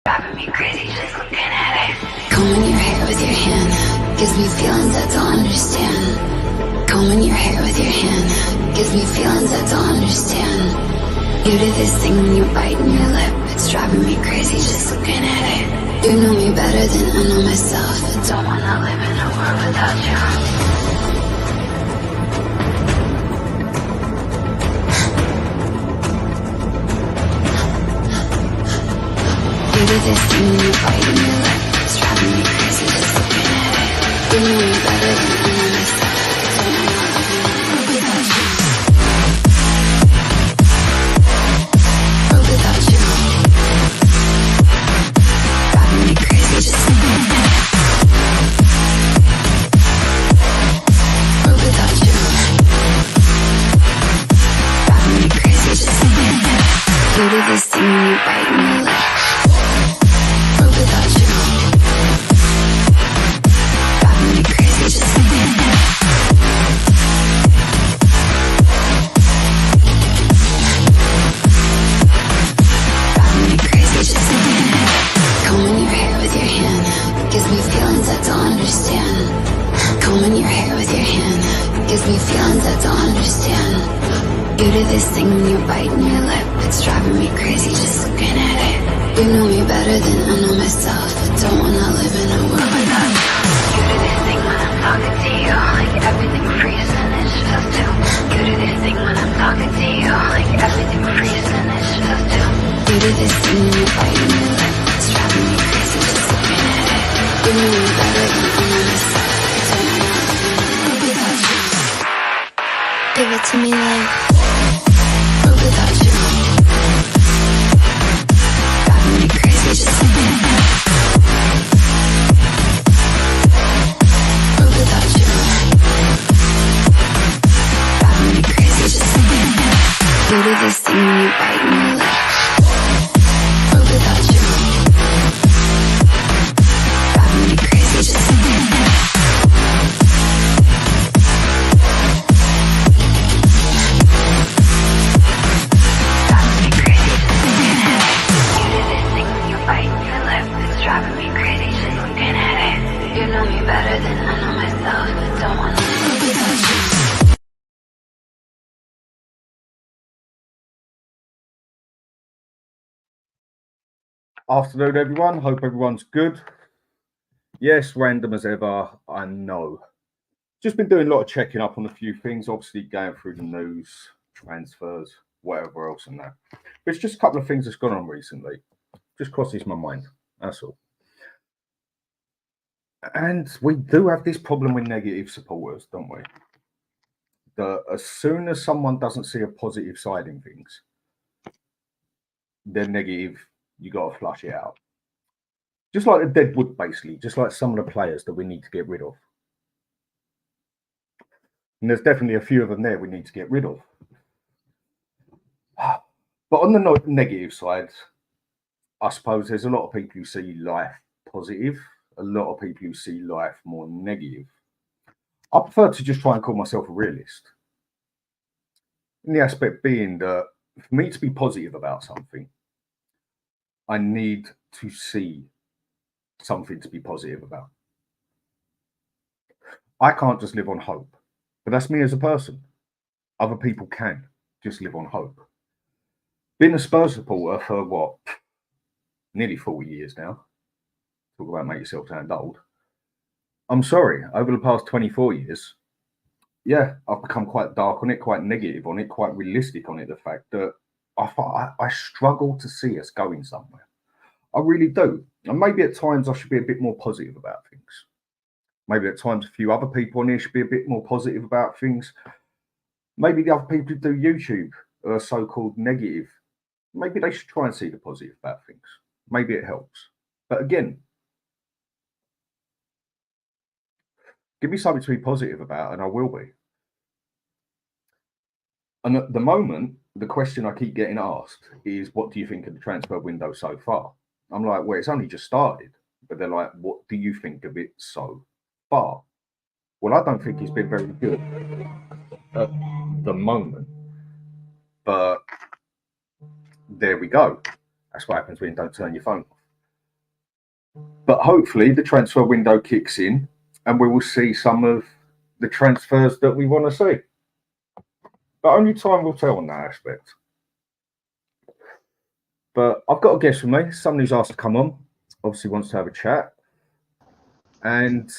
Driving me crazy just looking at it. Combing your hair with your hand gives me feelings I don't understand. Combing your hair with your hand gives me feelings I don't understand. You do this thing when you're biting your lip. It's driving me crazy just looking at it. You know me better than I know myself. I don't wanna live in a world without you. You do this thing when you're biting your lip. It's driving me crazy just looking at it. You know me better than I know myself. I don't wanna live in a world without you. World without you. Driving me crazy just looking at it. World without you. Driving me crazy just looking at it. You do this thing when you're biting your lip. Without you, driving me crazy just looking at it. Driving me crazy just looking at it. Combing your hair with your hand gives me feelings I don't understand. Combing your hair with your hand gives me feelings I don't understand. You do this thing when you're biting your lip. It's driving me crazy just looking at it. You know me better than I know myself. I don't wanna live in a world without you. You do this thing when I'm talking to you, like everything freezes and it's just too. You do this thing when I'm talking to you, like everything freezes and it's just too. You do this thing when you're biting your lip. It's driving me crazy just looking at it. You know me better than I know myself. I don't wanna live in a world without you. Give it to me like world without you. Just looking at it. World without you. Driving me crazy just looking at it. You do this thing when you're biting your lip. World without you. Driving me crazy just looking at it. Driving me crazy just looking at it. You know me better than I know myself. I don't wanna live without you. Afternoon, everyone. Hope everyone's good. Yes, random as ever, I know. Just been doing a lot of checking up on a few things, obviously going through the news, transfers, whatever else and that. But it's just a couple of things that's gone on recently. Just crosses my mind, that's all. And we do have this problem with negative supporters, don't we? That as soon as someone doesn't see a positive side in things, they're negative, you got to flush it out. Just like the DEADWOOD, basically, just like some of the players that we need to get rid of. And there's definitely a few of them there we need to get rid of. But on the negative side, I suppose there's a lot of people who see life positive, a lot of people who see life more negative. I prefer to just try and call myself a realist. In the aspect being that for me to be positive about something, I need to see something to be positive about. I can't just live on hope, but that's me as a person. Other people can just live on hope. Being a Spurs supporter for what, nearly 40 years now. Talk about make yourself sound old. I'm sorry, over the past 24 years, yeah, I've become quite dark on it, quite negative on it, quite realistic on it. The fact that I struggle to see us going somewhere. I really do. And maybe at times I should be a bit more positive about things. Maybe at times a few other people on here should be a bit more positive about things. Maybe the other people who do YouTube are so-called negative. Maybe they should try and see the positive about things. Maybe it helps. But again, give me something to be positive about and I will be. And at the moment, the question I keep getting asked is, what do you think of the transfer window so far? I'm like, well, it's only just started. But they're like, what do you think of it so far? Well, I don't think it's been very good at the moment. But there we go. That's what happens when you don't turn your phone off. But hopefully the transfer window kicks in and we will see some of the transfers that we want to see. But only time will tell on that aspect. But I've got a guest with me, someone who's asked to come on, obviously wants to have a chat. And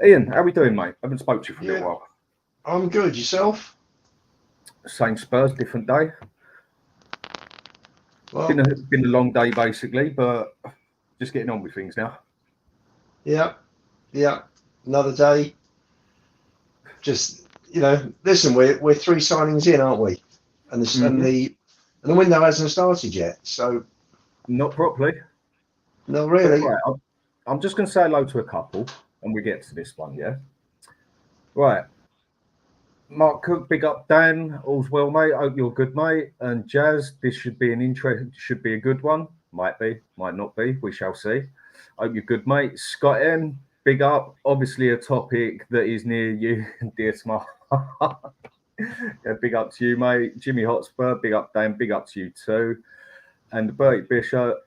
Ian, how are we doing, mate? I haven't spoke to you for a little while. I'm good. Yourself? Same Spurs, different day. Well, been a long day basically, but just getting on with things now. Yeah. Another day. Just listen, we're 3 signings in, aren't we? And the window hasn't started yet, so not properly. No, really. Right, I'm just going to say hello to a couple, and we get to this one, yeah. Right. Mark Cook, big up Dan. All's well, mate. Hope you're good, mate. And Jazz, this should be a good one. Might be, might not be. We shall see. Hope you're good, mate. Scott M, big up. Obviously, a topic that is near you and dear to my heart. Yeah, big up to you, mate. Jimmy Hotspur, big up, Dan. Big up to you too. And Bertie Bishop,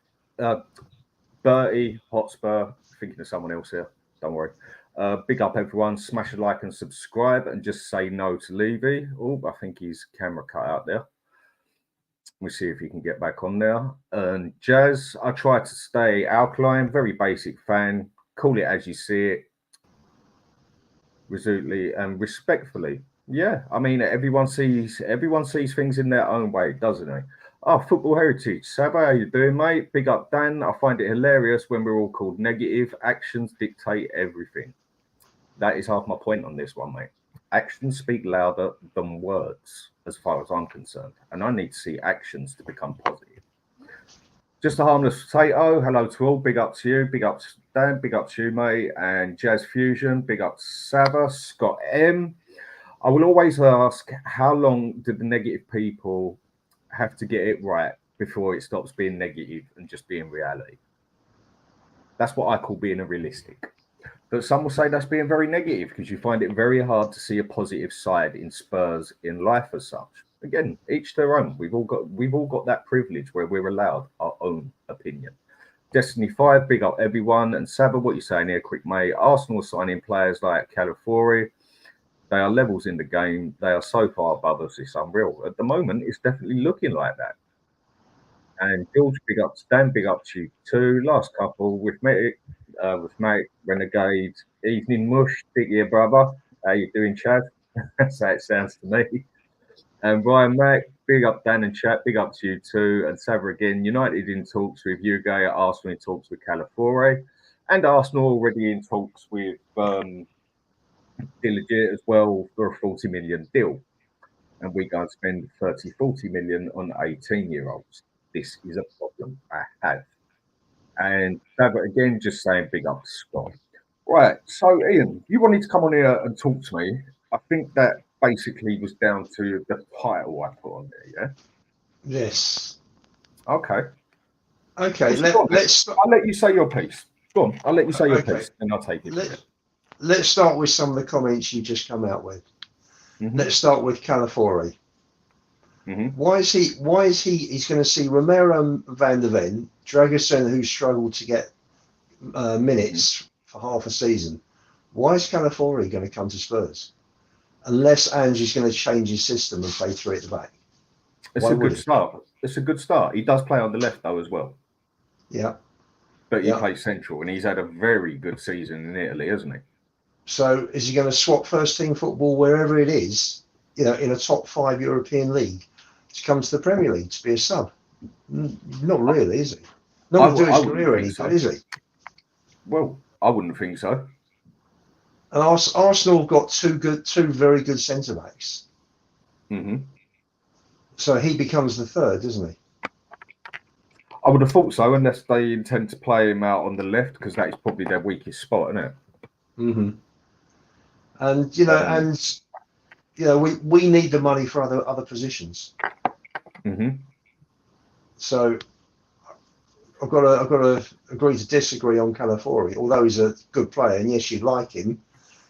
Bertie Hotspur. Thinking of someone else here. Don't worry. Big up, everyone. Smash a like and subscribe, and just say no to Levy. Oh, I think his camera cut out there. We'll see if he can get back on there. And Jazz, I try to stay alkaline. Very basic fan. Call it as you see it. Resolutely and respectfully. Yeah, I mean, everyone sees things in their own way, doesn't they? Oh, Football Heritage. Savva, how you doing, mate? Big up, Dan. I find it hilarious when we're all called negative. Actions dictate everything. That is half my point on this one, mate. Actions speak louder than words, as far as I'm concerned. And I need to see actions to become positive. Just a harmless potato. Hello to all. Big up to you. Big up to Dan. Big up to you, mate. And Jazz Fusion. Big up to Savva. Scott M. I will always ask, how long do the negative people have to get it right before it stops being negative and just being reality? That's what I call being a realistic. But some will say that's being very negative because you find it very hard to see a positive side in Spurs in life as such. Again, each their own. We've all got that privilege where we're allowed our own opinion. Destiny 5, big up everyone. And Savva, what you saying here, quick mate? Arsenal signing players like Calafiori. They are levels in the game. They are so far above us. It's unreal. At the moment, it's definitely looking like that. And George, big up to Dan, big up to you too. Last couple with mate, Renegade. Evening mush, big year brother. How you doing, Chad? That's how it sounds to me. And Ryan Mac, big up Dan and Chad, big up to you too. And Savva again, United in talks with Uruguay, Arsenal in talks with Calafiori, and Arsenal already in talks with Legit as well for a 40 million deal. And we go and spend 30, 40 million on 18-year-olds. This is a problem I have. And Savva again, just saying big up to Scott. Right, so Ian, you wanted to come on here and talk to me. I think that basically was down to the title I put on there, yeah? Yes. Okay. Let's. I'll let you say your piece. Go on, I'll let you say your piece, and I'll take it. Let's start with some of the comments you just come out with. Let's start with Calafiori. Why is he? He's going to see Romero and Van der Ven, Dragusin, who struggled to get minutes for half a season. Why is Calafiori going to come to Spurs? Unless Ange is going to change his system and play 3 at the back. It's a good start. It's a good start. He does play on the left though as well. Yeah. But he plays central, and he's had a very good season in Italy, hasn't he? So is he going to swap first team football wherever it is, in a top 5 European league, to come to the Premier League to be a sub? Not really, is he? Not to do his career any good, is he? Well, I wouldn't think so. And Arsenal have got two very good centre backs. So he becomes the third, doesn't he? I would have thought so, unless they intend to play him out on the left, because that is probably their weakest spot, isn't it? And we need the money for other positions. So I've got to agree to disagree on Calafiori, although he's a good player, and yes, you'd like him.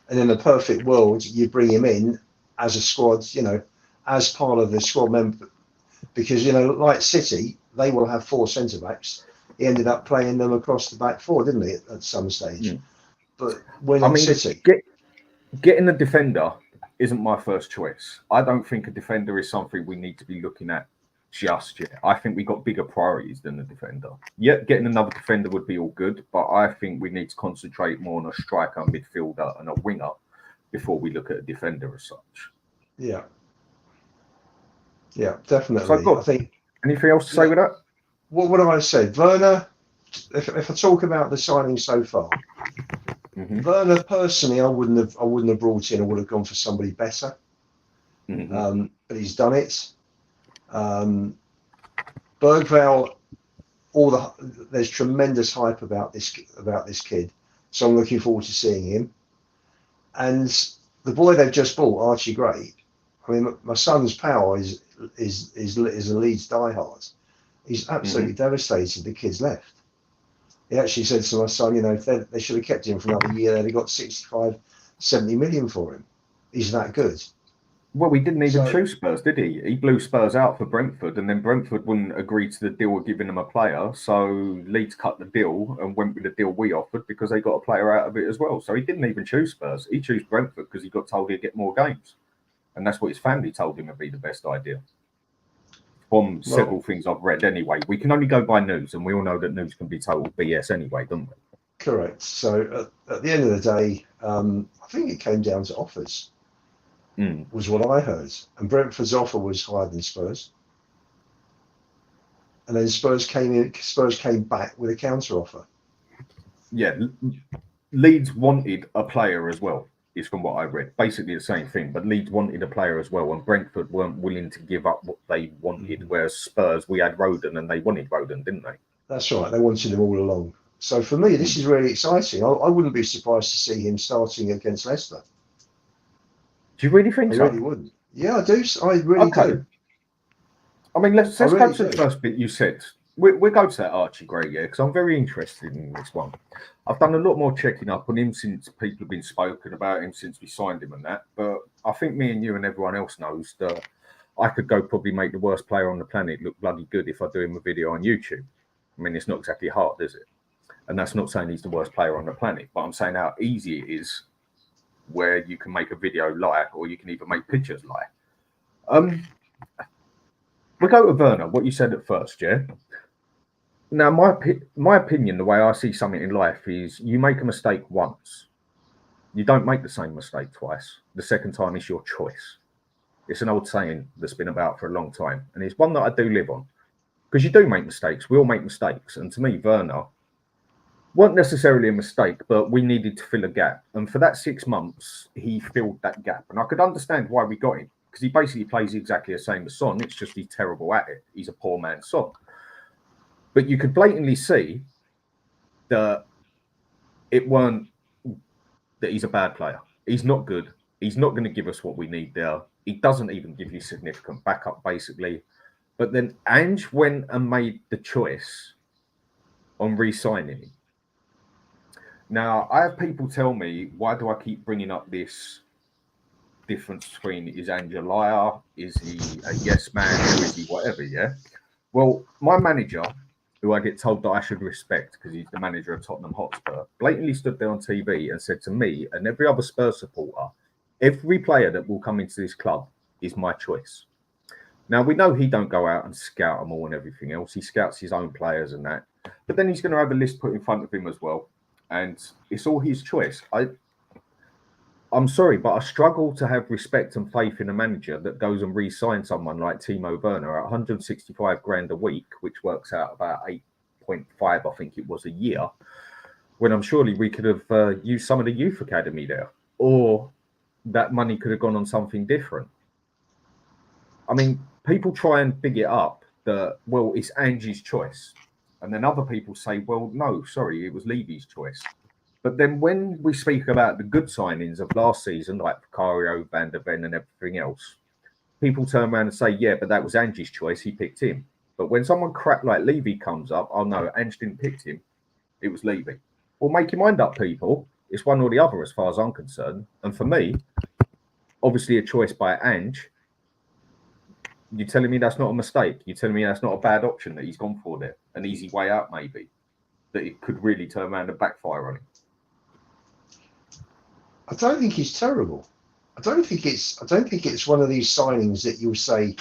And in the perfect world, you bring him in as a squad, as part of the squad member, because like City, they will have 4 centre backs, he ended up playing them across the back four, didn't he, at some stage? Mm. But we're not City. Getting a defender isn't my first choice. I don't think a defender is something we need to be looking at just yet. I think we got bigger priorities than a defender. Yet getting another defender would be all good, but I think we need to concentrate more on a striker, midfielder, and a winger before we look at a defender as such. Yeah. Yeah, definitely. So, I think. Anything else to say with that? What have I said? Werner, if I talk about the signing so far, Werner personally, I wouldn't have brought in. I would have gone for somebody better. But he's done it. Bergvall, there's tremendous hype about this kid, so I'm looking forward to seeing him. And the boy they've just bought, Archie Gray. I mean, my son's pal is a Leeds diehard. He's absolutely devastated the kid's left. He actually said to my son, you know, if they should have kept him for another year, they'd have got 65, 70 million for him. He's that good. Well, he didn't even choose Spurs, did he? He blew Spurs out for Brentford, and then Brentford wouldn't agree to the deal of giving him a player. So Leeds cut the deal and went with the deal we offered because they got a player out of it as well. So he didn't even choose Spurs. He chose Brentford because he got told he'd get more games. And that's what his family told him would be the best idea. From several things I've read anyway. We can only go by news, and we all know that news can be total BS anyway, don't we? Correct. So at the end of the day, I think it came down to offers. Was what I heard. And Brentford's offer was higher than Spurs. And then Spurs came back with a counter offer. Yeah, Leeds wanted a player as well, is from what I read. Basically the same thing, but Leeds wanted a player as well, and Brentford weren't willing to give up what they wanted, whereas Spurs, we had Roden, and they wanted Roden, didn't they? That's right. They wanted him all along. So for me, this is really exciting. I wouldn't be surprised to see him starting against Leicester. Do you really think so? I really wouldn't. Yeah, I do. I really do. I mean, let's go to the first bit you said. We'll go to that Archie Gray, yeah, because I'm very interested in this one. I've done a lot more checking up on him since people have been spoken about him since we signed him and that. But I think me and you and everyone else knows that I could go probably make the worst player on the planet look bloody good if I do him a video on YouTube. I mean, it's not exactly hard, is it? And that's not saying he's the worst player on the planet, but I'm saying how easy it is where you can make a video lie, or you can even make pictures lie. We'll go to Werner, what you said at first, yeah? Now, my opinion, the way I see something in life is you make a mistake once. You don't make the same mistake twice. The second time is your choice. It's an old saying that's been about for a long time, and it's one that I do live on. Because you do make mistakes. We all make mistakes. And to me, Werner weren't necessarily a mistake, but we needed to fill a gap. And for that 6 months, he filled that gap. And I could understand why we got him, because he basically plays exactly the same as Son. It's just he's terrible at it. He's a poor man's Son. But you could blatantly see that it weren't that he's a bad player. He's not good. He's not going to give us what we need there. He doesn't even give you significant backup, basically. But then Ange went and made the choice on re-signing him. Now, I have people tell me, why do I keep bringing up this difference between is Ange a liar? Is he a yes man? Or is he whatever, yeah? Well, my manager, who I get told that I should respect because he's the manager of Tottenham Hotspur, blatantly stood there on TV and said to me and every other Spurs supporter, every player that will come into this club is my choice. Now, we know he don't go out and scout them all and everything else. He scouts his own players and that. But then he's going to have a list put in front of him as well. And it's all his choice. I'm sorry, but I struggle to have respect and faith in a manager that goes and re-signs someone like Timo Werner at 165 grand a week, which works out about 8.5, I think it was, a year, when I'm surely we could have used some of the youth academy there, or that money could have gone on something different. I mean, people try and big it up that, well, it's Ange's choice. And then other people say, well, no, sorry, it was Levy's choice. But then when we speak about the good signings of last season, like Vicario, Van der Ven and everything else, people turn around and say, yeah, but that was Ange's choice. He picked him. But when someone crap like Levy comes up, oh, no, Ange didn't pick him. It was Levy. Well, make your mind up, people. It's one or the other as far as I'm concerned. And for me, obviously a choice by Ange. You're telling me that's not a mistake? You're telling me that's not a bad option that he's gone for there? An easy way out, maybe, that it could really turn around and backfire on him? I don't think he's terrible. I don't think it's one of these signings that you'll say,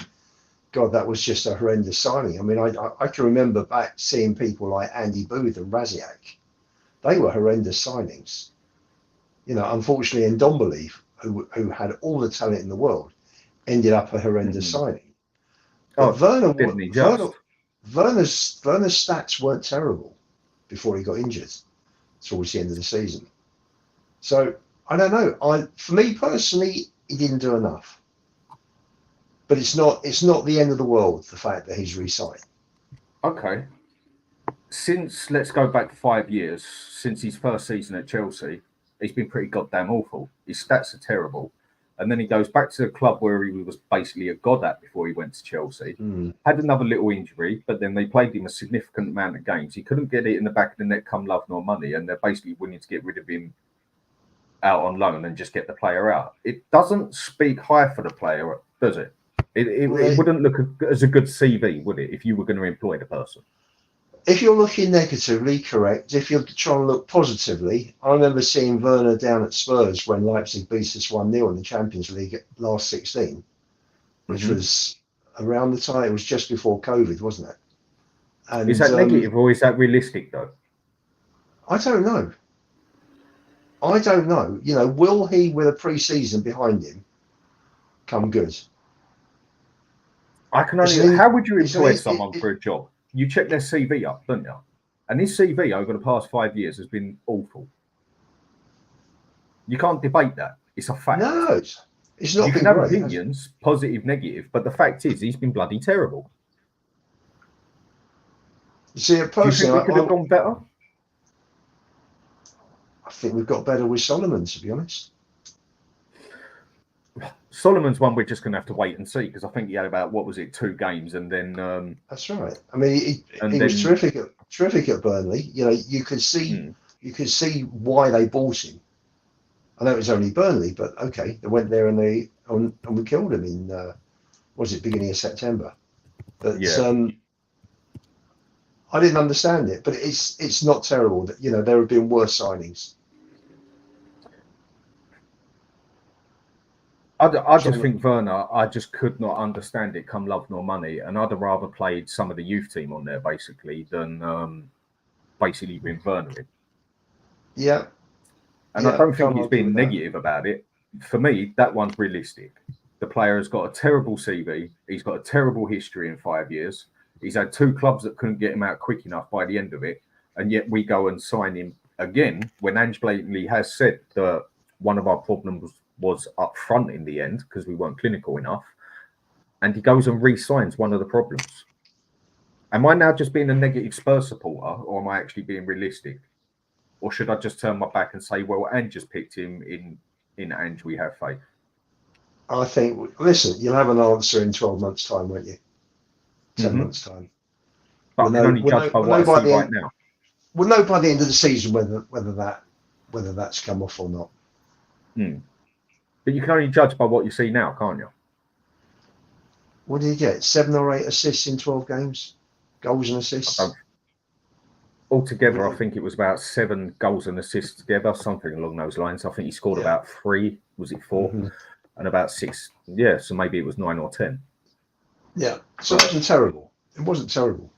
God, that was just a horrendous signing. I mean, I can remember back seeing people like Andy Booth and Raziak. They were horrendous signings. You know, unfortunately, Ndombele, who had all the talent in the world, ended up a horrendous signing. But Werner's stats weren't terrible before he got injured towards the end of the season. So I don't know. For me personally, he didn't do enough. But it's not the end of the world, the fact that he's re-signed. Okay. Let's go back 5 years, since his first season at Chelsea, he's been pretty goddamn awful. His stats are terrible. And then he goes back to the club where he was basically a god at before he went to Chelsea. Had another little injury, but then they played him a significant amount of games. He couldn't get it in the back of the net come love nor money, and they're basically willing to get rid of him out on loan and just get the player out. It doesn't speak high for the player, does it? It wouldn't look as a good CV, would it, if you were going to employ the person? If you're looking negatively, correct. If you're trying to look positively, I remember seeing Werner down at Spurs when Leipzig beat us 1-0 in the Champions League at last 16, which was around the time, it was just before COVID, wasn't it? And, is that negative or is that realistic, though? I don't know. You know, will he, with a pre-season behind him, come good? I can only. How would you employ someone for a job? You check their CV up, don't you? And his CV over the past 5 years has been awful. You can't debate that. It's a fact. No, it's not. You can have opinions, positive, negative, but the fact is, he's been bloody terrible. You see, a person, do you think we could have gone better? I think we've got better with Solomon, to be honest. Solomon's one we're just going to have to wait and see, because I think he had about, 2 games, and then that's right. I mean, he was terrific at Burnley. You know, you could see why they bought him. I know it was only Burnley, but okay, they went there and we killed him in beginning of September. But I didn't understand it, but it's not terrible. That, you know, there have been worse signings. I just think Werner, I just could not understand it come love nor money, and I'd have rather played some of the youth team on there basically than basically been Werner in. Yeah. And I don't think he's being negative about it. For me, that one's realistic. The player has got a terrible CV. He's got a terrible history in 5 years. He's had 2 clubs that couldn't get him out quick enough by the end of it, and yet we go and sign him again when Ange blatantly has said that one of our problems was up front in the end because we weren't clinical enough, and he goes and re-signs one of the problems. Am I now just being a negative Spurs supporter, or am I actually being realistic? Or should I just turn my back and say, well, Ange just picked him, in Ange we have faith? I think, listen, you'll have an answer in 12 months' time, won't you? 10 months' time. But I can only judge by what I see right now. We'll know by the end of the season whether that's come off or not. But you can only judge by what you see now, can't you? What did he get? 7 or 8 assists in 12 games? Goals and assists? Altogether, I think it was about 7 goals and assists together, something along those lines. I think he scored about 3, was it 4? And about 6. Yeah, so maybe it was 9 or 10. Yeah, so it wasn't terrible. It wasn't terrible.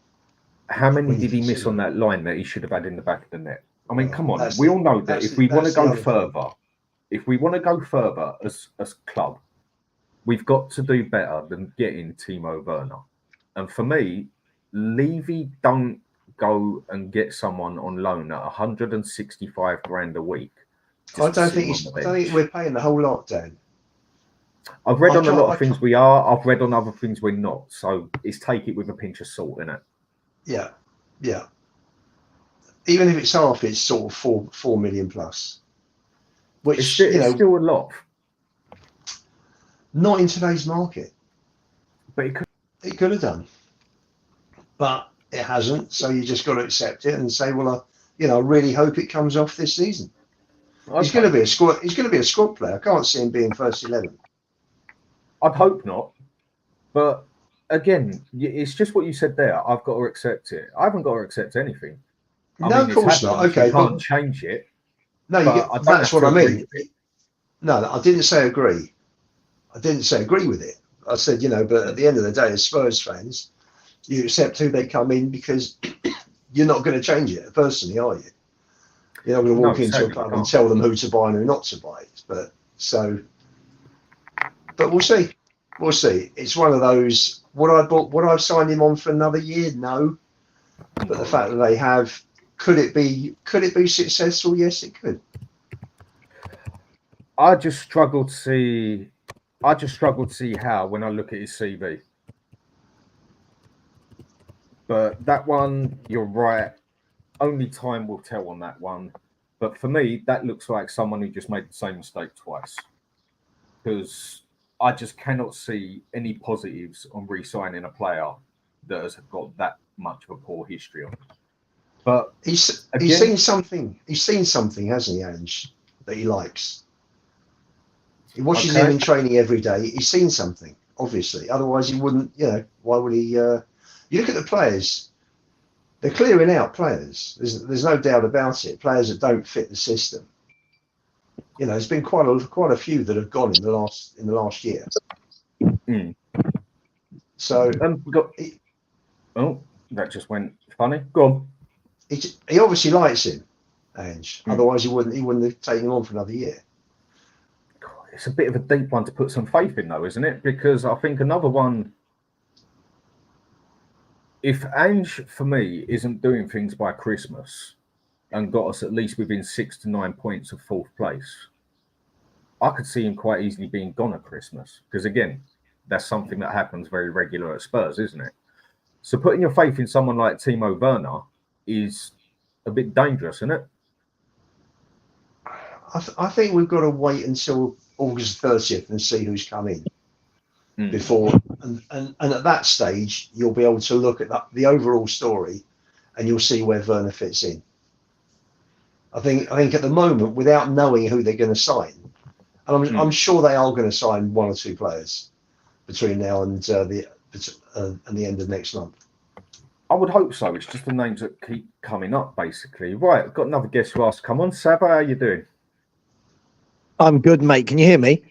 How many did he miss on that line that he should have had in the back of the net? I mean, come on. We all know that if we want to go further, as a club, we've got to do better than getting Timo Werner. And for me, Levy don't go and get someone on loan at 165 grand a week. I don't think we're paying the whole lot, Dan. I've read on a lot of things we are. I've read on other things we're not. So it's take it with a pinch of salt, innit? Yeah. Even if it's half, it's sort of 4 million plus. Which it's still a lot. Not in today's market. But it could have done. But it hasn't. So you just got to accept it and say, well, I really hope it comes off this season. Okay. He's going to be a squad. He's going to be a squad player. I can't see him being first 11. I'd hope not, but again, it's just what you said there. I've got to accept it. I haven't got to accept anything. No, of course not. Okay, you can't change it. No, that's what I mean. No, I didn't say agree. I didn't say agree with it. I said, but at the end of the day, as Spurs fans, you accept who they come in because you're not going to change it personally, are you? You're not going to walk into a club and tell them who to buy and who not to buy. But we'll see. We'll see. It's one of those. Would I signed him on for another year? No. But the fact that they have, could it be successful? Yes, it could. I just struggle to see how when I look at his CV. But that one, you're right. Only time will tell on that one. But for me, that looks like someone who just made the same mistake twice. Because I just cannot see any positives on re-signing a player that has got that much of a poor history on it. But he's seen something. He's seen something, hasn't he, Ange, that he likes. He watches him in training every day. He's seen something, obviously. Otherwise, he wouldn't. Why would he? You look at the players; they're clearing out players. There's no doubt about it. Players that don't fit the system. There's been quite a few that have gone in the last year. Mm. So that just went funny. Go on. He obviously likes him, Ange. Otherwise, he wouldn't have taken him on for another year. It's a bit of a deep one to put some faith in, though, isn't it? Because I think another one, if Ange, for me, isn't doing things by Christmas and got us at least within 6 to 9 points of fourth place, I could see him quite easily being gone at Christmas. Because, again, that's something that happens very regular at Spurs, isn't it? So putting your faith in someone like Timo Werner is a bit dangerous, isn't it? I think we've got to wait until August 30th and see who's come in before, and at that stage you'll be able to look at the overall story, and you'll see where Werner fits in. I think at the moment, without knowing who they're going to sign, and I'm sure they are going to sign one or two players between now and the end of next month. I would hope so. It's just the names that keep coming up, basically. Right, I've got another guest who asked. Come on, Savva, how you doing? I'm good, mate. Can you hear me?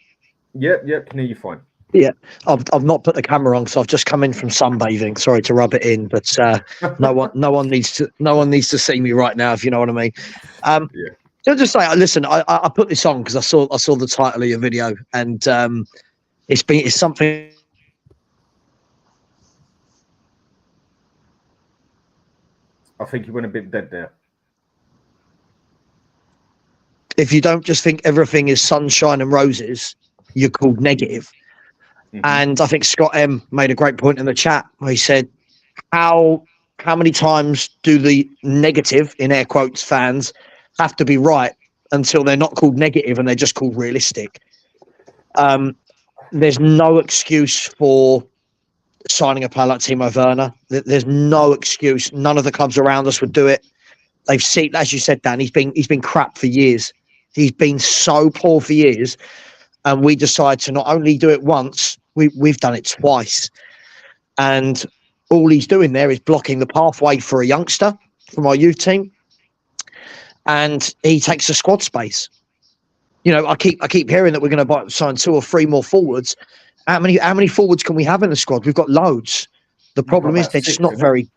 Yep, can hear you fine. Yeah, I've not put the camera on, so I've just come in from sunbathing. Sorry to rub it in, but no one needs to see me right now, if you know what I mean. Yeah. So just say, listen, I put this on because I saw the title of your video, and it's something. I think you went a bit dead there. If you don't just think everything is sunshine and roses, you're called negative. Mm-hmm. And I think Scott M made a great point in the chat where he said, how many times do the negative, in air quotes, fans have to be right until they're not called negative and they're just called realistic? There's no excuse for signing a player like Timo Werner. There's no excuse. None of the clubs around us would do it. They've seen, as you said, Dan, he's been crap for years. He's been so poor for years, and we decide to not only do it once, we've done it twice. And all he's doing there is blocking the pathway for a youngster from our youth team, and he takes the squad space. I keep hearing that we're going to sign 2 or 3 more forwards. How many forwards can we have in the squad? We've got loads. The problem is they're just not very.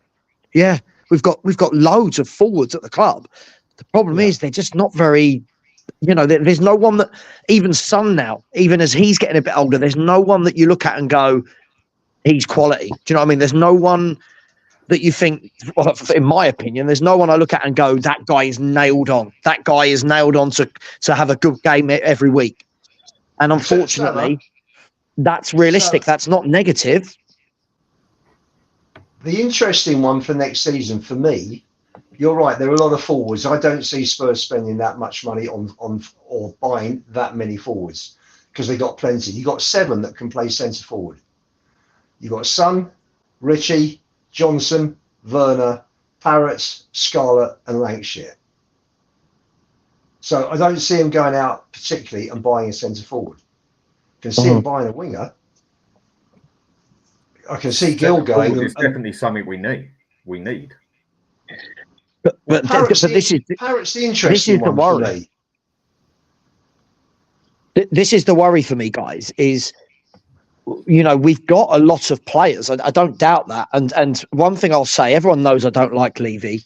Yeah, we've got loads of forwards at the club. The problem is they're just not very. There's no one that, even Son now, even as he's getting a bit older, there's no one that you look at and go, he's quality. Do you know what I mean? There's no one that you think, well, in my opinion, there's no one I look at and go, that guy is nailed on. That guy is nailed on to have a good game every week. And unfortunately, that's realistic. That's not negative. The interesting one for next season for me, you're right, there are a lot of forwards. I don't see Spurs spending that much money on or buying that many forwards because they got plenty. You got 7 that can play centre forward. You got Son, Richie, Johnson, Werner, Parrots, Scarlett, and Lancashire. So I don't see him going out particularly and buying a centre forward. You can see him buying a winger. I can see Gill going. It's definitely something we need. But Parrott's the interesting one for me. This is the worry for me, guys, is, you know, we've got a lot of players. I don't doubt that. And one thing I'll say, everyone knows I don't like Levy,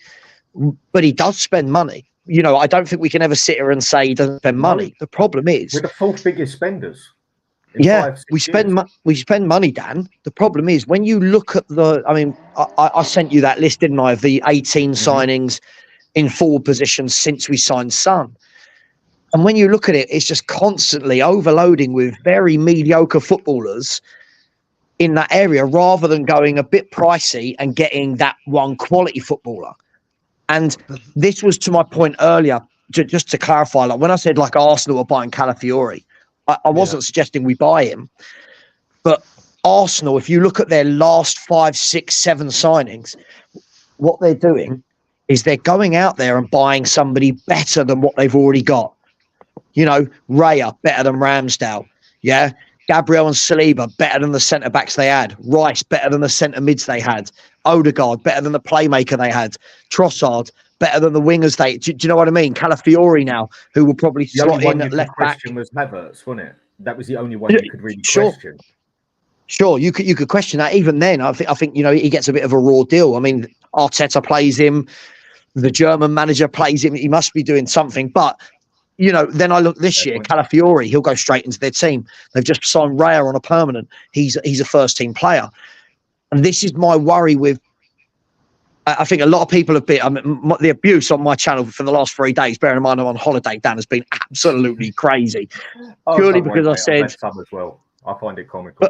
but he does spend money. You know, I don't think we can ever sit here and say he doesn't spend money. The problem is, we're the fourth biggest spenders. We spend money, Dan. The problem is, when you look at I sent you that list, didn't I, of the 18 signings in forward positions since we signed Son. And when you look at it, it's just constantly overloading with very mediocre footballers in that area, rather than going a bit pricey and getting that one quality footballer. And this was to my point earlier, just to clarify, like when I said like Arsenal are buying Calafiori, I wasn't suggesting we buy him. But Arsenal, if you look at their last 5, 6, 7 signings, what they're doing is they're going out there and buying somebody better than what they've already got. You know, Raya, better than Ramsdale. Yeah. Gabriel and Saliba, better than the centre-backs they had. Rice, better than the centre-mids they had. Odegaard, better than the playmaker they had. Trossard, better than the wingers they... Do you know what I mean? Calafiori now, who will probably slot in at left back. The only one you could question was Havertz, wasn't it? That was the only one you could really question. Sure, you could question that. Even then, I think you know, he gets a bit of a raw deal. I mean, Arteta plays him. The German manager plays him. He must be doing something. But... you know, then I look this year, Calafiori, he'll go straight into their team. They've just signed Raya on a permanent. He's a first-team player. And this is my worry with... I think a lot of people have been... the abuse on my channel for the last 3 days, bearing in mind I'm on holiday, Dan, has been absolutely crazy. Purely because I said... some as well. I find it comical.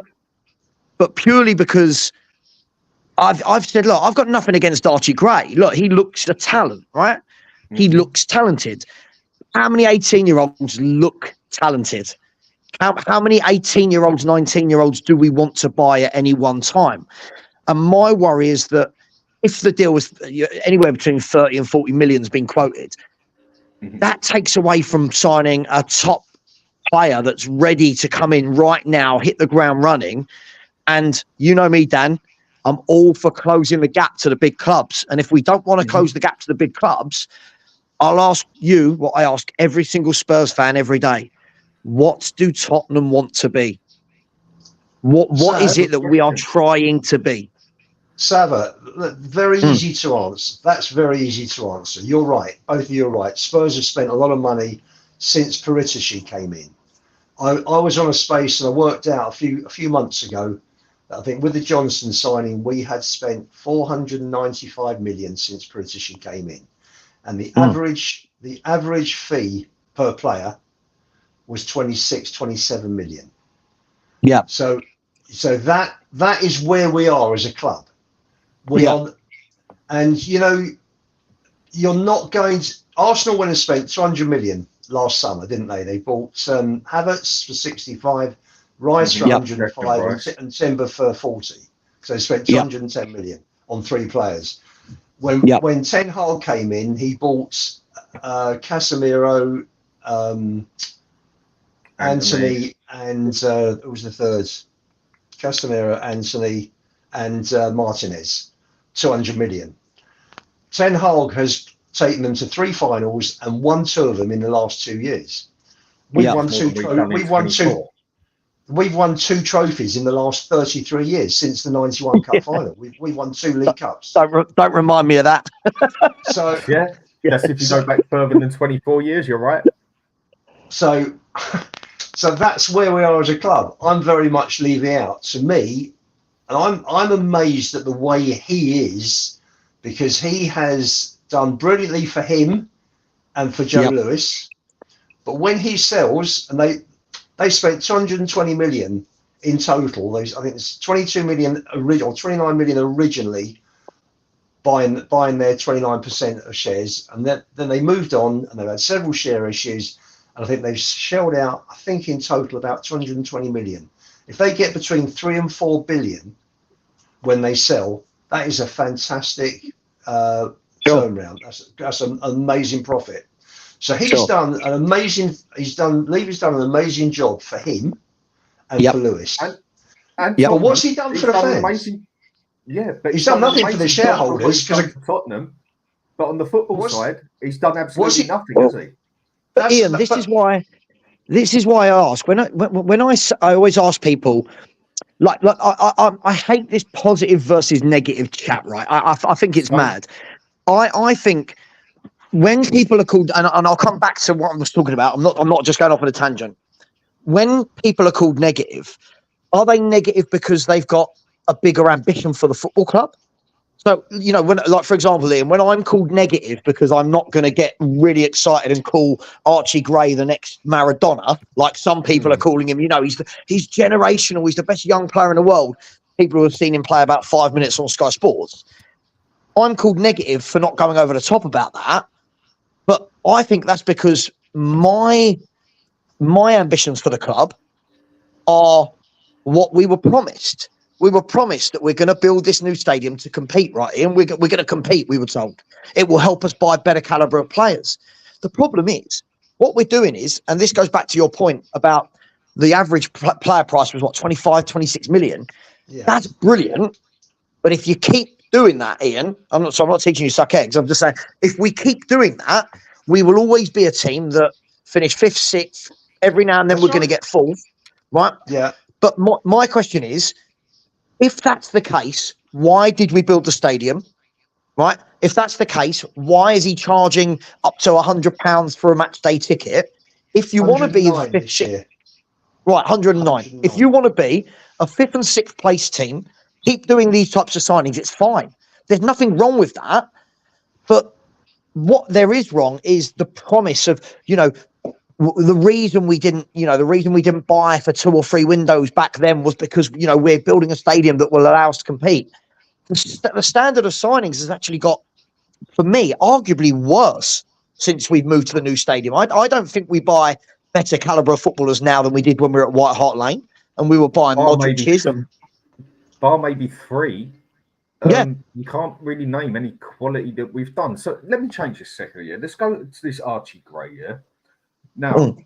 But purely because I've said, look, I've got nothing against Archie Gray. Look, he looks a talent, right? He looks talented. How many 18-year-olds look talented? How many 18-year-olds, 19-year-olds do we want to buy at any one time? And my worry is that if the deal was anywhere between 30 and 40 million has been quoted, that takes away from signing a top player that's ready to come in right now, hit the ground running. And you know me, Dan, I'm all for closing the gap to the big clubs. And if we don't want to close the gap to the big clubs, I'll ask you what I ask every single Spurs fan every day. What do Tottenham want to be? What is it that we are trying to be? Savva, very easy to answer. That's very easy to answer. You're right. Both of you are right. Spurs have spent a lot of money since Paratici came in. I was on a space and I worked out a few months ago that I think with the Johnson signing, we had spent 495 million since Paratici came in. And the average fee per player was 26, 27 million. Yeah. So that is where we are as a club. We are, and you know, you're not going to. Arsenal went and spent 200 million last summer, didn't they? They bought Havertz for 65, Rice for 105, and Timber for 40. So they spent 210 million on 3 players. When Ten Hag came in, he bought Casemiro, Anthony, and who was the third? Casemiro, Anthony, and Martinez. 200 million. Ten Hag has taken them to 3 finals and won 2 of them in the last 2 years. We've won 2 trophies in the last 33 years since the 91 Cup final. We've won 2 League Cups. Don't remind me of that. So yes, if you go back further than 24 years, you're right. So that's where we are as a club. I'm very much leaving out. To me, and I'm amazed at the way he is, because he has done brilliantly for him and for Joe Lewis. But when he sells, and they spent 220 million in total. I think it's 22 million or 29 million originally buying their 29% of shares, and then they moved on and they've had several share issues, and I think they've shelled out, I think in total about 220 million. If they get between 3 and 4 billion when they sell, that is a fantastic turnaround. That's an amazing profit. So he's done an amazing. Levy's done an amazing job for him and for Lewis. And Yeah, but what's he done for the fans? Amazing, yeah, but he's done nothing for the shareholders because Tottenham. But on the football side, he's done absolutely nothing, has he? But Ian, this is why I ask. When I always ask people, like I hate this positive versus negative chat, right? I think it's mad. I think when people are called, and I'll come back to what I was talking about. I'm not just going off on a tangent. When people are called negative, are they negative because they've got a bigger ambition for the football club? So, you know, when, like, for example, Ian, when I'm called negative because I'm not going to get really excited and call Archie Gray the next Maradona, like some people are calling him, you know, he's generational. He's the best young player in the world. People who have seen him play about 5 minutes on Sky Sports. I'm called negative for not going over the top about that. But I think that's because my ambitions for the club are what we were promised. We were promised that we're going to build this new stadium to compete, right? And we're going to compete, we were told. It will help us buy better caliber of players. The problem is, what we're doing is, and this goes back to your point about the average player price was, 25, 26 million. Yeah. That's brilliant. But if you keep doing that, Ian, I'm not teaching you suck eggs. I'm just saying, if we keep doing that, we will always be a team that finish 5th, 6th. Every now and then we're going to get 4th, right? Yeah. But my question is, if that's the case, why did we build the stadium? Right? If that's the case, why is he charging up to £100 for a match day ticket? If you want to be the 5th, right, 109. If you want to be a 5th and 6th place team, keep doing these types of signings. It's fine. There's nothing wrong with that. But what there is wrong is the promise of, you know, the reason we didn't buy for 2 or 3 windows back then was because, you know, we're building a stadium that will allow us to compete. The standard of signings has actually got, for me, arguably worse since we've moved to the new stadium. I don't think we buy better caliber of footballers now than we did when we were at White Hart Lane and we were buying Modric's. Bar maybe 3. Yeah. You can't really name any quality that we've done. So let me change this second here. Let's go to this Archie Gray, yeah? Now,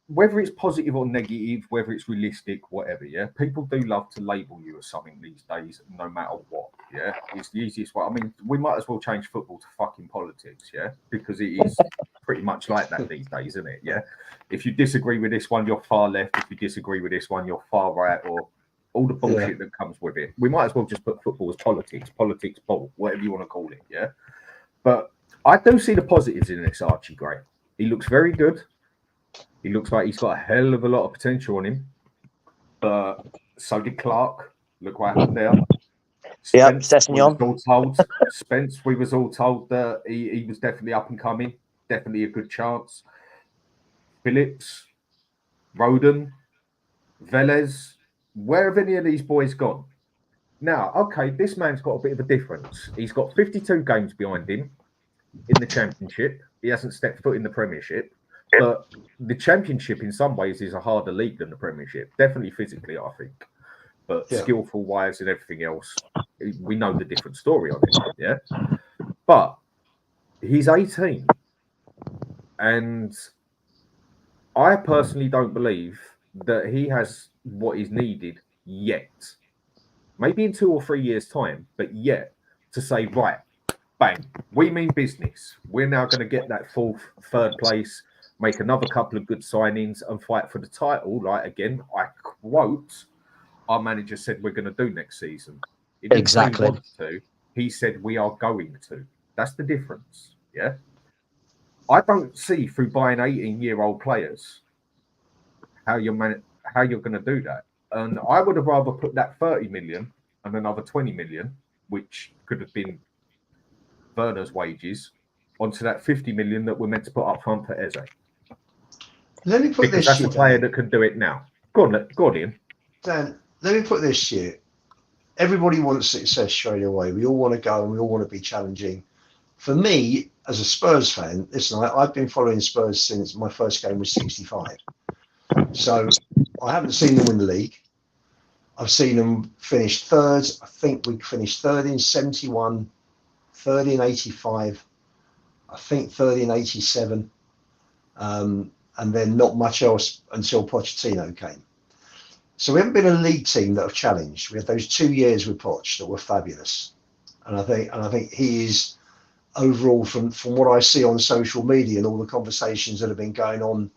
whether it's positive or negative, whether it's realistic, whatever, yeah, people do love to label you as something these days, no matter what, yeah? It's the easiest way. I mean, we might as well change football to fucking politics, yeah? Because it is pretty much like that these days, isn't it, yeah? If you disagree with this one, you're far left. If you disagree with this one, you're far right, or all the bullshit that comes with it. We might as well just put football as politics, ball, whatever you want to call it, yeah? But I do see the positives in this Archie Gray. He looks very good. He looks like he's got a hell of a lot of potential on him. But so did Clark. Look right up there. Spence, we was all told that he was definitely up and coming. Definitely a good chance. Phillips, Roden, Velez. Where have any of these boys gone? Now, okay, this man's got a bit of a difference. He's got 52 games behind him in the Championship. He hasn't stepped foot in the Premiership. But the Championship, in some ways, is a harder league than the Premiership. Definitely physically, I think. But skillful-wise and everything else, we know the different story on it, yeah? But he's 18. And I personally don't believe that he has what is needed yet. Maybe in 2 or 3 years' time, but yet to say, right, bang, we mean business. We're now going to get that 4th, 3rd place, make another couple of good signings and fight for the title. Like, again, I quote, our manager said we're going to do next season. He didn't say he wants to. He said we are going to. That's the difference, yeah? I don't see through buying 18-year-old players how you're going to do that. And I would have rather put that 30 million and another 20 million, which could have been Werner's wages, onto that 50 million that we're meant to put up front for Eze. Let me put this. That's a player that can do it now. Go on, Ian. Dan, let me put this shit. Everybody wants success straight away. We all want to go and we all want to be challenging. For me, as a Spurs fan, listen, I've been following Spurs since my first game was 65. So I haven't seen them win the league. I've seen them finish 3rd. I think we finished 3rd in 71, 3rd in 85. I think 3rd in 87. And then not much else until Pochettino came. So we haven't been a league team that have challenged. We had those 2 years with Poch that were fabulous, and I think he is overall from what I see on social media and all the conversations that have been going on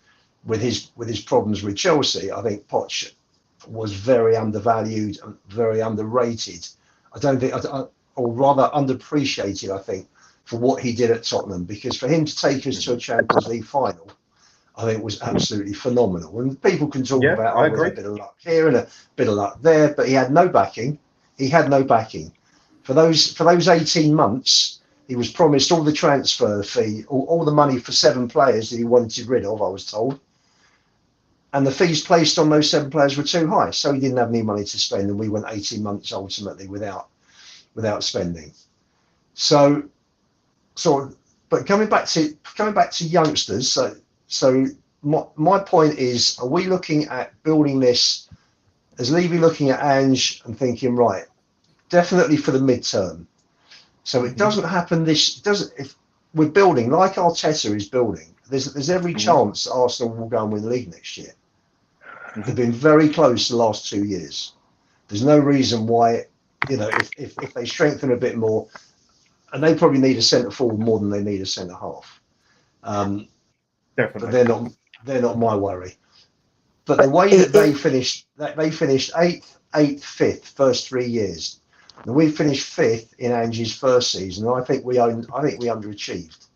with his problems with Chelsea. I think Poch was very undervalued and very underrated. I don't think, or rather underappreciated, I think, for what he did at Tottenham, because for him to take us to a Champions League final, I think was absolutely phenomenal. And people can talk about a bit of luck here and a bit of luck there, but he had no backing. He had no backing. For those 18 months, he was promised all the transfer fee, all the money for 7 players that he wanted rid of, I was told. And the fees placed on those 7 players were too high, so he didn't have any money to spend, and we went 18 months ultimately without spending. But coming back to youngsters, so my point is, are we looking at building this? Is Levy looking at Ange and thinking, right, definitely for the midterm? So it doesn't happen. If we're building like Arteta is building, there's every chance Arsenal will go and win the league next year. They've been very close the last 2 years. There's no reason why, if they strengthen a bit more, and they probably need a centre forward more than they need a centre half. Definitely. But they're not my worry. But the way that they finished 8th, 5th, first 3 years. And we finished 5th in Ange's first season. And I think we underachieved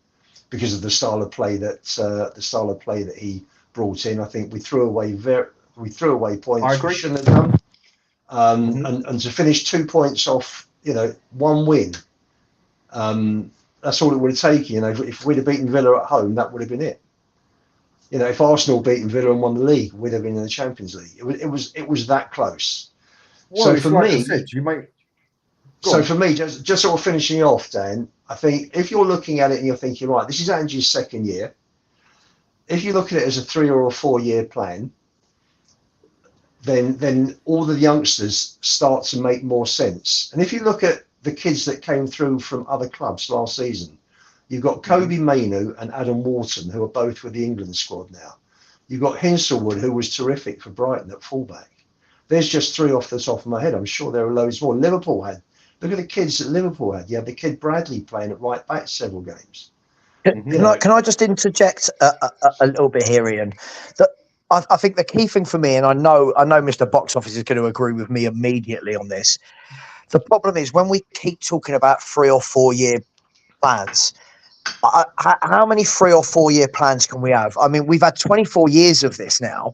because of the style of play that he brought in. I think we threw away points we shouldn't have done. And to finish 2 points off, 1 win. That's all it would have taken. If we'd have beaten Villa at home, that would have been it. If Arsenal beaten Villa and won the league, we'd have been in the Champions League. It was that close. Well, so for like me, I said, just sort of finishing off, Dan, I think if you're looking at it and you're thinking, right, this is Ange's second year. If you look at it as a 3 or a 4 year plan, then all the youngsters start to make more sense. And if you look at the kids that came through from other clubs last season, you've got Kobe Mainu and Adam Wharton, who are both with the England squad now. You've got Hinshelwood, who was terrific for Brighton at fullback. There's just 3 off the top of my head. I'm sure there are loads more. Look at the kids that Liverpool had. You had the kid Bradley playing at right back several games. Can I just interject a little bit here, Ian? I think the key thing for me, and I know Mr. Box Office is going to agree with me immediately on this. The problem is when we keep talking about 3 or 4 year plans, how many 3 or 4 year plans can we have? I mean, we've had 24 years of this now,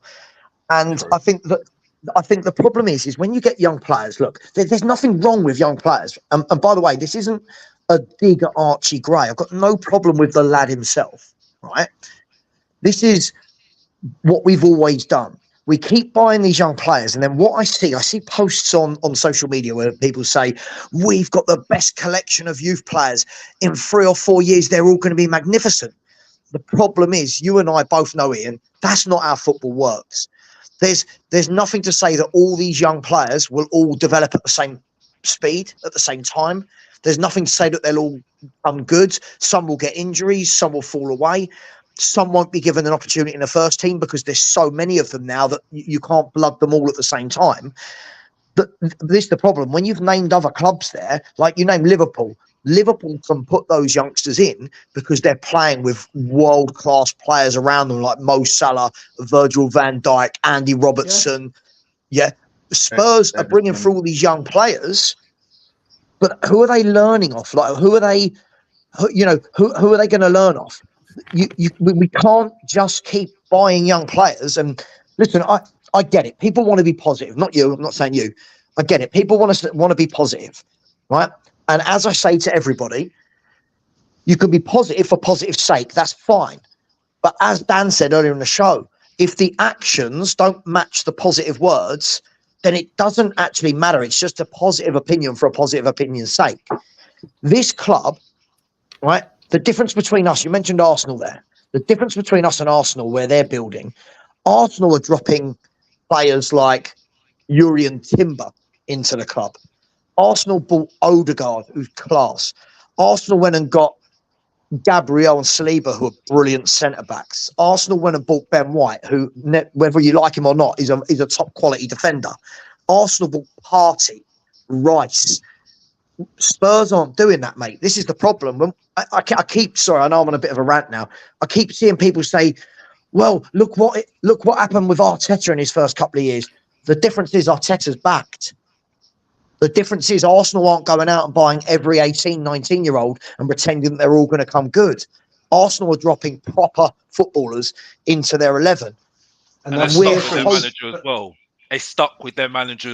and I think the problem is when you get young players. Look, there's nothing wrong with young players, and by the way, this isn't a dig at Archie Gray. I've got no problem with the lad himself, right? This is what we've always done. We keep buying these young players, and then what I see posts on social media where people say, we've got the best collection of youth players. In 3 or 4 years, they're all going to be magnificent. The problem is, you and I both know, Ian, that's not how football works. There's nothing to say that all these young players will all develop at the same speed, at the same time. There's nothing to say that they'll all become good. Some will get injuries, some will fall away. Some won't be given an opportunity in the first team because there's so many of them now that you can't blood them all at the same time. But this is the problem. When you've named other clubs there, like you named Liverpool can put those youngsters in because they're playing with world-class players around them like Mo Salah, Virgil van Dijk, Andy Robertson. Yeah. Spurs are bringing through all these young players, but who are they learning off? Like, who are they going to learn off? We can't just keep buying young players. And listen, I get it. People want to be positive. Not you. I'm not saying you. I get it. People want to be positive, right? And as I say to everybody, you can be positive for positive's sake. That's fine. But as Dan said earlier in the show, if the actions don't match the positive words, then it doesn't actually matter. It's just a positive opinion for a positive opinion's sake. This club, right? The difference between us, you mentioned Arsenal there. The difference between us and Arsenal, where they're building, Arsenal are dropping players like Yuri and Timber into the club. Arsenal bought Odegaard, who's class. Arsenal went and got Gabriel and Saliba, who are brilliant centre backs. Arsenal went and bought Ben White, who, whether you like him or not, is a top quality defender. Arsenal bought Partey, Rice. Spurs aren't doing that, mate. This is the problem. When I keep, sorry, I know I'm on a bit of a rant now. I keep seeing people say, well, look what happened with Arteta in his first couple of years. The difference is Arteta's backed. The difference is Arsenal aren't going out and buying every 18, 19-year-old and pretending that they're all going to come good. Arsenal are dropping proper footballers into their 11. And they're stuck with their manager as well. They stuck with their manager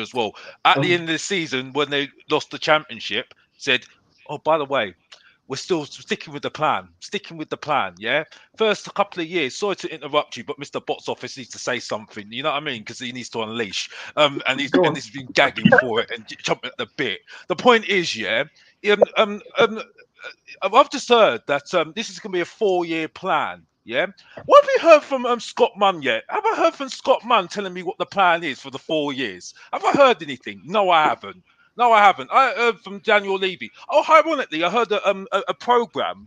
as well. At the end of the season, when they lost the championship, said, oh, by the way, we're still sticking with the plan. Yeah. First couple of years, sorry to interrupt you, but Mr. Box Office needs to say something. You know what I mean? Because he needs to unleash. And he's been gagging for it and jumping at the bit. The point is, yeah. I've just heard that this is going to be a 4-year plan. Yeah. What have you heard from Scott Munn yet? Have I heard from Scott Munn telling me what the plan is for the 4 years? Have I heard anything? No, I haven't. I heard from Daniel Levy. Oh, ironically, I heard a program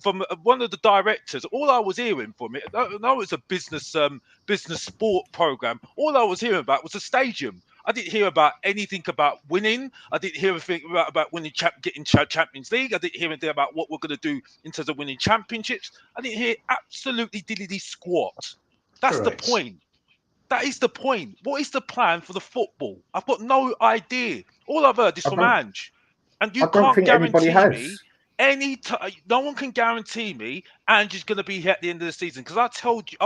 from one of the directors. All I was hearing from it, no, it's a business sport program. All I was hearing about was a stadium. I didn't hear about anything about winning. I didn't hear anything about winning, getting Champions League. I didn't hear anything about what we're going to do in terms of winning championships. I didn't hear absolutely diddly squat. That's Correct. The point. That is the point. What is the plan for the football? I've got no idea. All I've heard is from Ange. And you can't guarantee me no one can guarantee me Ange is going to be here at the end of the season. Because I've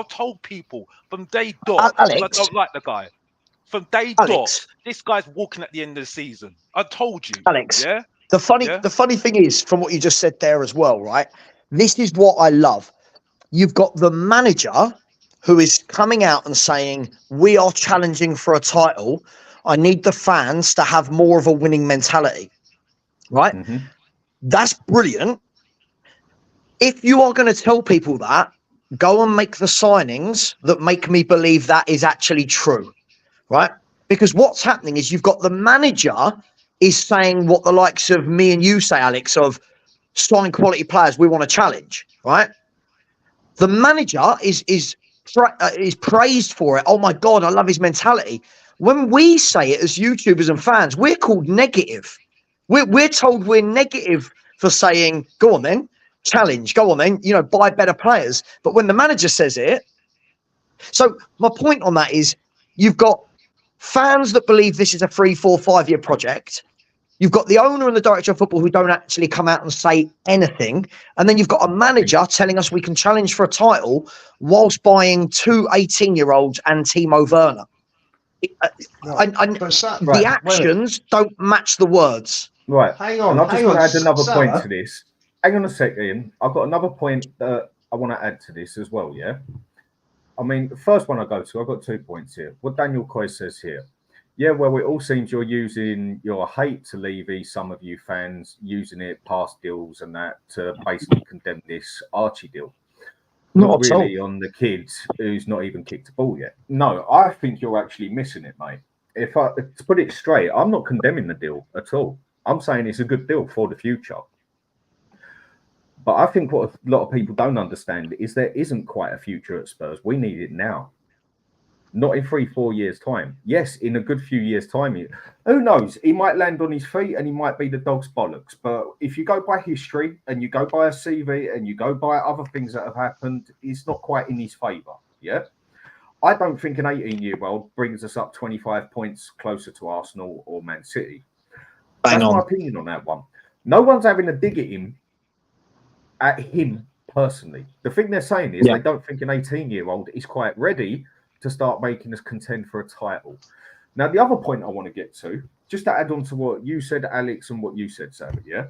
told people from day dot, I don't like the guy. From day dot, this guy's walking at the end of the season. I told you. Alex, yeah? The funny thing is, from what you just said there as well, right? This is what I love. You've got the manager who is coming out and saying, we are challenging for a title. I need the fans to have more of a winning mentality, right? Mm-hmm. That's brilliant. If you are going to tell people that, go and make the signings that make me believe that is actually true, right? Because what's happening is you've got the manager is saying what the likes of me and you say, Alex, of sign quality players we want to challenge, right? The manager is praised for it. Oh my God, I love his mentality. When we say it as YouTubers and fans, we're called negative. We're told we're negative for saying, go on then, challenge, go on then, buy better players. But when the manager says it, so my point on that is you've got fans that believe this is a 3, 4, 5-year project. You've got the owner and the director of football who don't actually come out and say anything. And then you've got a manager telling us we can challenge for a title whilst buying 2 18-year-olds and Timo Werner. The actions don't match the words. Right. Hang on. And I just want to add another point to this. Hang on a second. I've got another point that I want to add to this as well, yeah? I mean, the first one I've got 2 points here. What Daniel Coy says here. Yeah, well, it all seems you're using your hate to Levy, some of you fans, using it past deals and that to basically condemn this Archie deal. Not really on the kid who's not even kicked a ball yet. No, I think you're actually missing it, mate. To put it straight, I'm not condemning the deal at all. I'm saying it's a good deal for the future. But I think what a lot of people don't understand is there isn't quite a future at Spurs. We need it now. Not in 3-4 years' time. Yes, in a good few years' time. Who knows? He might land on his feet and he might be the dog's bollocks. But if you go by history and you go by a CV and you go by other things that have happened, it's not quite in his favour. Yeah? I don't think an 18-year-old brings us up 25 points closer to Arsenal or Man City. That's my opinion on that one. No one's having a dig at him personally. The thing they're saying is they don't think an 18-year-old is quite ready to start making us contend for a title. Now, the other point I want to get to, just to add on to what you said, Alex, and what you said, Savva, yeah?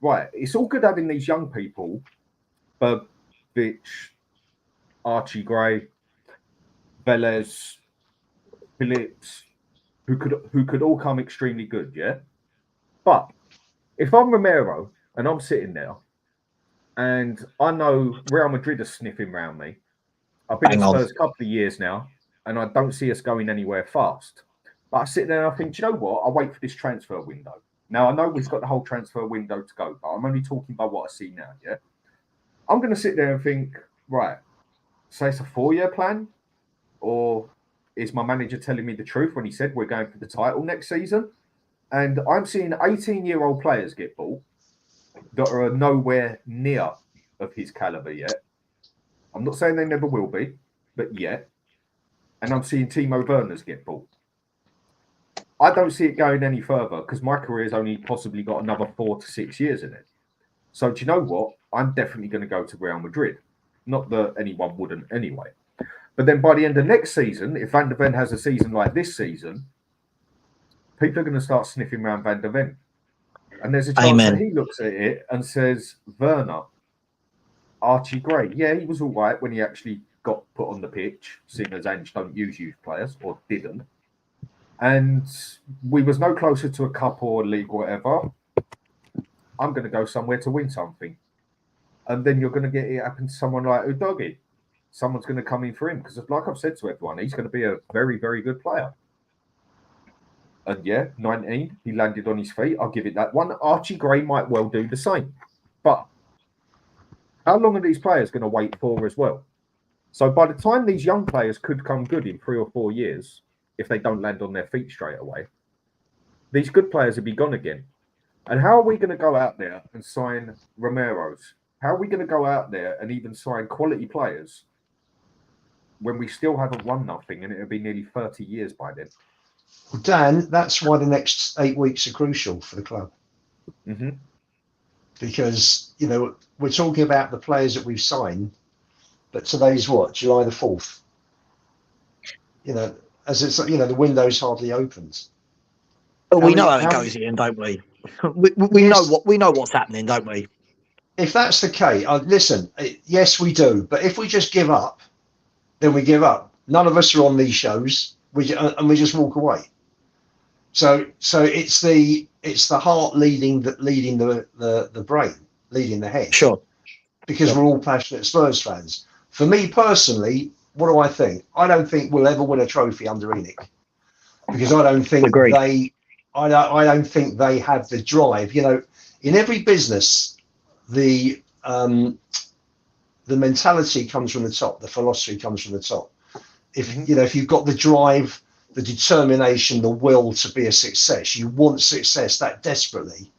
Right, it's all good having these young people, Burbich, Archie Gray, Velez, Phillips, who could all come extremely good, yeah? But if I'm Romero and I'm sitting there and I know Real Madrid are sniffing around me, I've been in Spurs a couple of years now, and I don't see us going anywhere fast. But I sit there and I think, do you know what? I'll wait for this transfer window. Now, I know we've got the whole transfer window to go, but I'm only talking about what I see now, yeah? I'm going to sit there and think, right, so it's a 4-year plan? Or is my manager telling me the truth when he said we're going for the title next season? And I'm seeing 18-year-old players get bought that are nowhere near of his calibre yet. I'm not saying they never will be, but yet. And I'm seeing Timo Werner's get bought. I don't see it going any further because my career's only possibly got another 4 to 6 years in it. So do you know what? I'm definitely going to go to Real Madrid. Not that anyone wouldn't anyway. But then by the end of next season, if Van der Ven has a season like this season, people are going to start sniffing around Van der Ven. And there's a chance that he looks at it and says, Werner, Archie great. Yeah, he was all right when he actually got put on the pitch, seeing as Ange don't use youth players, or didn't. And we was no closer to a cup or a league or whatever. I'm going to go somewhere to win something. And then you're going to get it happen to someone like Udogie. Someone's going to come in for him. Because like I've said to everyone, he's going to be a very, very good player. And yeah, 19, he landed on his feet. I'll give it that one. Archie Gray might well do the same. But how long are these players going to wait for as well? So by the time these young players could come good in 3 or 4 years, if they don't land on their feet straight away, these good players will be gone again. And how are we going to go out there and sign Romero's? How are we going to go out there and even sign quality players when we still haven't won nothing and it'll be nearly 30 years by then? Well, Dan, that's why the next 8 weeks are crucial for the club. Mm-hmm. Because, you know, we're talking about the players that we've signed, but today's what? July the 4th. You know, as it's, you know, the window's hardly opened. But we know how it goes, Ian, don't we? We know what's happening, don't we? If that's the case, listen, yes, we do. But if we just give up, then we give up. None of us are on these shows, and we just walk away. So it's the heart leading the brain, leading the head. Sure. Because we're all passionate Spurs fans. For me personally, what do I think? I don't think we'll ever win a trophy under ENIC, because I don't think I don't think they have the drive. You know, in every business, the mentality comes from the top, the philosophy comes from the top. If you know, if you've got the drive, the determination, the will to be a success, you want success that desperately,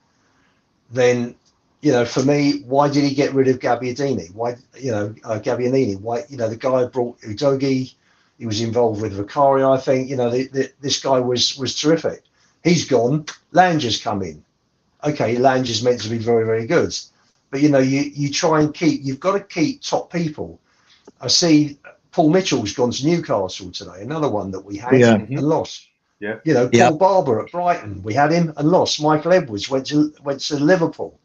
then, you know, for me, why did he get rid of Gabbiadini? Why, you know, Gabbiadini? Why, you know, the guy brought Udogie, he was involved with Vicario, I think. You know, this guy was terrific. He's gone. Lange's come in. Okay, Lange is meant to be very, very good. But, you know, you try and you've got to keep top people. I see Paul Mitchell's gone to Newcastle today, another one that we had and lost. Yeah. You know, Paul Barber at Brighton, we had him and lost. Michael Edwards went to Liverpool,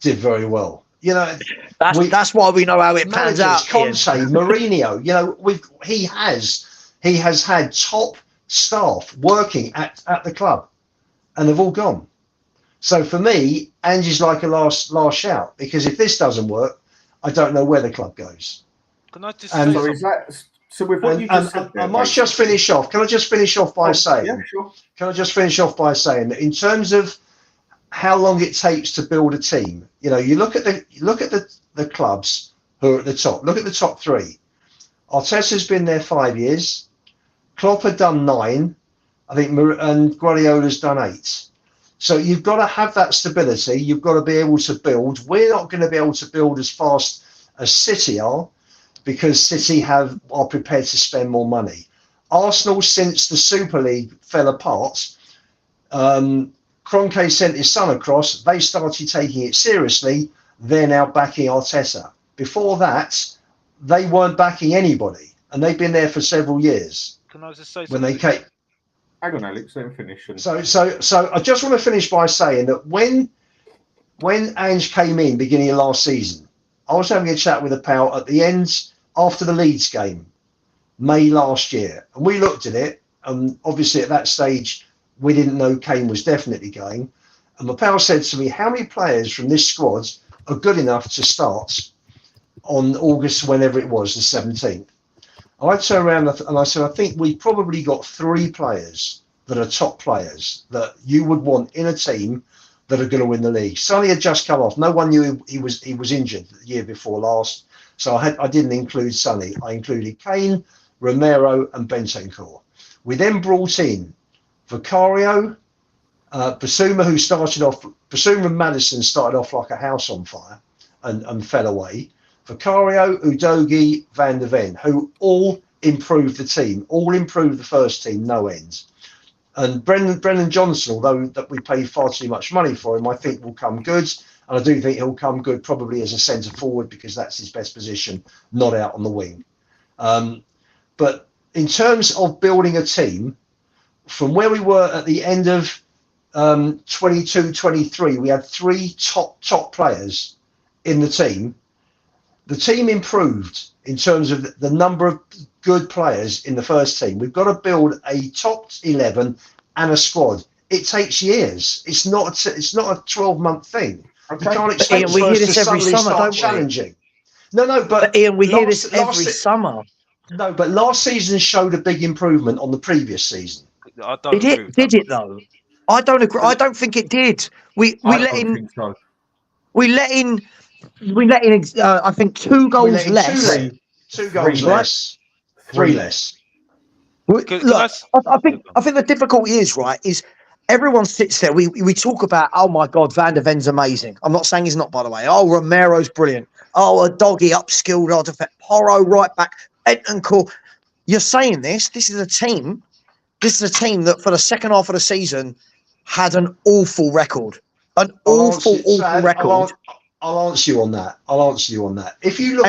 did very well. You know, that's why we know how it pans out. Conte, Mourinho, you know, he has had top staff working at the club, and they've all gone. So for me, Ange is like a last shout, because if this doesn't work, I don't know where the club goes. Can I just so with what you just said there, I must just finish off. Can I just finish off by saying? Yeah, sure. Can I just finish off by saying that in terms of how long it takes to build a team, you know, you look at the clubs who are at the top. Look at the top 3. Arteta's been there 5 years. Klopp had done 9, I think, and Guardiola's done 8. So you've got to have that stability. You've got to be able to build. We're not going to be able to build as fast as City are, because City are prepared to spend more money. Arsenal, since the Super League fell apart, Kroenke sent his son across. They started taking it seriously. They're now backing Arteta. Before that, they weren't backing anybody, and they've been there for several years. Can I just say when they came? Hang on, Alex. Let me finish. So I just want to finish by saying that when Ange came in beginning of last season, I was having a chat with a pal at the end after the Leeds game, May last year, and we looked at it, and obviously at that stage we didn't know Kane was definitely going, and my pal said to me, how many players from this squad are good enough to start on August, whenever it was, the 17th? And I turned around and I said, I think we probably got 3 players that are top players that you would want in a team that are going to win the league. Sonny had just come off. No one knew he was injured the year before last, so I didn't include Sonny. I included Kane, Romero, and Bentancur. We then brought in Vicario, Basuma, who started off. Basuma and Maddison started off like a house on fire and fell away. Vicario, Udogie, Van der Ven, who all improved the team, all improved the first team, no ends. And Brennan Johnson, although that we paid far too much money for him, I think will come good. And I do think he'll come good probably as a centre forward because that's his best position, not out on the wing. But in terms of building a team, from where we were at the end of 22-23, we had 3 top players in the team. The team improved in terms of the number of good players in the first team. We've got to build a top 11 and a squad. It takes years. It's not a 12-month thing. Okay. You can't expect Ian, we hear this every summer, start don't we? challenging. No, But Ian, we hear this every summer. No, but last season showed a big improvement on the previous season. I don't Did agree with it? that. Did it though? I don't agree. I don't think it did. We let in. I think 2 goals less. 2 goals less. 3 less. Look, I think the difficulty is everyone sits there. We talk about, oh my God, Van der Ven's amazing. I'm not saying he's not, by the way. Oh, Romero's brilliant. Oh, a doggy upskilled artifact. Porro right back. Bentancur. You're saying this. This is a team that for the second half of the season had an awful record. An awful record. I'll answer you on that. If you look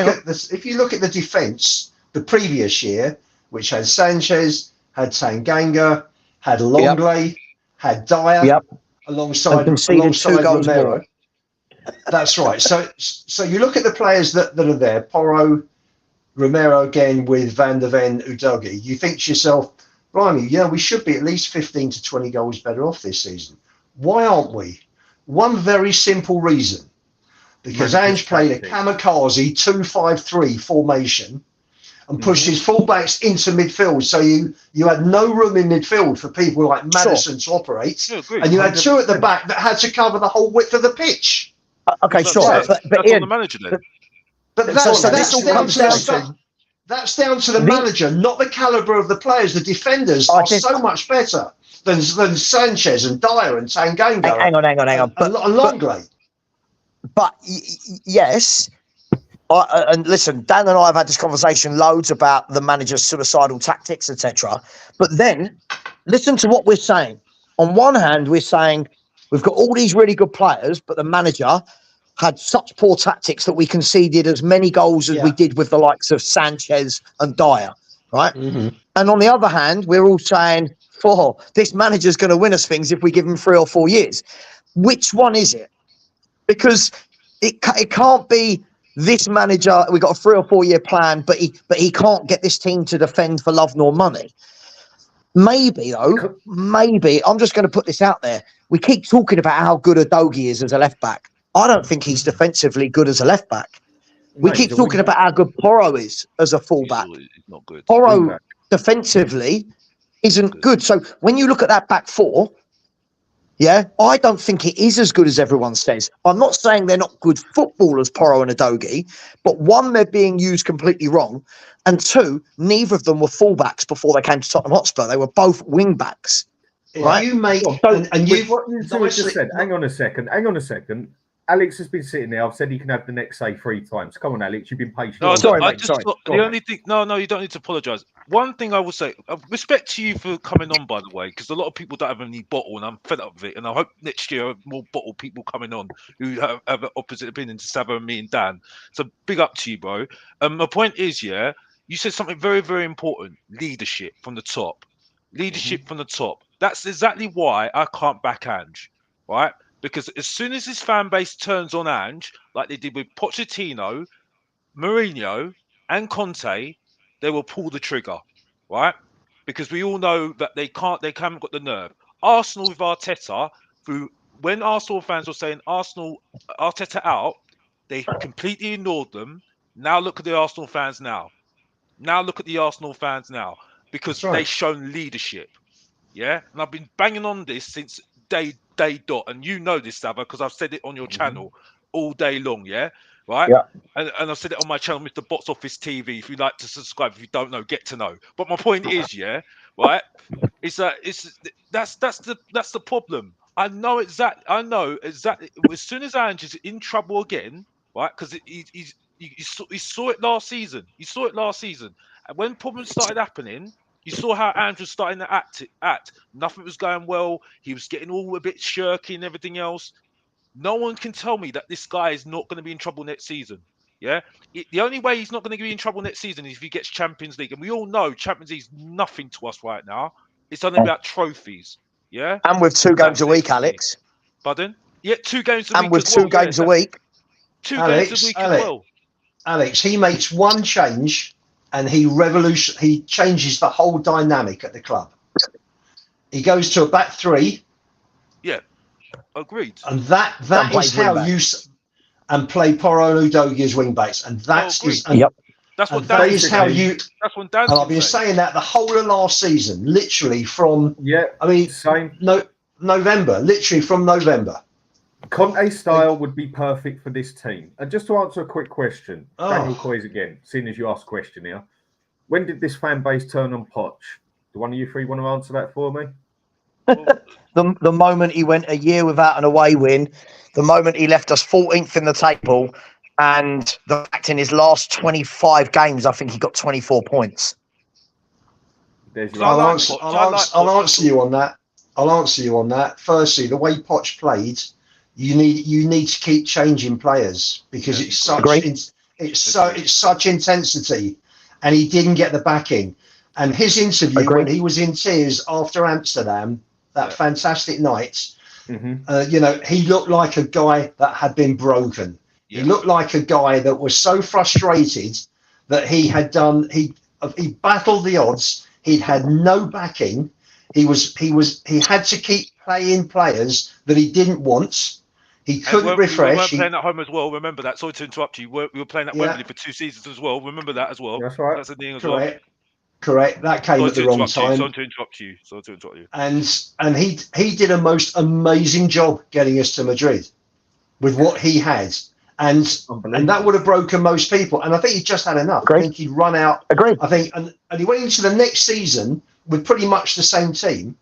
at the defence the previous year, which had Sanchez, had Tanganga, had Longley, had Dyer, alongside 2 goals Romero. more. That's right. So you look at the players that are there, Porro, Romero again with Van der Ven, Udogie. You think to yourself, blimey, we should be at least 15 to 20 goals better off this season. Why aren't we? One very simple reason. Because Ange played a kamikaze 2-5-3 formation and pushed his fullbacks into midfield. So you had no room in midfield for people like Maddison to operate. And you had 2 at the back that had to cover the whole width of the pitch. Okay, sure. But Ian, on the manager then. But that's down to the manager, not the calibre of the players. The defenders are so much better than Sanchez and Dyer and Tanganga. Hang on. And Longley. But yes, and listen, Dan and I have had this conversation loads about the manager's suicidal tactics, etc. But then listen to what we're saying. On one hand, we're saying we've got all these really good players, but the manager had such poor tactics that we conceded as many goals as we did with the likes of Sanchez and Dyer, right? Mm-hmm. And on the other hand, we're all saying, this manager's going to win us things if we give him 3 or 4 years. Which one is it? Because it can't be this manager. We've got a 3 or 4 year plan, but he can't get this team to defend for love nor money. Maybe I'm just going to put this out there. We keep talking about how good Udogie is as a left back. I don't think he's defensively good as a left back. We keep talking about how good Porro is as a fullback. He's not good. Porro defensively isn't good. So when you look at that back 4. I don't think it is as good as everyone says. I'm not saying they're not good footballers, Porro and Udogie, but 1, they're being used completely wrong, and 2, neither of them were fullbacks before they came to Tottenham Hotspur. They were both wing backs. Right? You make and you've what you just said. Hang on a second. Alex has been sitting there. I've said he can have the next say 3 times. Come on, Alex, you've been patient. No, sorry. The only thing, no, you don't need to apologise. One thing I will say, respect to you for coming on, by the way, because a lot of people don't have any bottle, and I'm fed up with it. And I hope next year more bottle people coming on who have an opposite opinion to Savva and me and Dan. So big up to you, bro. My point is, you said something very, very important: leadership from the top. Leadership from the top. That's exactly why I can't back Ange, right? Because as soon as his fan base turns on Ange, like they did with Pochettino, Mourinho, and Conte, they will pull the trigger, right? Because we all know that they haven't got the nerve. Arsenal with Arteta, when Arsenal fans were saying Arteta out, they completely ignored them. Now look at the Arsenal fans now. Because they've shown leadership. yeah, and I've been banging on this since day dot, and you know this, Savva, because I've said it on your channel all day long, yeah, right? Yeah. And I've said it on my channel, Mr. Box Office TV. If you'd like to subscribe, if you don't know, get to know. But my point is, yeah, right, that's the problem. I know exactly. As soon as Ange is in trouble again, right? Because he saw it last season. He saw it last season, and when problems started happening, you saw how Ange was starting to act. Nothing was going well. He was getting all a bit shirky and everything else. No one can tell me that this guy is not going to be in trouble next season. Yeah, the only way he's not going to be in trouble next season is if he gets Champions League, and we all know Champions League is nothing to us right now. It's only about trophies. Yeah, And with 2 games a week, Alex. Pardon? Yeah, 2 games a week. And with 2 games a week. 2 games a week as well. Alex, he makes one change and he changes the whole dynamic at the club. He goes to a back 3. Yeah, agreed. And that is how you and play Porro and Udogie as wing backs, and that's That's what that is how you. That's what Dan. And I've been saying that the whole of last season, literally from November, literally from November. Conte style would be perfect for this team. And just to answer a quick question, Daniel Coys again, seeing as you asked a question here, when did this fan base turn on Poch? Do one of you three want to answer that for me? The moment he went a year without an away win, the moment he left us 14th in the table, and the fact in his last 25 games, I think he got 24 points. I'll answer you on that. I'll answer you on that. Firstly, the way Poch played, you need to keep changing players because it's such intensity, and he didn't get the backing. And his interview when he was in tears after Amsterdam, that fantastic night, he looked like a guy that had been broken. He looked like a guy that was so frustrated that he battled the odds. He'd had no backing. He had to keep playing players that he didn't want. He couldn't refresh. We weren't playing at home as well. Remember that. Sorry to interrupt you. We were playing at Wembley for 2 seasons as well. Remember that as well. That's right. That's the thing as well. Correct. That came at the wrong time. Sorry to interrupt you. And he did a most amazing job getting us to Madrid with what he had. And that would have broken most people. And I think he just had enough. I think he'd run out. I think, and he went into the next season with pretty much the same team.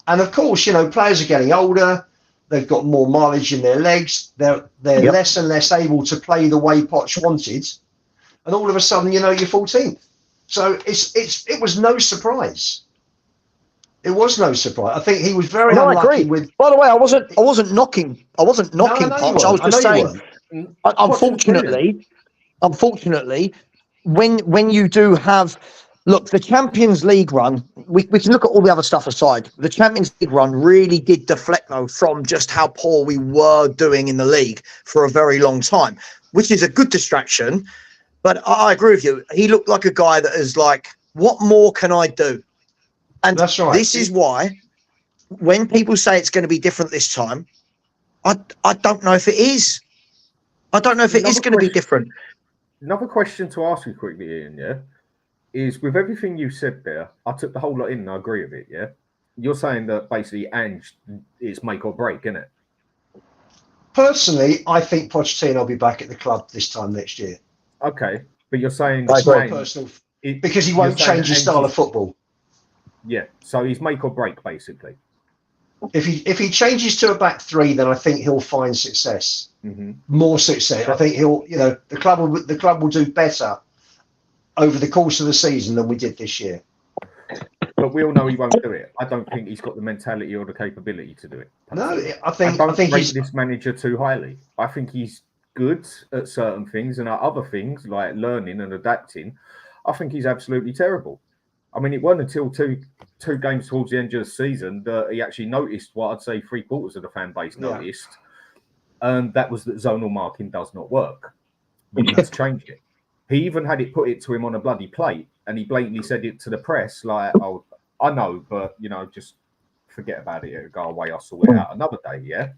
And of course, players are getting older. They've got more mileage in their legs. They're less and less able to play the way Poch wanted. And all of a sudden, you're 14th. So it was no surprise. It was no surprise. I think he was very unlucky with. By the way, I wasn't knocking. I wasn't knocking Poch. I was just saying. Unfortunately, when you do have, look, the Champions League run, we can look at all the other stuff aside. The Champions League run really did deflect though from just how poor we were doing in the league for a very long time, which is a good distraction. But I agree with you. He looked like a guy that is like, what more can I do? And that's right. This is why when people say it's going to be different this time, I don't know if it is. I don't know if it is going to be different. Another question to ask you quickly, Ian, is with everything you said there, I took the whole lot in and I agree with it, yeah? You're saying that basically Ange is make or break, isn't it? Personally, I think Pochettino will be back at the club this time next year. Okay, but you're saying... because he won't change his style of football. Yeah, so he's make or break, basically. If he changes to a back 3, then I think he'll find success, more success. I think the club will do better over the course of the season than we did this year. But we all know he won't do it. I don't think he's got the mentality or the capability to do it. No, I think rate this manager too highly. I think he's good at certain things, and at other things like learning and adapting, I think he's absolutely terrible. I mean, it wasn't until two games towards the end of the season that he actually noticed what I'd say 3/4 of the fan base noticed, and that was that zonal marking does not work. We need to change it. He even had it put to him on a bloody plate, and he blatantly said it to the press, like, "Oh, I know, but just forget about it. It'll go away. I'll sort it out another day." Yeah.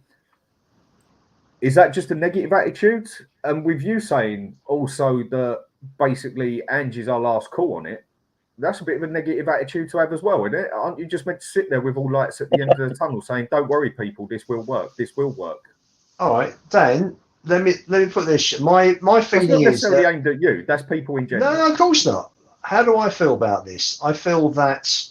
Is that just a negative attitude? And with you saying also that basically Ange is our last call on it, that's a bit of a negative attitude to have as well, isn't it? Aren't you just meant to sit there with all lights at the end of the tunnel saying, "Don't worry, people, this will work. This will work." All right, Dan. Let me put this. My That's feeling not is necessarily that, aimed at you. That's people in general. no, of course not. How do I feel about this? I feel that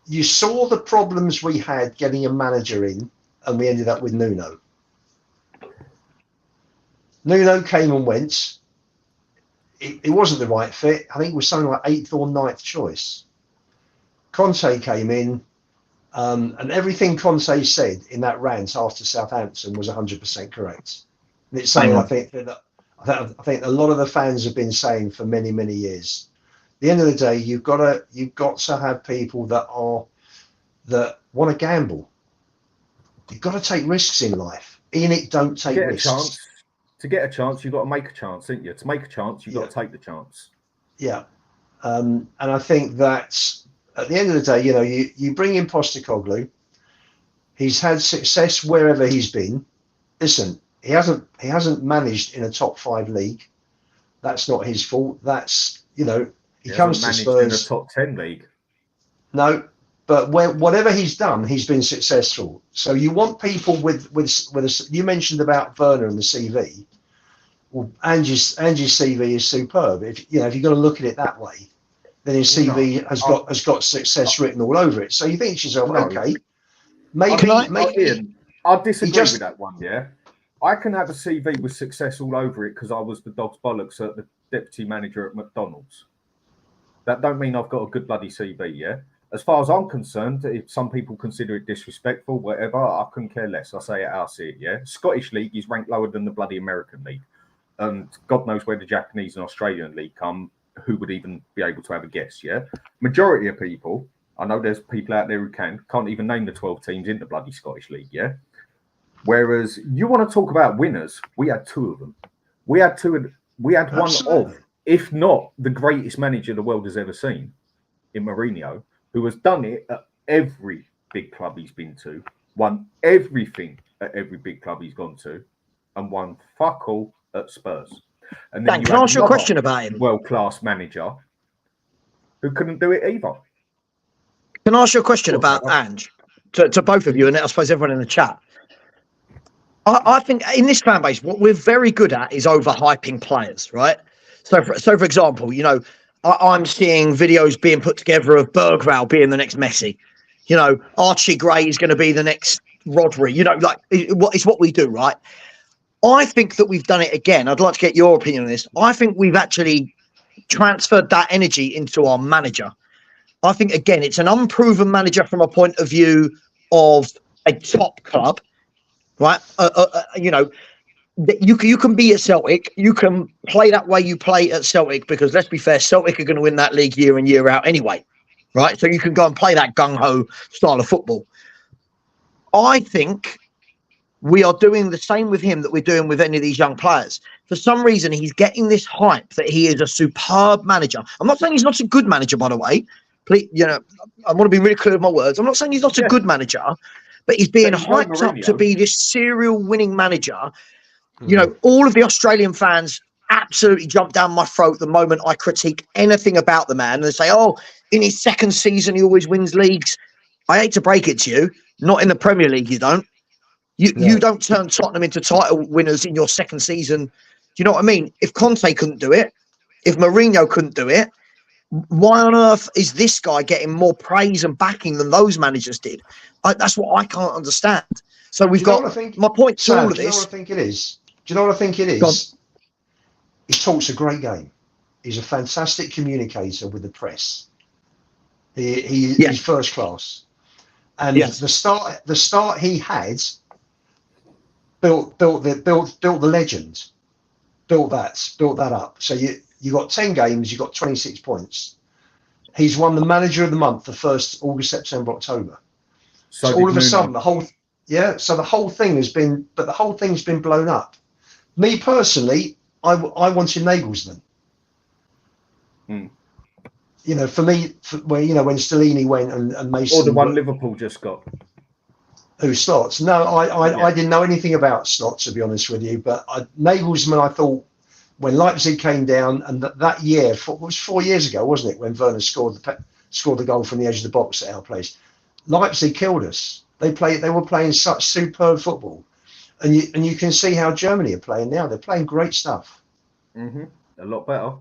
you saw the problems we had getting a manager in, and we ended up with Nuno. Nuno came and went. It wasn't the right fit. I think it was something like 8th or 9th choice. Conte came in, and everything Conte said in that rant after Southampton was 100% correct. And it's something I think a lot of the fans have been saying for many, many years. At the end of the day, you've got to have people that want to gamble. You've got to take risks in life. In it, don't take risks. To get a chance, you've got to make a chance, haven't you? To make a chance, you've got to take the chance. Yeah. And I think that at the end of the day, you bring in Postecoglou. He's had success wherever he's been. Listen, he hasn't managed in a top 5 league. That's not his fault. That's, he comes to Spurs. In a top 10 league. No, but whatever he's done, he's been successful. So you want people with you mentioned about Werner and the CV. Well, Ange's CV is superb. If you're going to look at it that way, then his CV has got success written all over it. So you think to yourself, okay, maybe I disagree with that one. Yeah, I can have a CV with success all over it because I was the dog's bollocks at the deputy manager at McDonald's. That don't mean I've got a good bloody CV. Yeah. As far as I'm concerned, if some people consider it disrespectful, whatever, I couldn't care less. I say it how I see it, yeah? Scottish League is ranked lower than the bloody American League. And God knows where the Japanese and Australian League come, who would even be able to have a guess, yeah? Majority of people, I know there's people out there who can't even name the 12 teams in the bloody Scottish League, yeah? Whereas you want to talk about winners, we had 2 of them. We had one of, if not the greatest manager the world has ever seen, in Mourinho, who has done it at every big club he's been to, won everything at every big club he's gone to, and won fuck all at Spurs. And then Dan, can I ask you a question about him? World-class manager who couldn't do it either. Can I ask you a question about Ange? To both of you, and I suppose everyone in the chat. I think in this fan base, what we're very good at is overhyping players, right? So for example, I'm seeing videos being put together of Bergvall being the next Messi. Archie Gray is going to be the next Rodri. It's what we do, right? I think that we've done it again. I'd like to get your opinion on this. I think we've actually transferred that energy into our manager. I think, again, it's an unproven manager from a point of view of a top club, right? You can be at Celtic, you can play that way you play at Celtic, because let's be fair, Celtic are going to win that league year in, year out anyway, right? So you can go and play that gung-ho style of football. I think we are doing the same with him that we're doing with any of these young players. For some reason, he's getting this hype that he is a superb manager. I'm not saying he's not a good manager, by the way. Please, I want to be really clear with my words. I'm not saying he's not a good manager, but he's being hyped up to be this serial winning manager. All of the Australian fans absolutely jump down my throat the moment I critique anything about the man. And they say, oh, in his second season, he always wins leagues. I hate to break it to you. Not in the Premier League, you don't. You don't turn Tottenham into title winners in your second season. Do you know what I mean? If Conte couldn't do it, if Mourinho couldn't do it, why on earth is this guy getting more praise and backing than those managers did? That's what I can't understand. So we've got my point to all of this. Do you know what I think it is? Do you know what I think it is? He talks a great game. He's a fantastic communicator with the press. He's first class. And the start he had built the legend, built that up. So you got 10 games, you got 26 points. He's won the manager of the month the first August, September, October. So all of a sudden the whole thing has been blown up. Me personally, I wanted Nagelsmann. For me, when Stellini went and Mason, or the one Liverpool just got. Who, Slots? No, I didn't know anything about Slots, to be honest with you. But Nagelsmann, I thought, when Leipzig came down, and that year, it was 4 years ago, wasn't it, when Werner scored the goal from the edge of the box at our place. Leipzig killed us. They were playing such superb football, and you can see how Germany are playing now. They're playing great stuff. Mm-hmm. A lot better.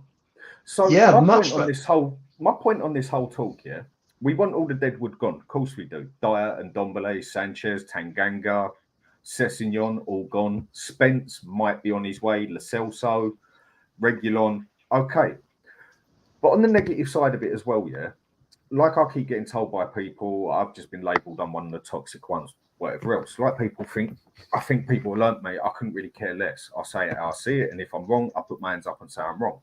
So yeah, my point on this whole talk, yeah, we want all the deadwood gone. Of course we do. Dyer and Ndombele, Sanchez, Tanganga, Sessegnon, all gone. Spence might be on his way. Lo Celso, Reguilon. Okay. But on the negative side of it as well, yeah, like I keep getting told by people, I've just been labelled on one of the toxic ones, whatever else. Like people think, I think people learnt me, I couldn't really care less. I say it how I see it, and if I'm wrong, I put my hands up and say I'm wrong.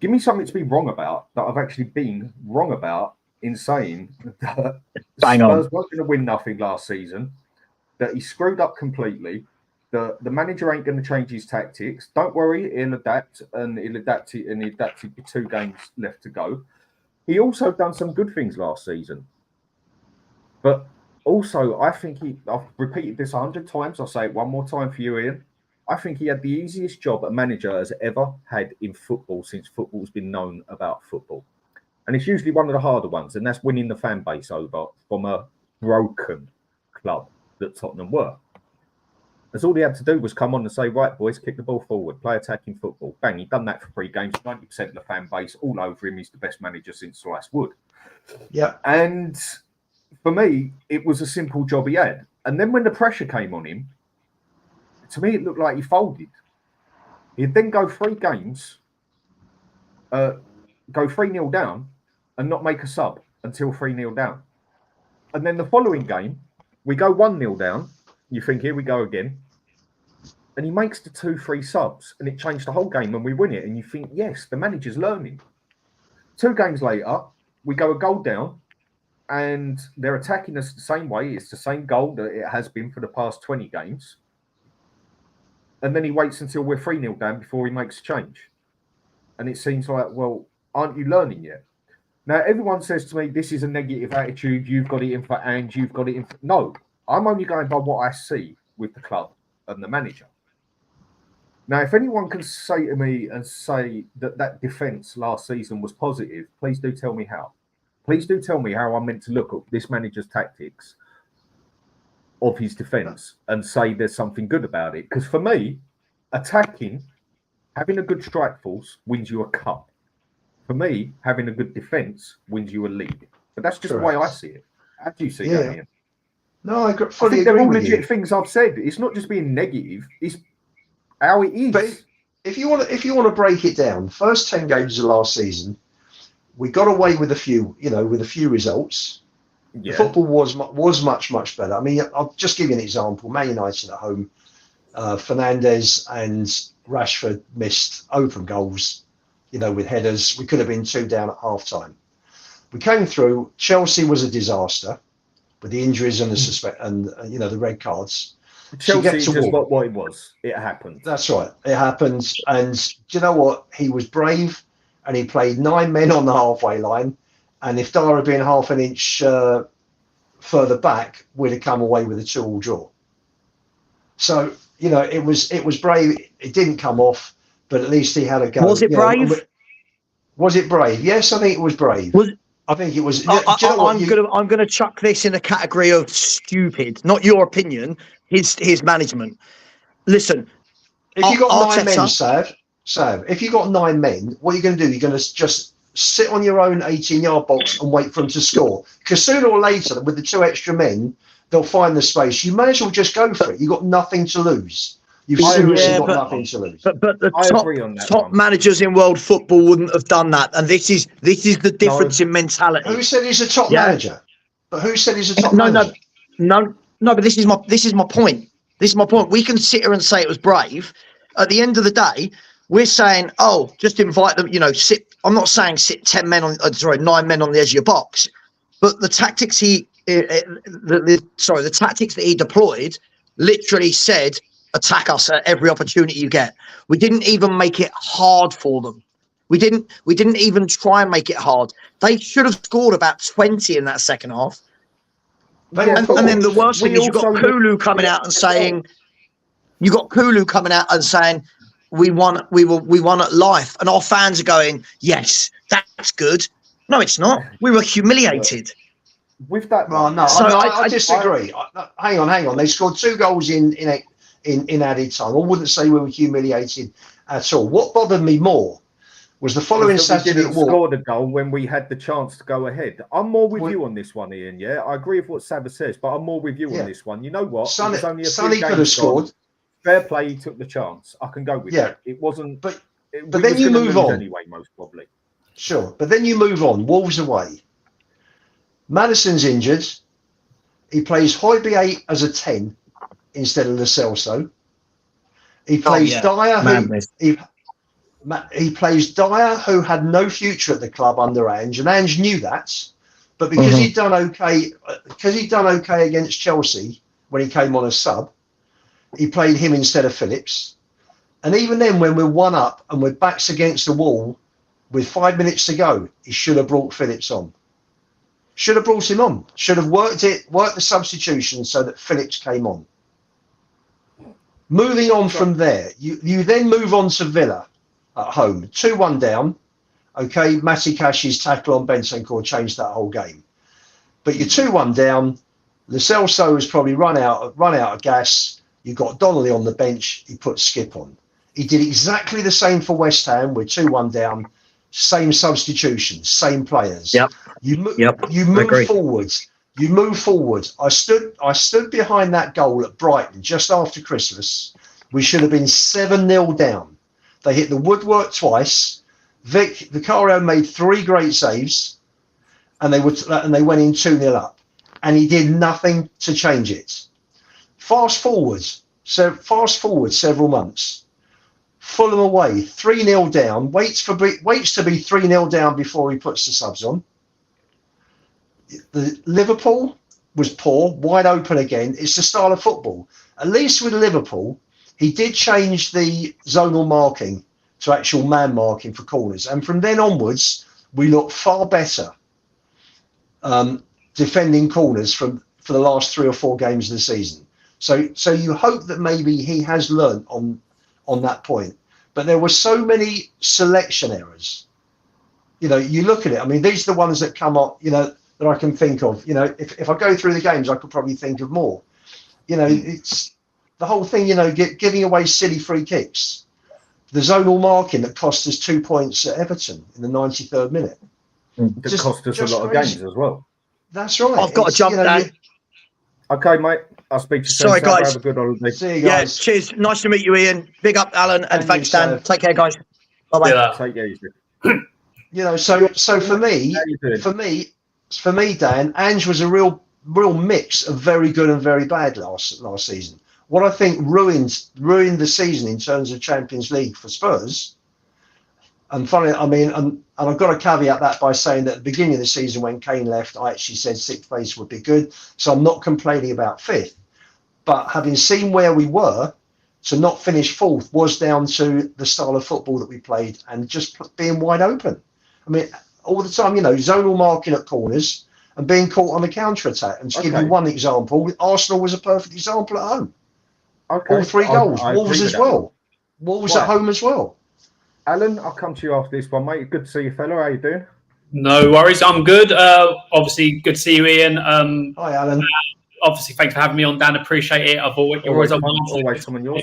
Give me something to be wrong about that I've actually been wrong about in saying that Spurs weren't going to win nothing last season, that he screwed up completely, that the manager ain't going to change his tactics. Don't worry, he'll adapt, and he adapted with 2 games left to go. He also done some good things last season. But also, I think I've repeated this 100 times, I'll say it one more time for you, Ian. I think he had the easiest job a manager has ever had in football since football's been known about football. And it's usually one of the harder ones, and that's winning the fan base over from a broken club that Tottenham were. That's all he had to do was come on and say, right, boys, kick the ball forward, play attacking football. Bang, he'd done that for 3 games, 90% of the fan base all over him. He's the best manager since Slice Wood. Yeah. And for me, it was a simple job he had. And then when the pressure came on him, to me, it looked like he folded. He'd then go 3 games, go 3-0 down and not make a sub until 3-0 down. And then the following game, we go 1-0 down. You think, here we go again. And he makes the 2-3 subs, and it changed the whole game when we win it. And you think, yes, the manager's learning. 2 games later, we go a goal down, and they're attacking us the same way. It's the same goal that it has been for the past 20 games. And then he waits until we're 3-0 down before he makes a change. And it seems like, well, aren't you learning yet? Now, everyone says to me, this is a negative attitude. You've got it in for Ange. You've got it in for... No, I'm only going by what I see with the club and the manager. Now, if anyone can say to me and say that defence last season was positive, please do tell me how. Please do tell me how I'm meant to look at this manager's tactics of his defence and say there's something good about it. Because for me, attacking, having a good strike force wins you a cup. For me, having a good defence wins you a league. But that's just the way I see it. How do you see that, Ian? No, I fully I think agree they're all with legit you. things I've said. It's not just being negative. It's how it is. But if you want to break it down, first 10 games of last season, we got away with a few results. Yeah. The football was much better. I mean, I'll just give you an example. Man United at home, Fernandes and Rashford missed open goals, with headers. We could have been 2 down at half time. We came through. Chelsea was a disaster with the injuries and the red cards. Chelsea is just what it was. It happened. That's right. It happened. And do you know what? He was brave, and he played 9 men on the halfway line. And if Dyer had been half an inch further back, we'd have come away with a 2-2 draw. So it was brave. It didn't come off, but at least he had a go. Was it brave? Was it brave? Yes, I think it was brave. I think it was. I'm gonna chuck this in the category of stupid. Not your opinion. His management. Listen, if you got 9 men, Sav, if you got 9 men, what are you going to do? You're going to just sit on your own 18-yard box and wait for them to score. Because sooner or later, with the 2 extra men, they'll find the space. You may as well just go for it. You've got nothing to lose. You've seriously got nothing to lose. But the top managers in world football wouldn't have done that. And this is the difference in mentality. Who said he's a top manager? But who said he's a top manager? No, but this is my point. This is my point. We can sit here and say it was brave. At the end of the day, we're saying, just invite them, I'm not saying sit 9 men on the edge of your box, but the tactics the tactics that he deployed literally said, attack us at every opportunity you get. We didn't even make it hard for them. We didn't even try and make it hard. They should have scored about 20 in that second half. And then the worst thing is you've got Kulu coming out and saying, we won at life, and our fans are going, yes, that's good. No, it's not. We were humiliated. With that, Well, no, So I disagree. Hang on. They scored 2 goals in added time. I wouldn't say we were humiliated at all. What bothered me more was the following Saturday we scored a goal when we had the chance to go ahead. I'm more with you on this one, Ian. Yeah, I agree with what Savva says, but I'm more with you on this one. You know what? Sonny could have scored. Fair play, he took the chance. I can go with that. It wasn't. But then you move on anyway, most probably. Sure, but then you move on. Wolves away. Maddison's injured. He plays Højbjerg as a 10 instead of Lo Celso. He plays Dyer. He plays Dyer, who had no future at the club under Ange, and Ange knew that. But because he'd done okay against Chelsea when he came on as sub, he played him instead of Phillips. And even then, when we're 1-up and we're backs against the wall with 5 minutes to go, he should have brought Phillips on. Should have brought him on. Should have worked the substitution so that Phillips came on. Moving on from there, you then move on to Villa at home, 2-1 down. Okay, Matty Cash's tackle on Bentancur changed that whole game. But you're 2-1 down. Lo Celso has probably run out of gas. You've got Donnelly on the bench. He put Skip on. He did exactly the same for West Ham. We're 2-1 down. Same substitution, same players. You move forwards. You move forward. I stood behind that goal at Brighton just after Christmas. We should have been 7-0 down. They hit the woodwork twice. Vicario made 3 great saves, and they went in 2-0 up. And he did nothing to change it. Fast forward several months. Fulham away, 3-0 down. Waits to be 3-0 down before he puts the subs on. The Liverpool was poor, wide open again. It's the style of football. At least with Liverpool, he did change the zonal marking to actual man marking for corners, and from then onwards, we looked far better defending corners for the last 3 or 4 games of the season. So you hope that maybe he has learnt on that point. But there were so many selection errors. You know, you look at it. I mean, these are the ones that come up, you know, that I can think of. You know, if I go through the games, I could probably think of more. You know, it's the whole thing, you know, giving away silly free kicks. The zonal marking that cost us 2 points at Everton in the 93rd minute. That cost us a lot of games as well. That's right. I've got to jump down. Okay, mate. I'll speak to you soon. Sorry, guys. Have a good holiday. See you guys. Yeah, cheers. Nice to meet you, Ian. Big up, Allan, and thanks, Dan. yourself. Take care, guys. Bye-bye. Take it easy. You know, so for me, Dan, Ange was a real mix of very good and very bad last season. What I think ruined the season in terms of Champions League for Spurs. And funny, I mean, and I've got to caveat that by saying that at the beginning of the season when Kane left, I actually said 6th place would be good. So I'm not complaining about 5th. But having seen where we were, to not finish 4th was down to the style of football that we played and just being wide open. I mean, all the time, you know, zonal marking at corners and being caught on the counter-attack. And to give you one example, Arsenal was a perfect example at home. Okay. All 3 goals. Wolves as well. Wolves at home as well. Alan, I'll come to you after this one, mate. Good to see you, fella. How you doing? No worries. I'm good. Obviously, good to see you, Ian. Hi, Alan. Obviously, thanks for having me on, Dan. Appreciate it. You're always on. Always someone yours.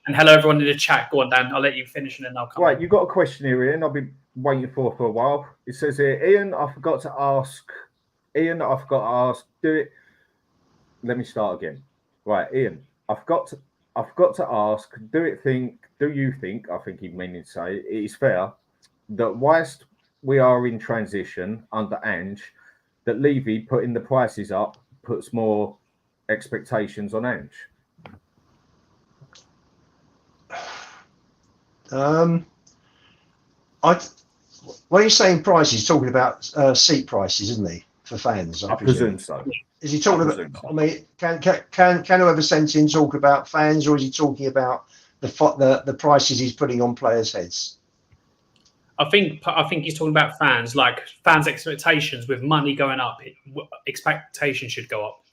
And hello, everyone in the chat. Go on, Dan. I'll let you finish and then I'll come. Right, you've got a question here, Ian. I've been waiting for a while. It says here, Ian, I forgot to ask. Do it. Let me start again. Right, Ian, I forgot to ask. Do you think? I think he meant to say it is fair that whilst we are in transition under Ange, that Levy putting the prices up puts more expectations on Ange. When he's saying prices, he's talking about seat prices, isn't he, for fans? I presume so. Is he talking about? I mean, can whoever sent in talk about fans, or is he talking about the prices he's putting on players' heads? I think he's talking about fans, like fans' expectations with money going up. Expectations should go up.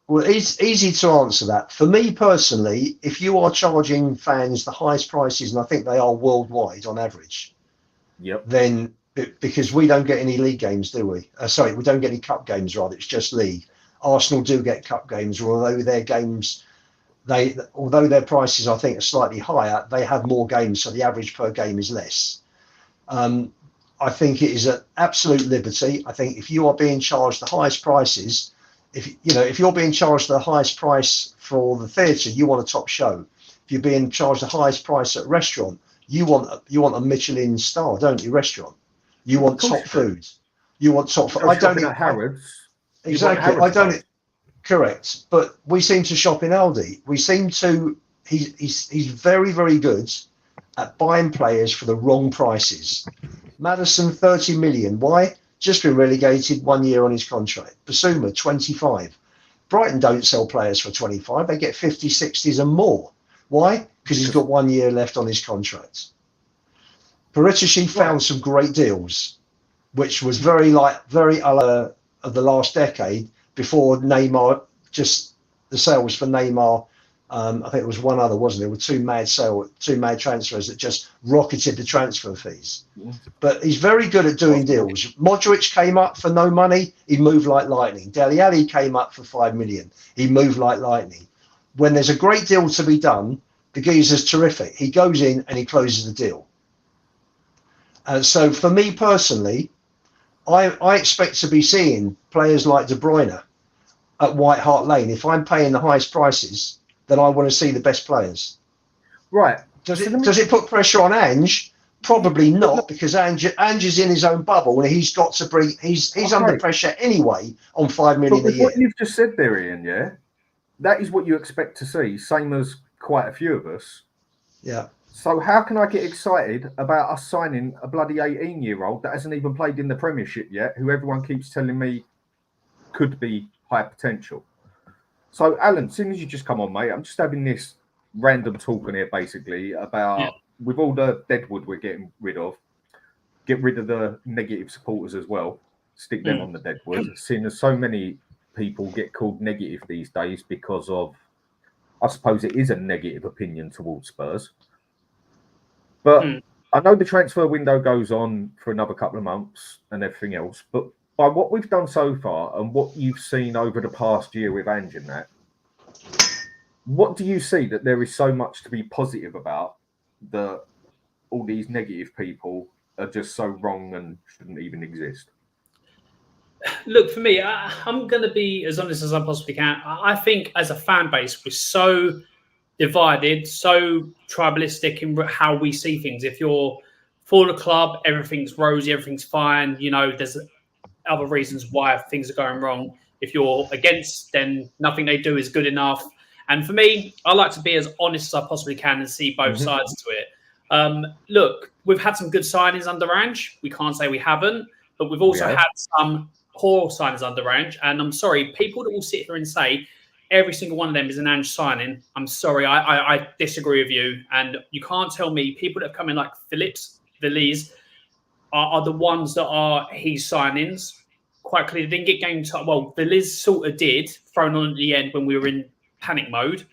Well, it's easy to answer that. For me personally, if you are charging fans the highest prices, and I think they are worldwide on average, then because we don't get any league games, do we? Sorry, we don't get any cup games, rather. It's just league. Arsenal do get cup games, although their games, although their prices I think are slightly higher, they have more games, so the average per game is less. I think it is an absolute liberty. I think if you are being charged the highest prices, if you're being charged the highest price for the theatre, you want a top show. If you're being charged the highest price at a restaurant, you want a Michelin star, don't you? Restaurant. You want top food. You want top food. I don't eat Harrods. Exactly. I don't. Correct. But we seem to shop in Aldi. We seem to. He's very, very good at buying players for the wrong prices. Madison, 30 million. Why? Just been relegated 1 year on his contract. Basuma, 25. Brighton don't sell players for 25. They get 50, 60s and more. Why? Because he's got 1 year left on his contract. Paratici found some great deals, which was very of the last decade before Neymar, just the sales for Neymar. I think it was one other, wasn't there? With two mad transfers that just rocketed the transfer fees. But he's very good at doing deals. Modric came up for no money. He moved like lightning. Dele Alli came up for 5 million. He moved like lightning. When there's a great deal to be done, the geezer's terrific. He goes in and he closes the deal. So for me personally, I expect to be seeing players like De Bruyne at White Hart Lane. If I'm paying the highest prices, then I want to see the best players. Right. Does it put pressure on Ange? Probably not, because Ange is in his own bubble and he's got to bring. He's under pressure anyway on 5 million a year. What you've just said there, Ian, yeah, that is what you expect to see. Same as quite a few of us. Yeah. So how can I get excited about us signing a bloody 18-year-old that hasn't even played in the Premiership yet, who everyone keeps telling me could be high potential? So, Allan, as soon as you just come on, mate, I'm just having this random talk in here, basically, about with all the deadwood we're getting rid of, get rid of the negative supporters as well, stick them on the deadwood, seeing as so many people get called negative these days because of, I suppose it is a negative opinion towards Spurs. But I know the transfer window goes on for another couple of months and everything else, but by what we've done so far and what you've seen over the past year with Ange and that, what do you see that there is so much to be positive about that all these negative people are just so wrong and shouldn't even exist? Look, for me, I'm going to be as honest as I possibly can. I think as a fan base, we're so divided, so tribalistic in how we see things. If you're for the club, everything's rosy, everything's fine. You know, there's other reasons why things are going wrong. If you're against, then nothing they do is good enough. And for me, I like to be as honest as I possibly can and see both sides to it. Look, we've had some good signings under Ange. We can't say we haven't, but we've also had some poor signings under Ange. And I'm sorry, people that will sit here and say every single one of them is an Ange signing, I'm sorry, I disagree with you. And you can't tell me people that have come in like Phillips, Veliz, are the ones that are his signings. Quite clearly, didn't get game time. Well, Veliz sort of did, thrown on at the end when we were in panic mode.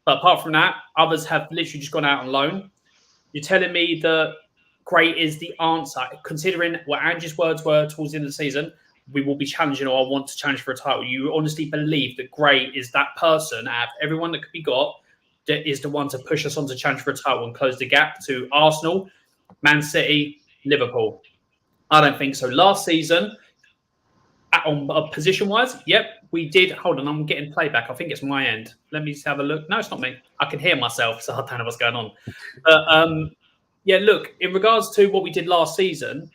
But apart from that, others have literally just gone out on loan. You're telling me that Gray is the answer, considering what Ange's words were towards the end of the season, we will be challenging, or I want to challenge for a title. You honestly believe that Gray is that person out of everyone that could be got that is the one to push us on to challenge for a title and close the gap to Arsenal, Man City, Liverpool? I don't think so. Last season, on position-wise, yep, we did. Hold on, I'm getting playback. I think it's my end. Let me just have a look. No, it's not me. I can hear myself, so I don't know what's going on. But, yeah, look, in regards to what we did last season,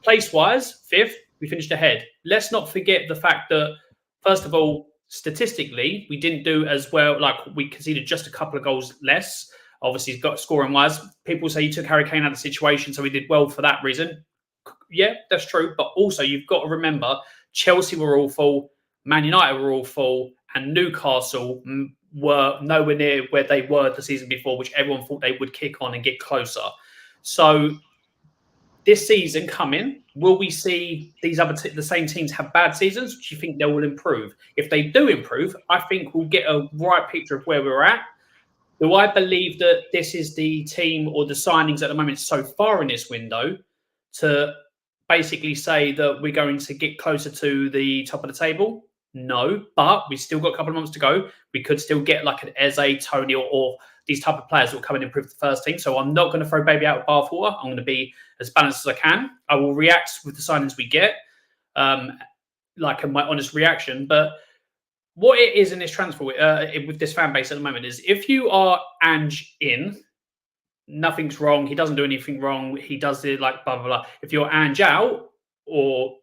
place-wise, 5th, we finished ahead. Let's not forget the fact that, first of all, statistically, we didn't do as well. Like, we conceded just a couple of goals less. Obviously, he's got scoring-wise. People say he took Harry Kane out of the situation, so we did well for that reason. Yeah, that's true. But also, you've got to remember, Chelsea were awful, Man United were awful, and Newcastle were nowhere near where they were the season before, which everyone thought they would kick on and get closer. So this season coming, will we see these the same teams have bad seasons? Do you think they will improve? If they do improve, I think we'll get a right picture of where we're at. Do I believe that this is the team or the signings at the moment so far in this window to basically say that we're going to get closer to the top of the table? No, but we still got a couple of months to go. We could still get like an Eze, Tony, or these type of players that will come in and improve the first team. So I'm not going to throw baby out with bathwater. I'm going to be as balanced as I can. I will react with the signings we get, like my honest reaction. But what it is in this transfer with this fan base at the moment is if you are Ange in, nothing's wrong. He doesn't do anything wrong. He does it like blah, blah, blah. If you're Ange out or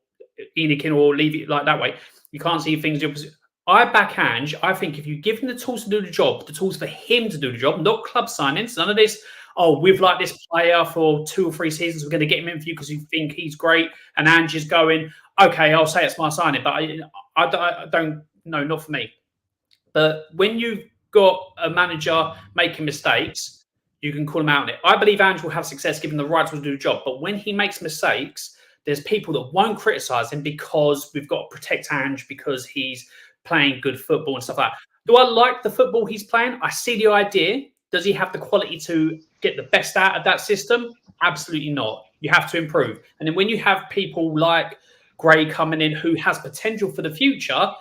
Enikin or leave it like that way, you can't see things the opposite. I back Ange. I think if you give him the tools to do the job, the tools for him to do the job, not club signings, none of this, we've liked this player for 2 or 3 seasons, we're going to get him in for you because you think he's great, and Ange is going, okay, I'll say it's my signing, but I don't know, not for me. But when you've got a manager making mistakes, you can call him out on it. I believe Ange will have success given the right tools to do the job, but when he makes mistakes, there's people that won't criticise him because we've got to protect Ange because he's playing good football and stuff like that. Do I like the football he's playing? I see the idea. Does he have the quality to get the best out of that system? Absolutely not. You have to improve. And then when you have people like Gray coming in who has potential for the future,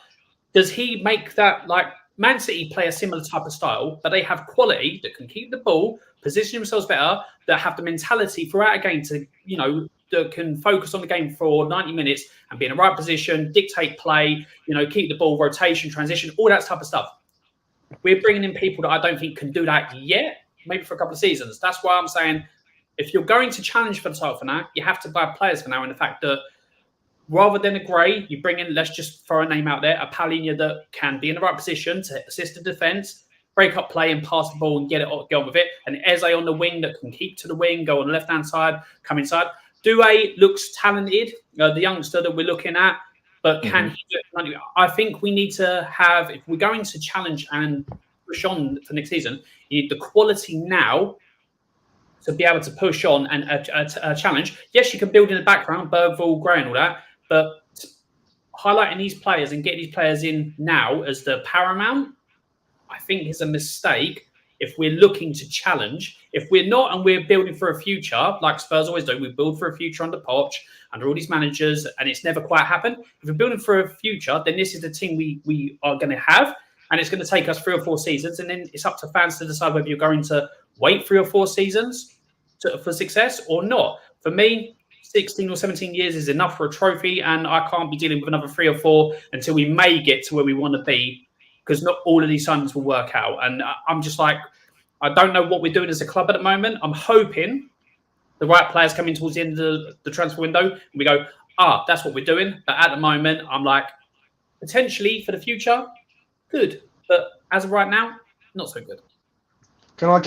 does he make that, like Man City play a similar type of style, but they have quality that can keep the ball, position themselves better, that have the mentality throughout a game to, that can focus on the game for 90 minutes and be in the right position, dictate play, keep the ball, rotation, transition, all that type of stuff. We're bringing in people that I don't think can do that yet, maybe for a couple of seasons. That's why I'm saying if you're going to challenge for the title for now, you have to buy players for now. And the fact that rather than a Gray, you bring in, let's just throw a name out there, a Paulinho that can be in the right position to assist the defence, break up play and pass the ball and get on with it. And Eze on the wing that can keep to the wing, go on the left-hand side, come inside. Due looks talented, the youngster that we're looking at, but can he do it? I think we need to have, if we're going to challenge and push on for next season, you need the quality now to be able to push on and challenge. Yes, you can build in the background, Bergvall, Gray and all that, but highlighting these players and getting these players in now as the paramount, I think is a mistake. If we're looking to challenge, if we're not and we're building for a future, like Spurs always do, we build for a future under Poch, under all these managers, and it's never quite happened. If we're building for a future, then this is the team we are going to have, and it's going to take us 3 or 4 seasons, and then it's up to fans to decide whether you're going to wait 3 or 4 seasons for success or not. For me, 16 or 17 years is enough for a trophy, and I can't be dealing with another 3 or 4 until we may get to where we want to be, because not all of these signings will work out. And I'm just like, I don't know what we're doing as a club at the moment. I'm hoping the right players come in towards the end of the transfer window and we go, that's what we're doing. But at the moment, I'm like, potentially for the future, good. But as of right now, not so good. Can I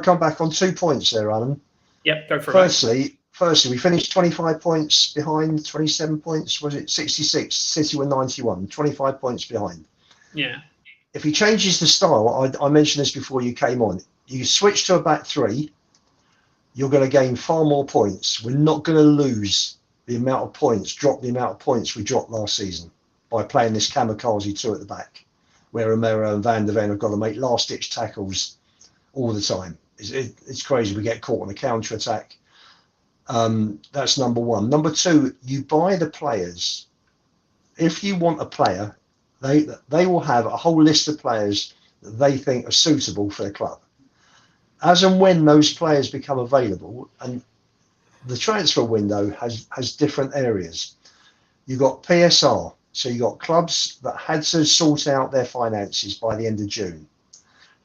come back on 2 points there, Allan? Yep, go for it. Firstly, we finished 25 points behind, 27 points, was it 66? City were 91, 25 points behind. Yeah. If he changes the style, I mentioned this before you came on, you switch to a back 3, you're going to gain far more points. We're not going to lose the amount of points, drop the amount of points we dropped last season by playing this kamikaze 2 at the back, where Romero and Van der Ven have got to make last-ditch tackles all the time. It's crazy. We get caught on a counter-attack. That's number 1. Number 2, you buy the players. If you want a player, they will have a whole list of players that they think are suitable for the club. As and when those players become available, and the transfer window has different areas. You've got PSR, so you've got clubs that had to sort out their finances by the end of June.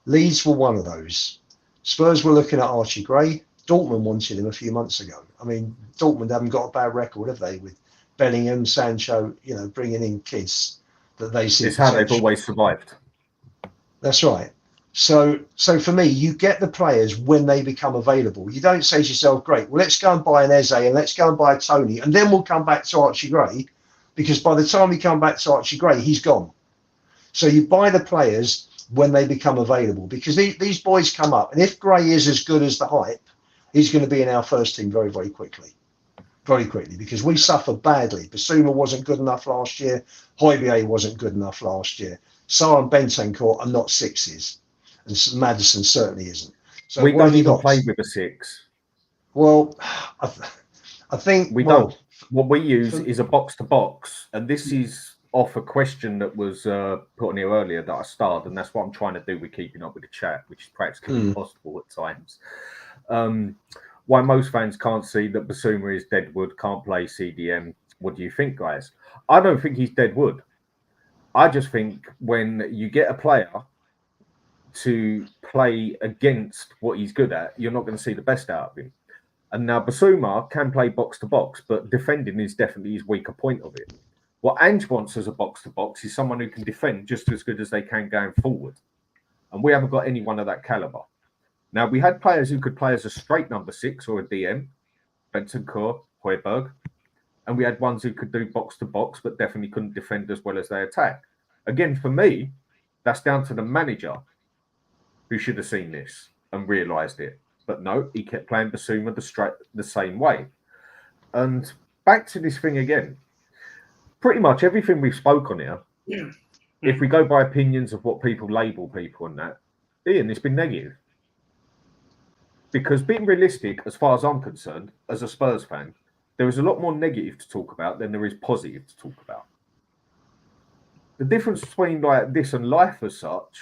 Leeds were one of those. Spurs were looking at Archie Gray. Dortmund wanted him a few months ago. I mean, Dortmund haven't got a bad record, have they, with Bellingham, Sancho, bringing in kids that they see. It's how they've always survived. That's right. So for me, you get the players when they become available. You don't say to yourself, great, well, let's go and buy an Eze and let's go and buy a Tony, and then we'll come back to Archie Gray, because by the time we come back to Archie Gray, he's gone. So you buy the players when they become available, because these boys come up, and if Gray is as good as the hype, he's going to be in our first team very, very quickly. Very quickly, because we suffered badly. Basuma wasn't good enough last year. Højbjerg wasn't good enough last year. Sarr and Bentancur are not sixes. And Maddison certainly isn't. So we don't even play with a six. Well, I think we don't. What we use is a box-to-box. And this is off a question that was put on here earlier that I started. And that's what I'm trying to do with keeping up with the chat, which is practically impossible at times. Why most fans can't see that Basuma is deadwood, can't play CDM. What do you think, guys? I don't think he's deadwood. I just think when you get a player to play against what he's good at, you're not going to see the best out of him. And now Basuma can play box-to-box, but defending is definitely his weaker point of it. What Ange wants as a box-to-box is someone who can defend just as good as they can going forward. And we haven't got anyone of that calibre. Now, we had players who could play as a straight number 6 or a DM, Bentancur, Højbjerg, and we had ones who could do box-to-box, but definitely couldn't defend as well as they attack. Again, for me, that's down to the manager who should have seen this and realised it. But no, he kept playing Basuma the same way. And back to this thing again. Pretty much everything we've spoke on here, if we go by opinions of what people label people and that, Ian, it's been negative. Because being realistic, as far as I'm concerned, as a Spurs fan, there is a lot more negative to talk about than there is positive to talk about. The difference between like this and life as such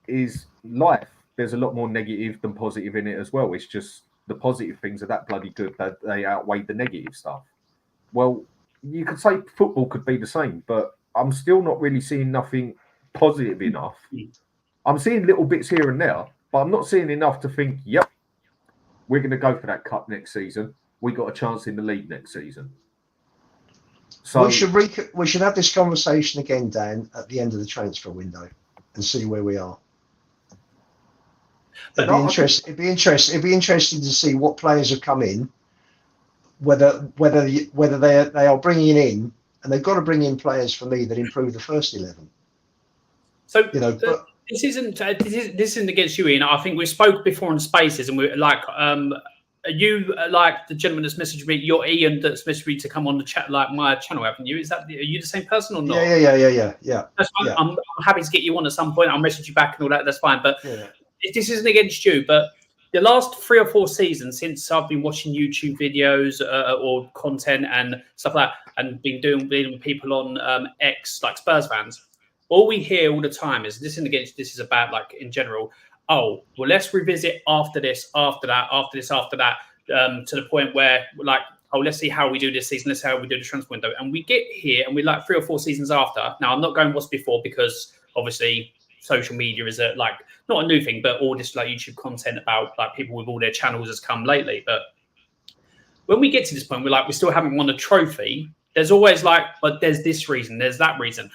is life. There's a lot more negative than positive in it as well. It's just the positive things are that bloody good that they outweigh the negative stuff. Well, you could say football could be the same, but I'm still not really seeing nothing positive enough. I'm seeing little bits here and there, but I'm not seeing enough to think, yep, we're going to go for that cup next season. We got a chance in the league next season. So we should have this conversation again, Dan, at the end of the transfer window and see where we are. It'd be interesting to see what players have come in, whether they are bringing in, and they've got to bring in players for me that improve the first 11. So this isn't against you, Ian. I think we spoke before in Spaces, and we're like, you like the gentleman that's messaged me. You're Ian that's messaged me to come on the chat, like my channel, haven't you? Are you the same person or not? Yeah. That's fine. I'm happy to get you on at some point. I'll message you back and all that. That's fine. But this isn't against you. But the last 3 or 4 seasons since I've been watching YouTube videos or content and stuff like that, and been dealing with people on X, like Spurs fans, all we hear all the time is this isn't against. This is about like in general. Oh, well, let's revisit after this, after that, after this, after that, to the point where we're like, oh, let's see how we do this season. Let's see how we do the transfer window. And we get here and we're like 3 or 4 seasons after. Now, I'm not going what's before because obviously social media is like not a new thing, but all this like YouTube content about like people with all their channels has come lately. But when we get to this point, we're like, we still haven't won a trophy. There's always like, but there's this reason, there's that reason.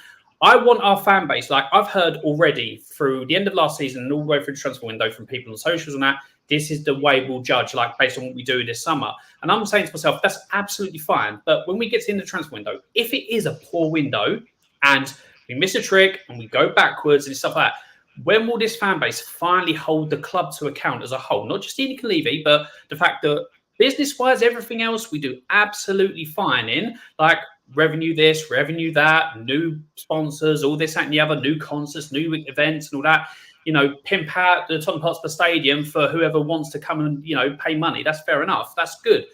I want our fan base, like I've heard already through the end of last season and all the way through the transfer window from people on socials and that, this is the way we'll judge, like based on what we do this summer. And I'm saying to myself, that's absolutely fine. But when we get to the end of the transfer window, if it is a poor window and we miss a trick and we go backwards and stuff like that, when will this fan base finally hold the club to account as a whole? Not just Ian Levy, but the fact that business-wise, everything else we do absolutely fine in, like revenue this, revenue that, new sponsors, all this, that, and the other, new concerts, new events, and all that. You know, pimp out the Tottenhamhotspurstadium for whoever wants to come and, you know, pay money. That's fair enough. That's good.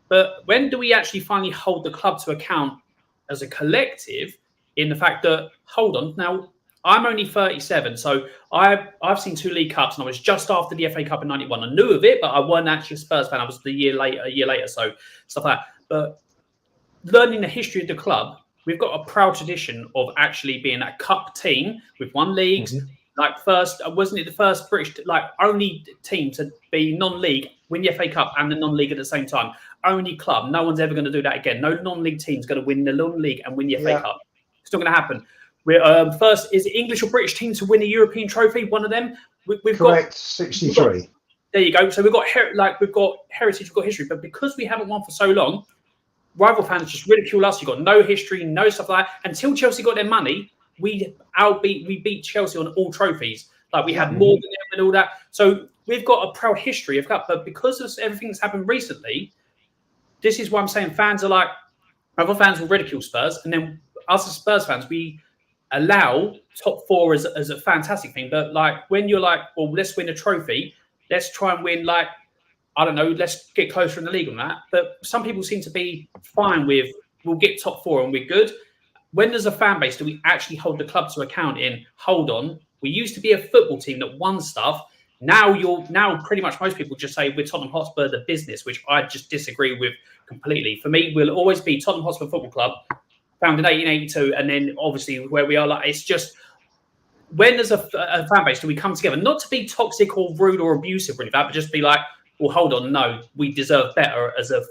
But when do we actually finally hold the club to account as a collective in the fact that, hold on, now, I'm only 37, so I've seen 2 League Cups, and I was just after the FA Cup in '91. I knew of it, but I wasn't actually a Spurs fan. I was a year later, so stuff like that. But learning the history of the club, we've got a proud tradition of actually being a cup team with 1 league. Mm-hmm. Like first, wasn't it the first British, like only team to be non-league, win the FA Cup and the non-league at the same time? Only club. No one's ever going to do that again. No non-league team's going to win the non-league and win the FA Cup. It's not going to happen. We're first is the English or British team to win a European trophy. One of them. We've Correct. got 63. There you go. So we've got heritage, we've got history, but because we haven't won for so long, rival fans just ridicule us. You've got no history, no stuff like that. Until Chelsea got their money, we beat Chelsea on all trophies. Like we had more than them and all that. So we've got a proud history of cup, but because of everything that's happened recently, this is why I'm saying fans are like, other fans will ridicule Spurs, and then us as Spurs fans, we allow top four as a fantastic thing. But like when you're like, well, let's win a trophy, let's try and win, like, I don't know, let's get closer in the league on that. But some people seem to be fine with, we'll get top four and we're good. When there's a fan base, do we actually hold the club to account in, hold on, we used to be a football team that won stuff. Now pretty much most people just say we're Tottenham Hotspur, the business, which I just disagree with completely. For me, we'll always be Tottenham Hotspur Football Club, founded in 1882, and then obviously where we are, like, it's just, when there's a fan base, do we come together, not to be toxic or rude or abusive or anything, but just be like, well, hold on, no, we deserve better as a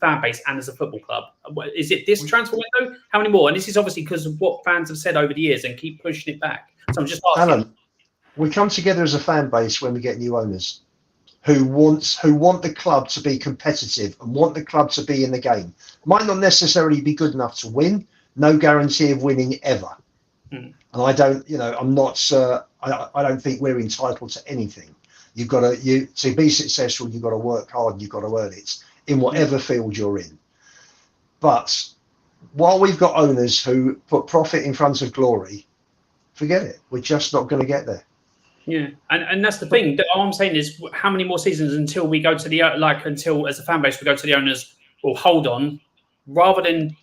fan base and as a football club. Is it this transfer window? How many more? And this is obviously because of what fans have said over the years and keep pushing it back. So I'm just asking. Alan, we come together as a fan base when we get new owners who want the club to be competitive and want the club to be in the game. Might not necessarily be good enough to win. No guarantee of winning ever. And I don't, I'm not. I don't think we're entitled to anything. You've got to be successful. You've got to work hard. And you've got to earn it in whatever field you're in. But while we've got owners who put profit in front of glory, forget it. We're just not going to get there. Yeah, and that's the thing. All I'm saying is, how many more seasons until we go to the until as a fan base we go to the owners? Well, hold on, rather than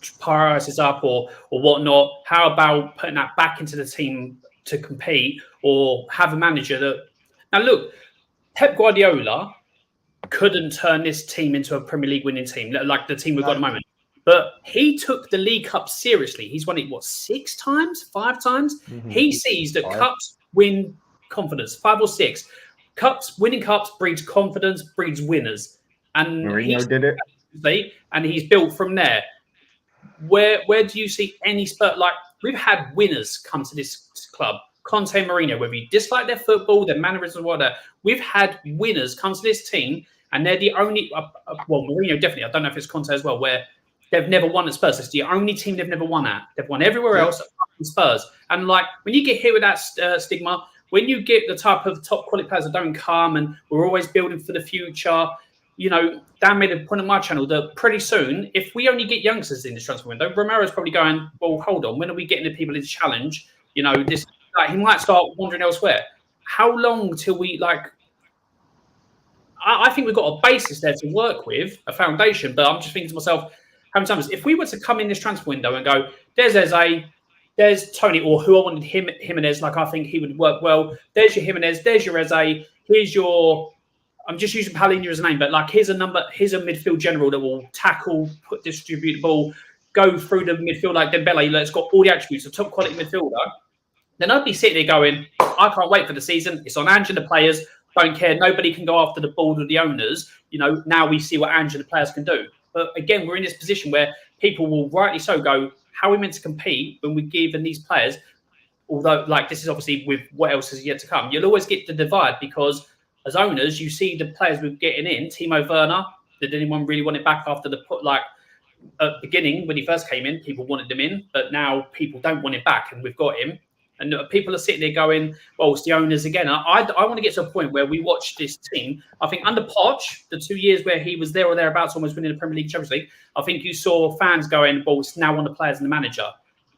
prioritize up or whatnot. How about putting that back into the team to compete, or have a manager that? Now look, Pep Guardiola couldn't turn this team into a Premier League winning team like the team we've got at the moment. But he took the League Cup seriously. He's won it, 5 times? Mm-hmm. He sees that cups win confidence, 5 or 6. Winning cups breeds confidence, breeds winners. And Mourinho did it. And he's built from there. Where do you see any Spurs? Like, we've had winners come to this club. Conte and Mourinho, whether you dislike their football, their mannerisms, whatever, we've had winners come to this team, and they're the only. Mourinho definitely. I don't know if it's Conte as well, where they've never won at Spurs. It's the only team they've never won at. They've won everywhere else at Spurs. And like, when you get hit with that stigma, when you get the type of top quality players that don't come, and we're always building for the future. Dan made a point on my channel that pretty soon, if we only get youngsters in this transfer window, Romero's probably going, well, hold on, when are we getting the people in the challenge? This. Like, he might start wandering elsewhere. How long till we I think we've got a basis there to work with, a foundation. But I'm just thinking to myself, how many times if we were to come in this transfer window and go, there's Eze, there's Tony, or who I wanted Jimenez, like I think he would work well. There's your Jimenez, there's your Eze, here's your. I'm just using Palhinha as a name, but like here's a midfield general that will tackle, distribute the ball, go through the midfield like Dembele. It's got all the attributes of top quality midfielder. Then I'd be sitting there going, I can't wait for the season. It's on Ange and the players. Don't care. Nobody can go after the board of the owners. Now we see what Ange and the players can do. But again, we're in this position where people will rightly so go, how are we meant to compete when we're given these players? Although, like, this is obviously with what else is yet to come. You'll always get the divide because as owners, you see the players we're getting in. Timo Werner, did anyone really want it back after at the beginning when he first came in? People wanted him in, but now people don't want him back, and we've got him. And people are sitting there going, well, it's the owners again. I want to get to a point where we watch this team. I think under Poch, the 2 years where he was there or thereabouts, almost winning the Premier League, Champions League, I think you saw fans going, well, it's now on the players and the manager.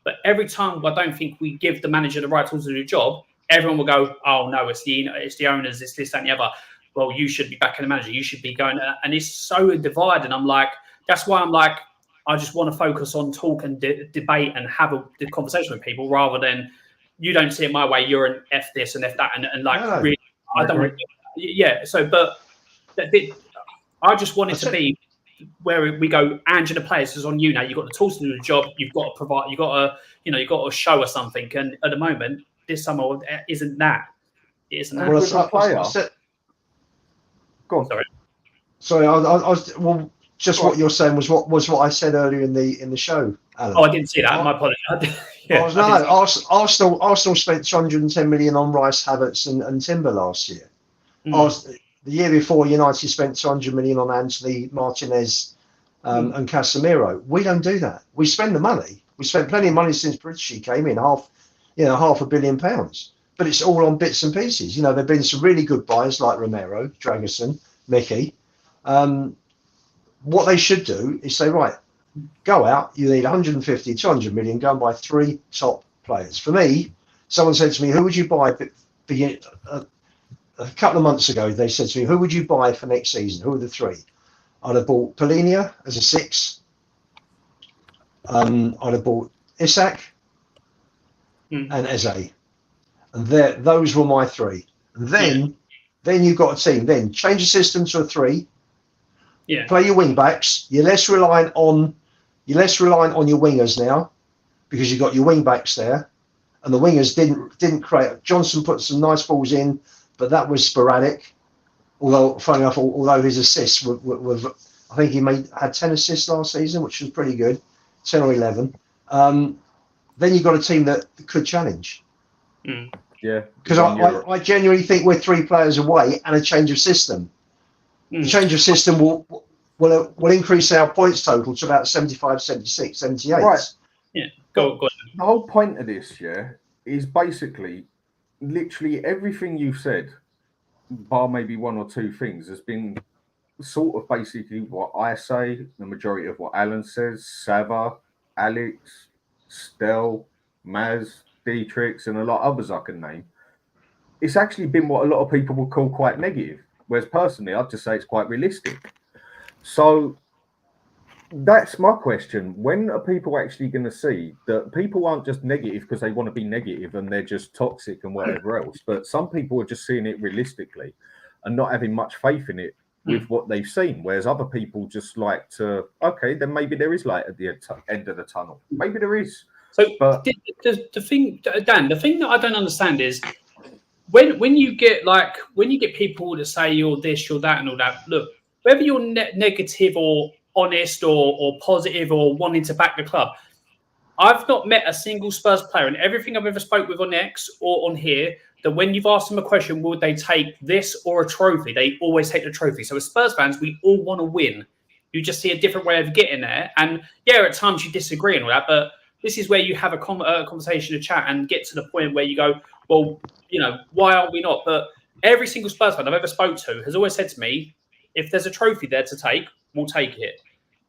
But every time I don't think we give the manager the right tools to do the job, everyone will go, oh, no, it's the owners, it's this, that, and the other. Well, you should be backing the manager. You should be going. And it's so divided. And I'm like, that's why I'm like, I just want to focus on talk and debate and have the conversation with people rather than, you don't see it my way, you're an F this and F that, and like, no, really, I don't want to, yeah. So, but I just want it to be where we go, Ange and the players is on you now. You've got the tools to do the job. You've got to provide, you've got to show us something. And at the moment, this summer isn't that. It isn't that. Well, go on. Sorry, I was just what you're saying was what I said earlier in the show, Alan. Oh, I didn't see that. My apologies. Yeah, Arsenal spent 210 million on Rice, Havertz and Timber last year. The year before, United spent 200 million on Anthony, Martinez and Casemiro. We don't do that. We spend the money. We spent plenty of money since British came in, half £500 million. but it's all on bits and pieces. You know, there've been some really good buys like Romero, Dragerson, Mickey. What they should do is say, right, go out. You need 150, 200 million. Go and buy 3 top players. For me, someone said to me, "Who would you buy?" A couple of months ago, they said to me, "Who would you buy for next season? Who are the 3?" I'd have bought Polinia as a 6. I'd have bought Isak and Eze. And those were my 3. And then you've got a team. Then change the system to a 3. Yeah. Play your wing backs. You're less reliant on your wingers now, because you've got your wing backs there. And the wingers didn't create. Johnson put some nice balls in, but that was sporadic. Although, funny enough, although his assists were I think he had 10 assists last season, which was pretty good, 10 or 11. Then you've got a team that could challenge. Yeah. Because I genuinely think we're 3 players away and a change of system. The change of system will increase our points total to about 75, 76, 78. Right. Yeah. Go on. The whole point of this, is basically literally everything you've said, bar maybe 1 or 2 things, has been sort of basically what I say, the majority of what Allan says, Savva, Alex, Stel, Maz, Dietrich, and a lot of others I can name. It's actually been what a lot of people would call quite negative, whereas personally, I'd just say it's quite realistic. So that's my question. When are people actually going to see that people aren't just negative because they want to be negative and they're just toxic and whatever else, but some people are just seeing it realistically and not having much faith in it with what they've seen, whereas other people just like to, okay, then maybe there is light at the end of the tunnel. Maybe there is. So, but the thing, Dan, the thing that I don't understand is when you get people that say you're this, you're that, and all that. Look, whether you're negative or honest or positive or wanting to back the club, I've not met a single Spurs player in everything I've ever spoke with on X or on here that when you've asked them a question, would they take this or a trophy? They always take the trophy. So as Spurs fans, we all want to win. You just see a different way of getting there. And yeah, at times you disagree and all that, but this is where you have a conversation, a chat, and get to the point where you go, well, you know, why are we not? But every single Spurs fan I've ever spoke to has always said to me, if there's a trophy there to take, we'll take it.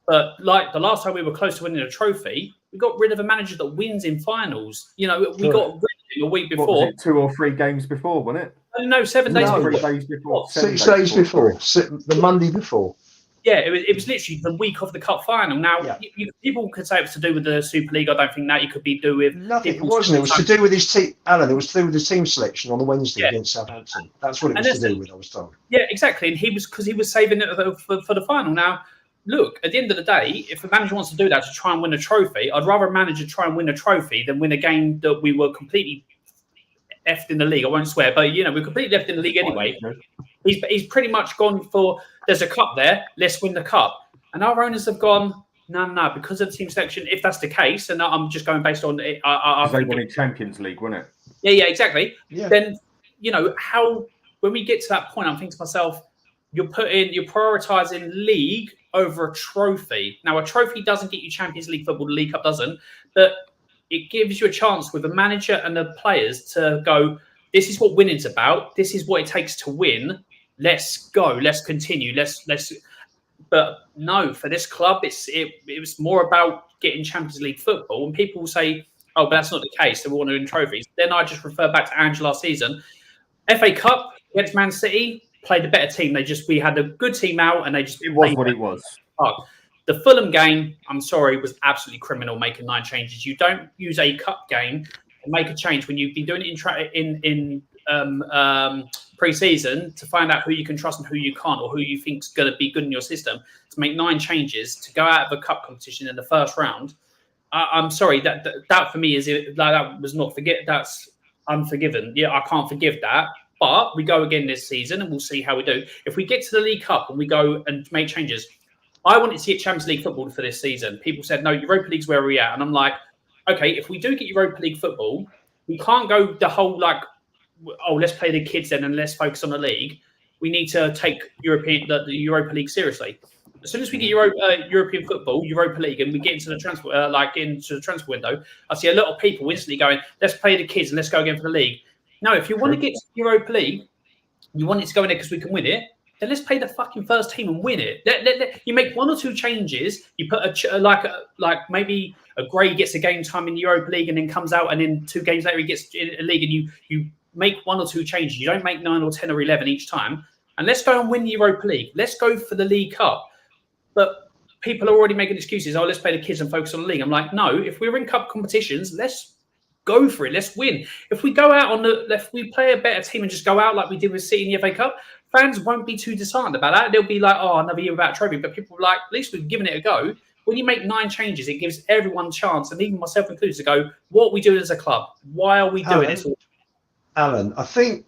But like the last time we were close to winning a trophy, we got rid of a manager that wins in finals. You know, we got rid of him a week before. What was it, 2 or 3 games before, wasn't it? No, 7 days before. 3 days before. 6 days before. The Monday before. Yeah, it was literally the week of the cup final. Now, people could say it was to do with the Super League. I don't think that. It could be to do with nothing. It wasn't. It was to do with his team, Allan. It was to do with his team selection on the Wednesday against Southampton. That's what it was to do with. I was told. Yeah, exactly. And he was saving it for the final. Now, look, at the end of the day, if a manager wants to do that to try and win a trophy, I'd rather a manager try and win a trophy than win a game that we were completely effed in the league. I won't swear, but you know, we're completely left in the league anyway. He's pretty much gone for, there's a cup there, let's win the cup. And our owners have gone, no, because of the team selection, if that's the case, and I'm just going based on it. They wanted Champions League, wasn't it? Yeah, exactly. Yeah. Then, you know, when we get to that point, I'm thinking to myself, you're prioritising league over a trophy. Now, a trophy doesn't get you Champions League football, the League Cup doesn't, but it gives you a chance with the manager and the players to go, this is what winning's about. This is what it takes to win. Let's go. Let's continue. Let's. But no, for this club, it was more about getting Champions League football. And people say, oh, but that's not the case. They want to win trophies. Then I just refer back to Ange last season. FA Cup against Man City, played a better team. We had a good team out, and they just. It was what it was. The Fulham game, I'm sorry, was absolutely criminal, making 9 changes. You don't use a cup game and make a change when you've been doing it in pre-season to find out who you can trust and who you can't, or who you think is going to be good in your system. To make 9 changes to go out of a cup competition in the first round, I'm sorry, that for me that was not that's unforgiven. Yeah, I can't forgive that. But we go again this season, and we'll see how we do. If we get to the League Cup and we go and make changes. I wanted to get Champions League football for this season. People said, no, Europa League's where we're at. And I'm like, okay, if we do get Europa League football, we can't go the whole, like, oh, let's play the kids then and let's focus on the league. We need to take the Europa League seriously. As soon as we get European football, Europa League, and we get into the transfer window, I see a lot of people instantly going, let's play the kids and let's go again for the league. No, if you want to get to Europa League, you want it to go in there because we can win it, then let's play the fucking first team and win it. You make 1 or 2 changes. You put like maybe a Gray gets a game time in the Europa League and then comes out, and then 2 games later he gets in a league, and you make 1 or 2 changes. You don't make 9 or 10 or 11 each time. And let's go and win the Europa League. Let's go for the League Cup. But people are already making excuses. Oh, let's play the kids and focus on the league. I'm like, no, if we're in cup competitions, let's go for it. Let's win. If we go out if we play a better team and just go out like we did with City in the FA Cup, fans won't be too disheartened about that. They'll be like, oh, another year without a trophy. But people are like, at least we've given it a go. When you make 9 changes, it gives everyone a chance, and even myself included, to go, what are we doing as a club? Why are we doing this? Alan, I think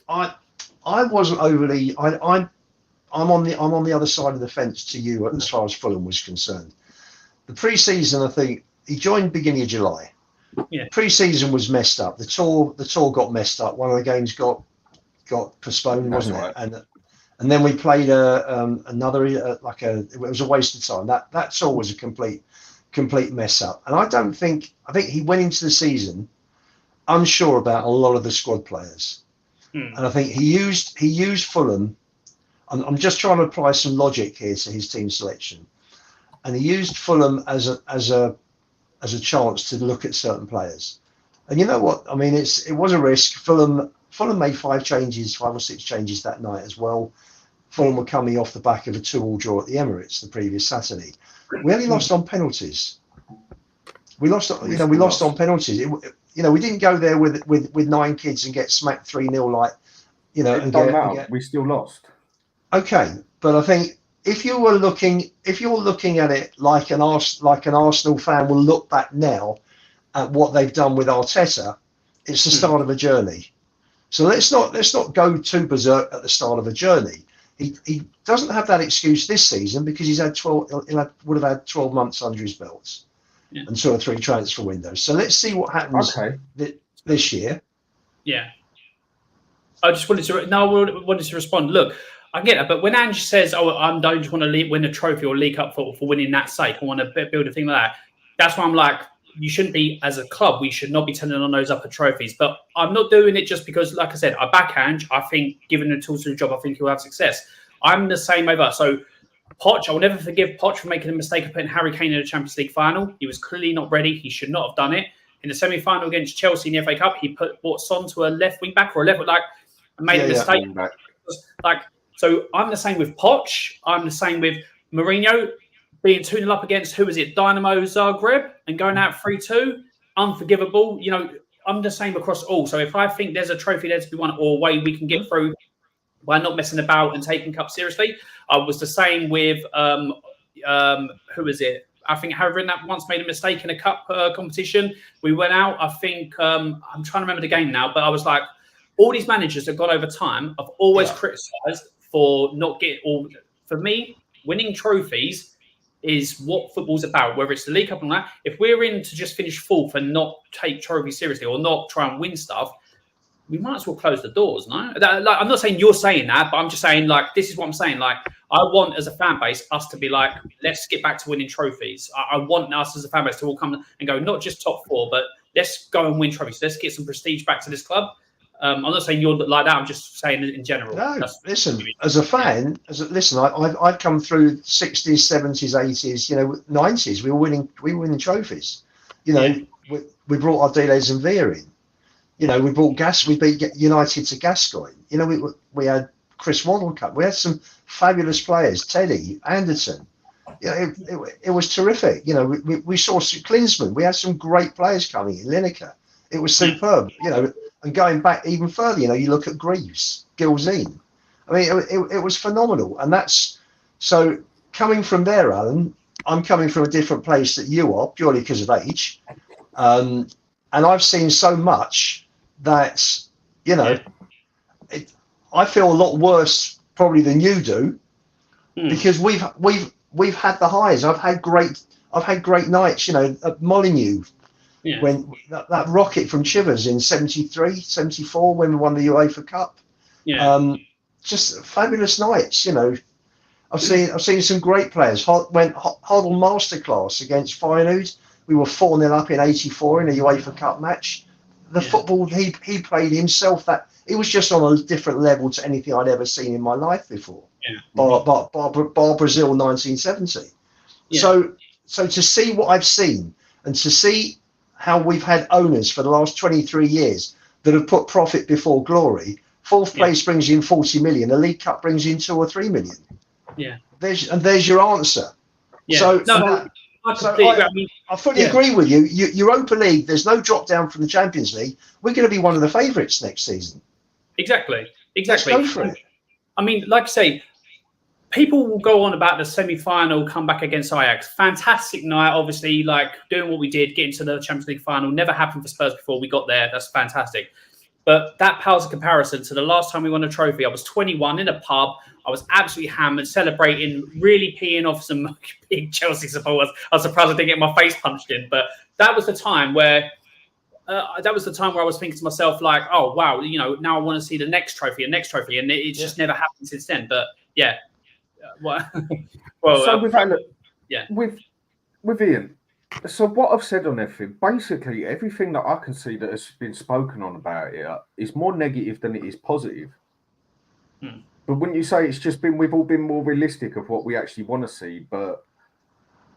I wasn't overly. I'm on the other side of the fence to you as far as Fulham was concerned. The pre-season, I think he joined beginning of July. Yeah. Pre-season was messed up. The tour got messed up. One of the games got postponed, wasn't it? And then we played another it was a waste of time. That tour was a complete mess up. And I think he went into the season unsure about a lot of the squad players. And I think he used Fulham. I'm just trying to apply some logic here to his team selection, and he used Fulham as a chance to look at certain players. And you know what? I mean, it was a risk. Fulham made 5 or 6 changes that night as well. Fulham were coming off the back of a 2-2 draw at the Emirates the previous Saturday. We only lost on penalties. We lost on penalties. We didn't go there with 9 kids and get smacked 3-0 we still lost. Okay, but I think if you're looking at it like an Arsenal fan will look back now at what they've done with Arteta, it's the start of a journey. So let's not go too berserk at the start of a journey. He doesn't have that excuse this season because he's had would have had 12 months under his belts. Yeah. And 2 or 3 transfer windows. So let's see what happens this year. Yeah. I just wanted to respond. Look, I get that, but when Ange says, "Oh, I don't just want to win a trophy or League Cup for winning that sake, I want to build a thing like that," that's why I'm like, you shouldn't be, as a club, we should not be turning on those upper trophies. But I'm not doing it just because, like I said, I back Ange. I think, given the tools to the job, I think he'll have success. I'm the same over. So Poch, I will never forgive Poch for making a mistake of putting Harry Kane in the Champions League final. He was clearly not ready. He should not have done it. In the semi-final against Chelsea in the FA Cup, he brought Son to a left wing back or a left, and made a mistake. So I'm the same with Poch. I'm the same with Mourinho being 2-0 up against, Dynamo Zagreb, and going out 3-2. Unforgivable. I'm the same across all. So if I think there's a trophy there to be won or a way we can get through by not messing about and taking cup seriously, I was the same with I think Harry Redknapp once made a mistake in a cup competition. We went out. I think I'm trying to remember the game now, but I was like, all these managers that got over time, I've always criticised for not getting all. For me, winning trophies is what football's about. Whether it's the League Cup or not, if we're in to just finish 4th and not take trophies seriously or not try and win stuff, we might as well close the doors, no? I'm not saying you're saying that, but I'm just saying, this is what I'm saying. I want, as a fan base, us to be like, let's get back to winning trophies. I want us as a fan base to all come and go, not just top 4, but let's go and win trophies. Let's get some prestige back to this club. I'm not saying you're like that. I'm just saying in general. No, listen, as a fan, I've come through 60s, 70s, 80s, 90s. We were winning trophies. We brought our Ardiles and Veer in. We beat United to Gascoigne. We had Chris Waddle Cup. We had some fabulous players, Teddy, Anderton. It was terrific. We saw Klinsmann. We had some great players coming in, Lineker. It was superb, and going back even further, you look at Greaves, Gilzine. I mean, it was phenomenal. And that's, so coming from there, Alan, I'm coming from a different place that you are, purely because of age. And I've seen so much that, I feel a lot worse probably than you do, because we've had the highs. I've had great nights, at Molineux. Yeah. When that rocket from Chivers in 73, 74, when we won the UEFA Cup. Yeah. Just fabulous nights, I've seen some great players. Went Hoddle Masterclass against Feyenoord. We were 4-0 up in 84 in a UEFA Cup match. the football he played himself, that it was just on a different level to anything I'd ever seen in my life before. Yeah. Bar Brazil 1970. Yeah. So to see what I've seen and to see how we've had owners for the last 23 years that have put profit before glory. Fourth place brings in 40 million. A League Cup brings in 2 or 3 million. Yeah. There's your answer. Yeah. I fully agree with you. Europa League, there's no drop down from the Champions League. We're going to be one of the favourites next season. Exactly. Let's go for it. I mean, like I say, people will go on about the semi-final comeback against Ajax. Fantastic night, obviously, like doing what we did, getting to the Champions League final. Never happened for Spurs before we got there. That's fantastic. But that pales in comparison to the last time we won a trophy. I was 21 in a pub. I was absolutely hammered, celebrating, really peeing off some big Chelsea supporters. I was surprised I didn't get my face punched in. But that was the time where I was thinking to myself, like, oh, wow, you know, now I want to see the next trophy. And it's just never happened since then. But yeah. So with Ian, so what I've said on everything, basically everything that I can see that has been spoken on about it is more negative than it is positive. But wouldn't you say it's just we've all been more realistic of what we actually want to see, but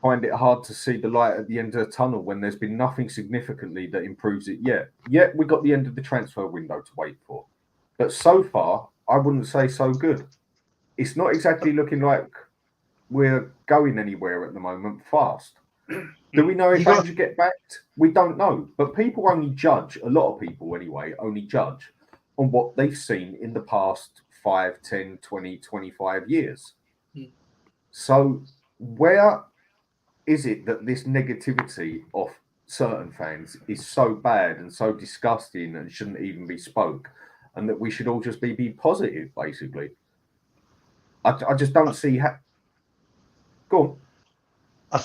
find it hard to see the light at the end of the tunnel when there's been nothing significantly that improves it yet? Yet we got the end of the transfer window to wait for. But so far, I wouldn't say so good. It's not exactly looking like we're going anywhere at the moment fast. Do we know if Ange will get backed? We don't know. But people only judge, a lot of people anyway, only judge on what they've seen in the past 5, 10, 20, 25 years. So where is it that this negativity of certain fans is so bad and so disgusting and shouldn't even be spoke, and that we should all just be positive, basically? I just don't see how. Go on. I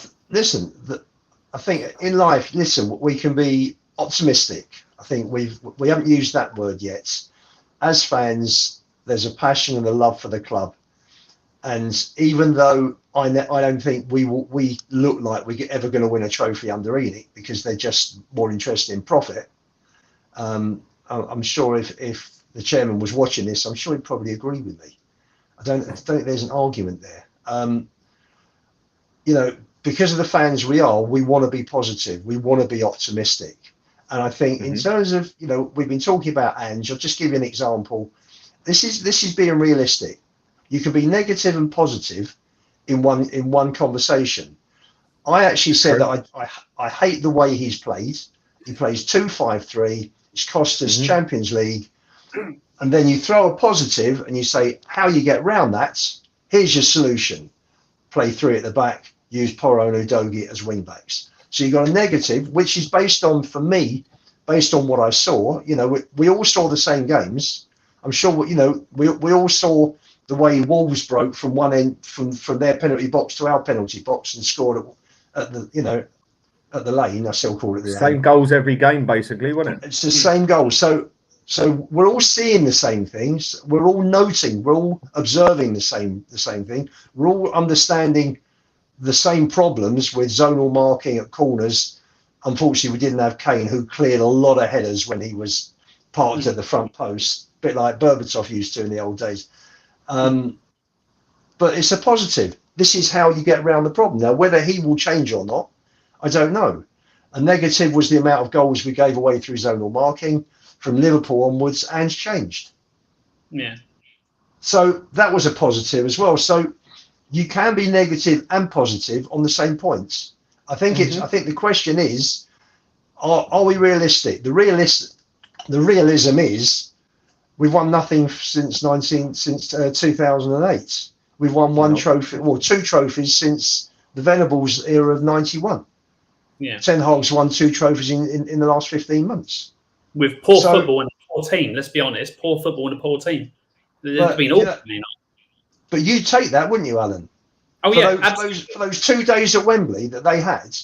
think in life, we can be optimistic. I think we haven't used that word yet. As fans, there's a passion and a love for the club, and even though I don't think we look like we're ever going to win a trophy under Enoch, because they're just more interested in profit. I'm sure if the chairman was watching this, I'm sure he'd probably agree with me. I don't think there's an argument there. You know, because of the fans we want to be positive. We want to be optimistic. And I think in terms of, you know, we've been talking about Ange. I'll just give you an example. This is being realistic. You can be negative and positive in one conversation. I actually said that I hate the way he's played. He plays 2-5-3. It's cost us Champions League. And then you throw a positive and you say, how you get round that, here's your solution. Play 3 at the back, use Porro and Udogie as wing backs. So you've got a negative, which is based on what I saw. You know, we all saw the same games. I'm sure, you know, we all saw the way Wolves broke from one end, from their penalty box to our penalty box and scored at the lane. I still call it the same goals every game, basically, wasn't it? It's the same goal. So we're all seeing the same things. We're all noting. We're all observing the same thing. We're all understanding the same problems with zonal marking at corners. Unfortunately, we didn't have Kane, who cleared a lot of headers when he was parked at the front post, a bit like Berbatov used to in the old days. But it's a positive. This is how you get around the problem. Now, whether he will change or not, I don't know. A negative was the amount of goals we gave away through zonal marking. From Liverpool onwards, Ange changed. Yeah. So that was a positive as well. So you can be negative and positive on the same points. I think I think the question is, are we realistic? The realism is we've won nothing since 2008. We've won one trophy, or 2 trophies since the Venables era of 91. Yeah. Ten Hag's won 2 trophies in the last 15 months. With poor football and a poor team, let's be honest. Poor football and a poor team. There's been all. But you'd take that, wouldn't you, Alan? Oh, For those 2 days at Wembley that they had.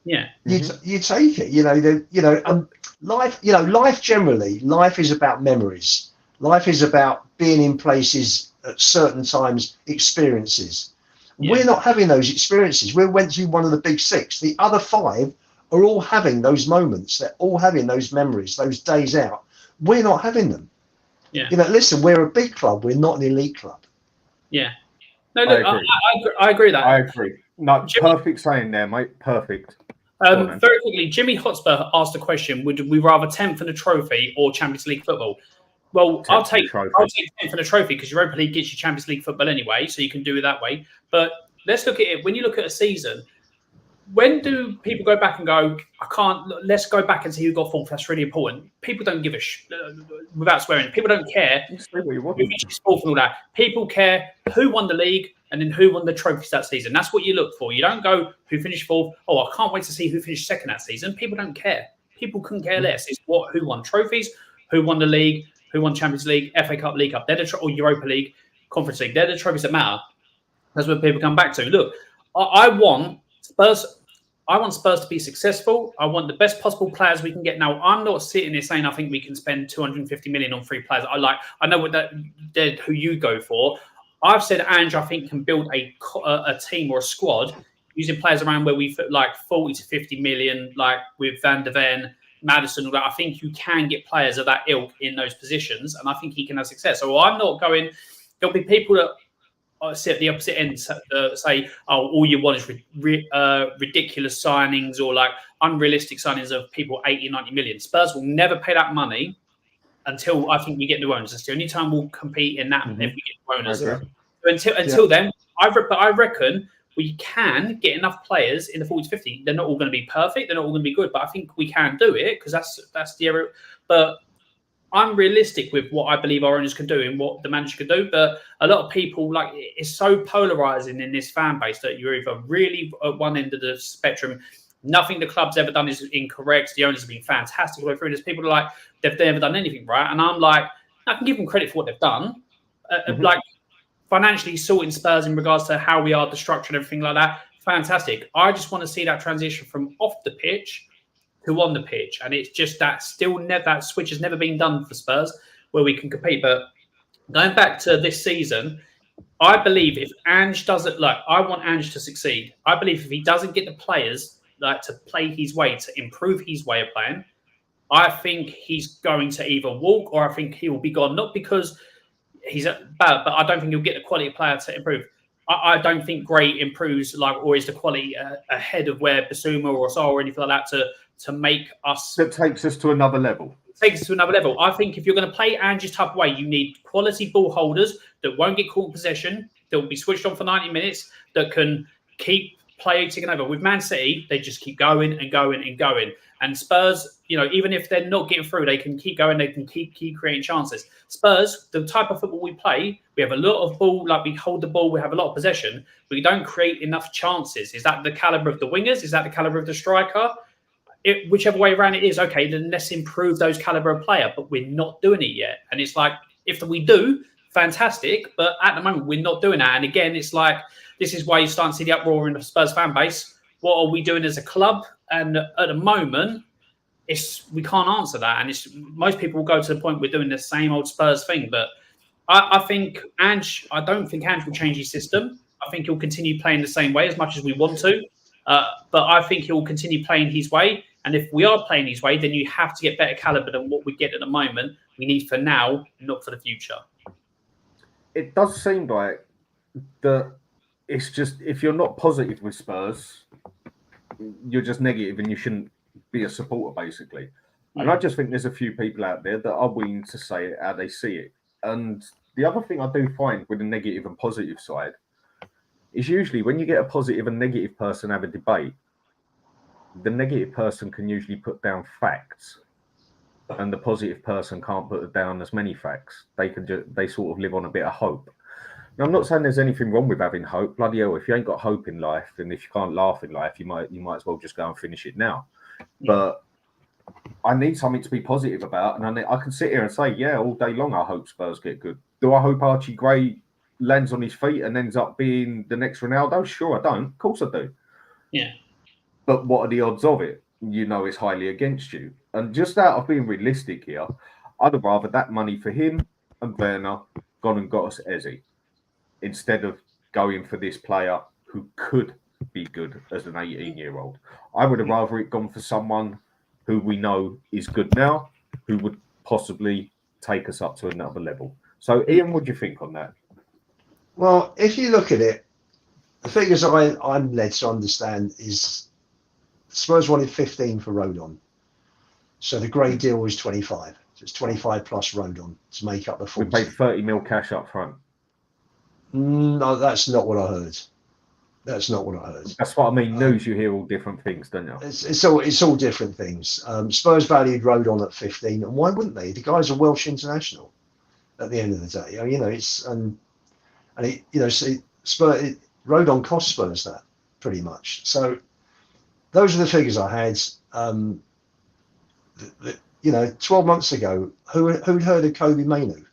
Yeah. You take it. And life generally, life is about memories. Life is about being in places at certain times, experiences. Yeah. We're not having those experiences. We went to one of the big 6. The other 5 are all having those moments. They're all having those memories, those days out. We're not having them. Yeah. You know, listen, we're a big club. We're not an elite club. Yeah. No, look, I agree with that. I agree. No, perfect saying there, mate. Perfect. Very quickly, Jimmy Hotspur asked a question: would we rather 10th in a trophy or Champions League football? Well, I'll take 10th in a trophy because Europa League gets you Champions League football anyway, so you can do it that way. But let's look at it. When you look at a season, when do people go back and go, I can't, let's go back and see who got fourth? That's really important. People don't give a without swearing, people don't care who finishes fourth and all that. People care who won the league and then who won the trophies that season. That's what you look for. You don't go who finished fourth. Oh, I can't wait to see who finished second that season. People don't care. People couldn't care less. It's who won trophies, who won the league, who won Champions League, FA Cup, League Cup, or Europa League, Conference League. They're the trophies that matter. That's what people come back to. Look, I want Spurs to be successful. I want the best possible players we can get. Now, I'm not sitting there saying I think we can spend 250 million on 3 players. I know who you go for. I've said Ange, I think, can build a team or a squad using players around where we fit like 40 to 50 million, like with Van der Ven, Madison, all that. I think you can get players of that ilk in those positions, and I think he can have success. So I'm not going. There'll be people that sit at the opposite end, say, "Oh, all you want is ridiculous signings or like unrealistic signings of people 80, 90 million." Spurs will never pay that money until I think we get new owners. That's the only time we'll compete in that if we get new owners. So until then, I reckon we can get enough players in the 40 to 50. They're not all going to be perfect. They're not all going to be good, but I think we can do it because that's the area. But I'm realistic with what I believe our owners can do and what the manager can do. But a lot of people, like, it's so polarizing in this fan base that you're either really at one end of the spectrum. Nothing the club's ever done is incorrect. The owners have been fantastic all the way through. There's people who are like, they've never done anything right. And I'm like, I can give them credit for what they've done. Like, financially sorting Spurs in regards to how we are, the structure and everything like that. Fantastic. I just want to see that transition from off the pitch to on the pitch. And it's just that that switch has never been done for Spurs where we can compete. But going back to this season, I believe if Ange doesn't, I want Ange to succeed. I believe if he doesn't get the players to play his way, to improve his way of playing, I think he's going to either walk or I think he will be gone. Not because he's bad, but I don't think he'll get the quality player to improve. I don't think Gray improves or is the quality ahead of where Basuma or Saul or anything like that to make us. That takes us to another level. Takes us to another level. I think if you're going to play Ange's type of way, you need quality ball holders that won't get caught in possession, that will be switched on for 90 minutes, that can keep play taking over. With Man City, they just keep going and going and going. And Spurs, even if they're not getting through, they can keep going. They can keep creating chances. Spurs, the type of football we play, we have a lot of ball. We hold the ball. We have a lot of possession. But we don't create enough chances. Is that the caliber of the wingers? Is that the caliber of the striker? Whichever way around it is, okay, then let's improve those caliber of player. But we're not doing it yet. And it's like, if we do, fantastic. But at the moment, we're not doing that. And again, it's like, this is why you start to see the uproar in the Spurs fan base. What are we doing as a club? And at the moment, we can't answer that. And most people will go to the point we're doing the same old Spurs thing. But I think I don't think Ange will change his system. I think he'll continue playing the same way as much as we want to. But I think he'll continue playing his way. And if we are playing his way, then you have to get better caliber than what we get at the moment. We need for now, not for the future. It does seem like that. It's just, if you're not positive with Spurs, you're just negative and you shouldn't be a supporter, basically. And I just think there's a few people out there that are willing to say it how they see it. And the other thing I do find with the negative and positive side is usually when you get a positive and negative person have a debate, the negative person can usually put down facts and the positive person can't put down as many facts. They sort of live on a bit of hope. Now, I'm not saying there's anything wrong with having hope. Bloody hell, if you ain't got hope in life and if you can't laugh in life, you might as well just go and finish it now. But I need something to be positive about, and I can sit here and say, yeah, all day long I hope Spurs get good. Do I hope Archie Gray lands on his feet and ends up being the next Ronaldo? Sure, I don't. Of course I do. Yeah. But what are the odds of it? It's highly against you. And just out of being realistic here, I'd have rather that money for him and Werner gone and got us Eze, instead of going for this player who could be good as an 18-year-old. I would have rather it gone for someone who we know is good now, who would possibly take us up to another level. So, Ian, what do you think on that? Well, if you look at it, the figures I'm led to understand is Spurs wanted 15 for Rodon. So the grey deal was 25. So it's 25 plus Rodon to make up the 40. We paid 30 mil cash up front. No, that's not what I heard. That's not what I heard. That's what I mean. News, you hear all different things, don't you? It's all different things. Spurs valued Rodon at 15, and why wouldn't they? The guy's a Welsh international. At the end of the day, you know, it's Spurs. Rodon cost Spurs that pretty much. So those are the figures I had. 12 months ago, who'd heard of Kobe Mainu?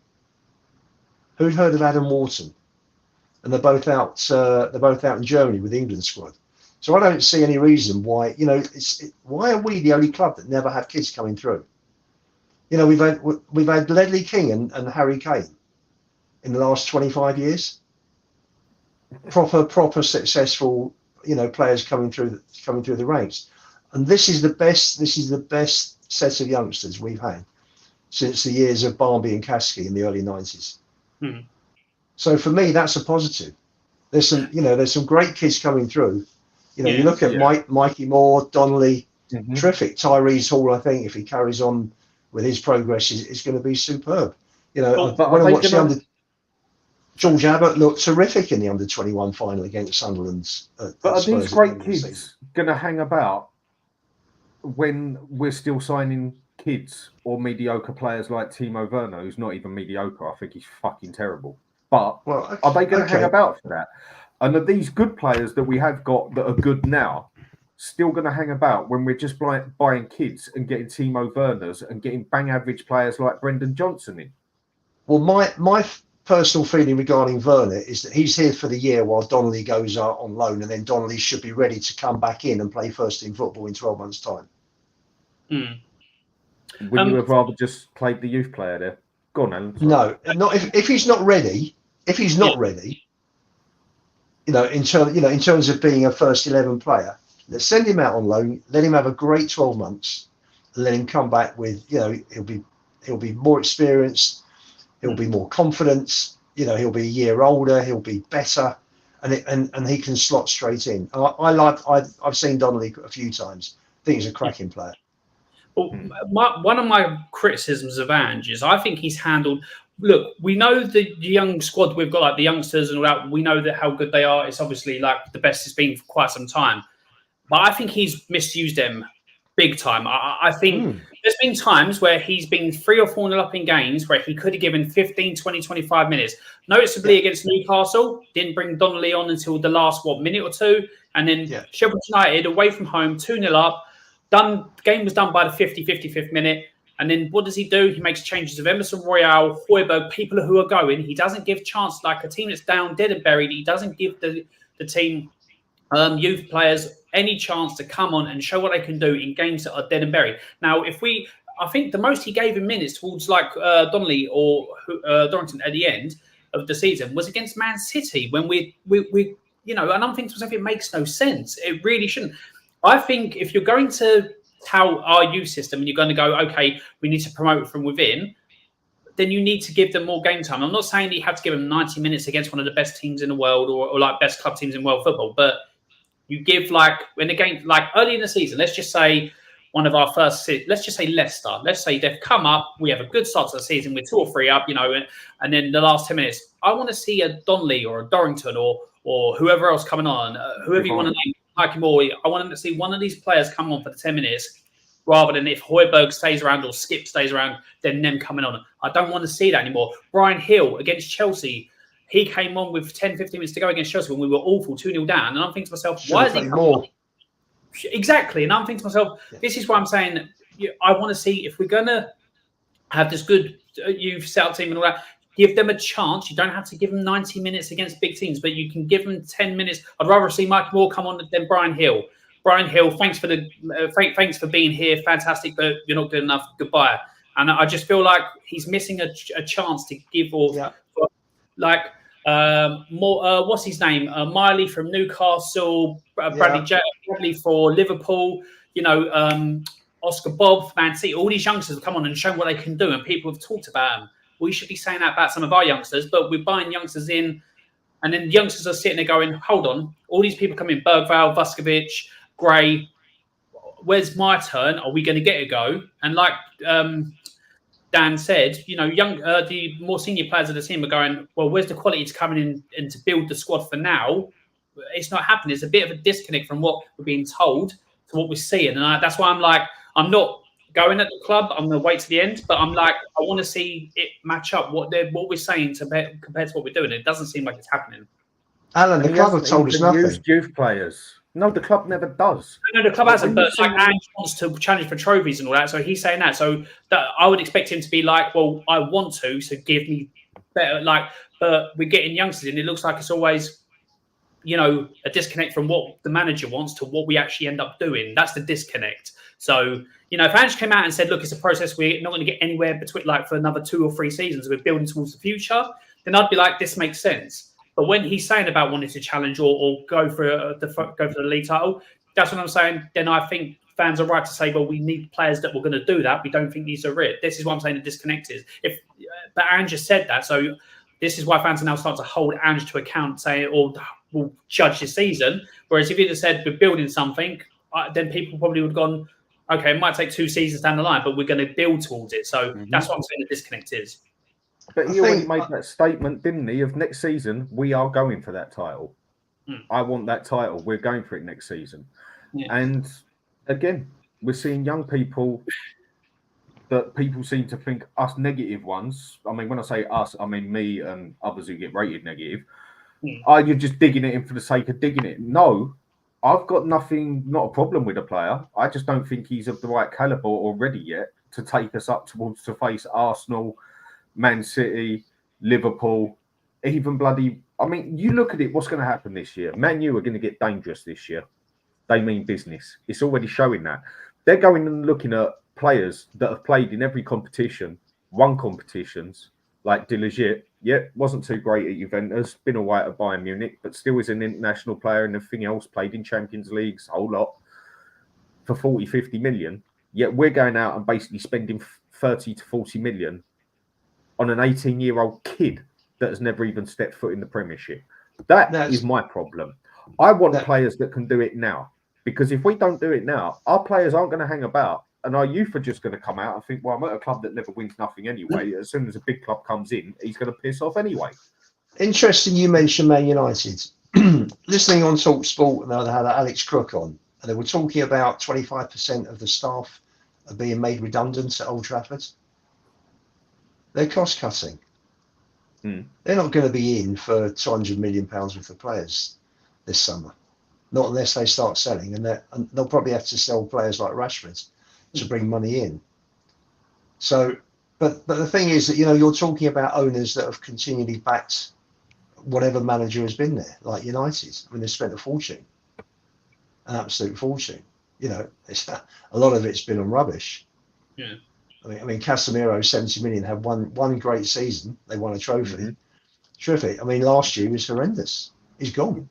Who'd heard of Adam Wharton? And they're both out. They're both out in Germany with the England squad. So I don't see any reason why. You know, why are we the only club that never had kids coming through? You know, we've had Ledley King and Harry Kane in the last 25 years. Proper successful, you know, players coming through the ranks, and this is the best set of youngsters we've had since the years of Barnby and Caskey in the early 90s. So for me, that's a positive. There's some great kids coming through. You know, you look at Mikey Moore, Donnelly, terrific. Tyrese Hall, I think, if he carries on with his progress, is going to be superb. You know, when I watched George Abbott looked terrific in the under-21 final against Sunderland. But are these great kids going to hang about when we're still signing kids or mediocre players like Timo Werner, who's not even mediocre? I think he's fucking terrible. But are they going to hang about for that? And are these good players that we have got that are good now still going to hang about when we're just buying kids and getting Timo Werners and getting bang average players like Brendan Johnson in? Well, my personal feeling regarding Werner is that he's here for the year while Donnelly goes out on loan, and then Donnelly should be ready to come back in and play first team football in 12 months' time. Would you have rather just played the youth player there? Go on, Alan. No, not if he's not ready. If he's not ready, in terms of being a first 11 player, let's send him out on loan. Let him have a great 12 months, and let him come back with, he'll be more experienced. He'll be more confident. He'll be a year older. He'll be better, and he can slot straight in. I've seen Donnelly a few times. I think he's a cracking player. Well, one of my criticisms of Ange is I think he's handled. Look, we know the young squad we've got, like the youngsters and all that. We know that how good they are. It's obviously like the best it's been for quite some time. But I think he's misused them big time. I think there's been times where he's been 3 or 4-0 up in games where he could have given 15, 20, 25 minutes. Noticeably against Newcastle, didn't bring Donnelly on until the last, minute or two. And then Sheffield United, away from home, 2-0 up. The game was done by the 55th minute. And then what does he do? He makes changes of Emerson Royale, Højbjerg, people who are going. He doesn't give chance, like a team that's down, dead and buried. He doesn't give the team, youth players, any chance to come on and show what they can do in games that are dead and buried. Now, I think the most he gave in minutes towards like Donnelly or Dorrington at the end of the season was against Man City when we and I'm thinking to myself, it makes no sense. It really shouldn't. I think if you're going to tout our youth system and you're going to go, okay, we need to promote from within, then you need to give them more game time. I'm not saying that you have to give them 90 minutes against one of the best teams in the world or like best club teams in world football, but you give like in the game, like early in the season, let's just say one of our first, let's just say Leicester. Let's say they've come up, we have a good start to the season, we're 2 or 3 up, and then the last 10 minutes, I want to see a Donnelly or a Dorrington or whoever else coming on, whoever you want to name, Mikey Moore. I want to see one of these players come on for the 10 minutes rather than if Højbjerg stays around or Skip stays around, then them coming on. I don't want to see that anymore. Brian Hill against Chelsea, he came on with 10, 15 minutes to go against Chelsea when we were awful, 2-0 down. And I'm thinking to myself, why is he more? Exactly. And I'm thinking to myself, this is why I'm saying I want to see if we're going to have this good youth set up team and all that, give them a chance. You don't have to give them 90 minutes against big teams, but you can give them 10 minutes. I'd rather see Mike Moore come on than Brian Hill. Brian Hill, thanks for being here. Fantastic, but you're not good enough. Goodbye. And I just feel like he's missing a chance to give What's his name? Miley from Newcastle, Bradley for Liverpool. Oscar Bob, Man City. All these youngsters have come on and shown what they can do, and people have talked about them. We should be saying that about some of our youngsters, but we're buying youngsters in, and then the youngsters are sitting there going, "Hold on, all these people come in: Bergvall, Vuskovic, Gray. Where's my turn? Are we going to get a go?" And like Dan said, the more senior players of the team are going, well, where's the quality to coming in and to build the squad for now? It's not happening. It's a bit of a disconnect from what we're being told to what we're seeing. And that's why I'm like, I'm not going at the club. I'm going to wait to the end. But I'm like, I want to see it match up what we're saying compared to what we're doing. It doesn't seem like it's happening. Alan, the club have told us nothing. Used youth players. No, the club never does. No, the club hasn't. But like Ange wants to challenge for trophies and all that, so he's saying that. So that I would expect him to be like, "Well, I want to, so give me better." But we're getting youngsters, and it looks like it's always, a disconnect from what the manager wants to what we actually end up doing. That's the disconnect. So if Ange came out and said, "Look, it's a process. We're not going to get anywhere between for another 2 or 3 seasons. We're building towards the future," then I'd be like, "This makes sense." But when he's saying about wanting to challenge or go for the league title, that's what I'm saying. Then I think fans are right to say, well, we need players that were going to do that. We don't think these are it. This is what I'm saying the disconnect is. But Ange just said that. So this is why fans are now starting to hold Ange to account, saying, or will judge this season. Whereas if he'd have said, we're building something, then people probably would have gone, okay, it might take 2 seasons down the line, but we're going to build towards it. So that's what I'm saying the disconnect is. But he already made that statement, didn't he, of next season, we are going for that title. I want that title. We're going for it next season. Yeah. And again, we're seeing young people that people seem to think us negative ones. I mean, when I say us, I mean me and others who get rated negative. You're just digging it in for the sake of digging it. No, I've got not a problem with a player. I just don't think he's of the right caliber or ready yet to take us up towards to face Arsenal, Man City, Liverpool, even bloody... I mean, you look at it, what's going to happen this year? Man U are going to get dangerous this year. They mean business. It's already showing that. They're going and looking at players that have played in every competition, won competitions, like De Ligt. Wasn't too great at Juventus, been all right at Bayern Munich, but still is an international player and everything else, played in Champions Leagues, a whole lot, for 40, 50 million. Yet we're going out and basically spending 30 to 40 million on an 18-year-old kid that has never even stepped foot in the Premiership. That is my problem. I want players that can do it now. Because if we don't do it now, our players aren't going to hang about. And our youth are just going to come out and think, well, I'm at a club that never wins nothing anyway. As soon as a big club comes in, he's going to piss off anyway. Interesting you mentioned Man United. Listening on TalkSport, and they had Alex Crook on, and they were talking about 25% of the staff are being made redundant at Old Trafford. They're cost cutting. They're not going to be in for £200 million worth of players this summer, not unless they start selling, and they'll probably have to sell players like Rashford to bring money in. So, but the thing is that you're talking about owners that have continually backed whatever manager has been there, like United. I mean, they've spent a fortune, an absolute fortune. It's a lot of it's been on rubbish. Yeah. I mean, Casemiro, 70 million, had one great season. They won a trophy. Terrific. I mean, last year was horrendous. He's gone.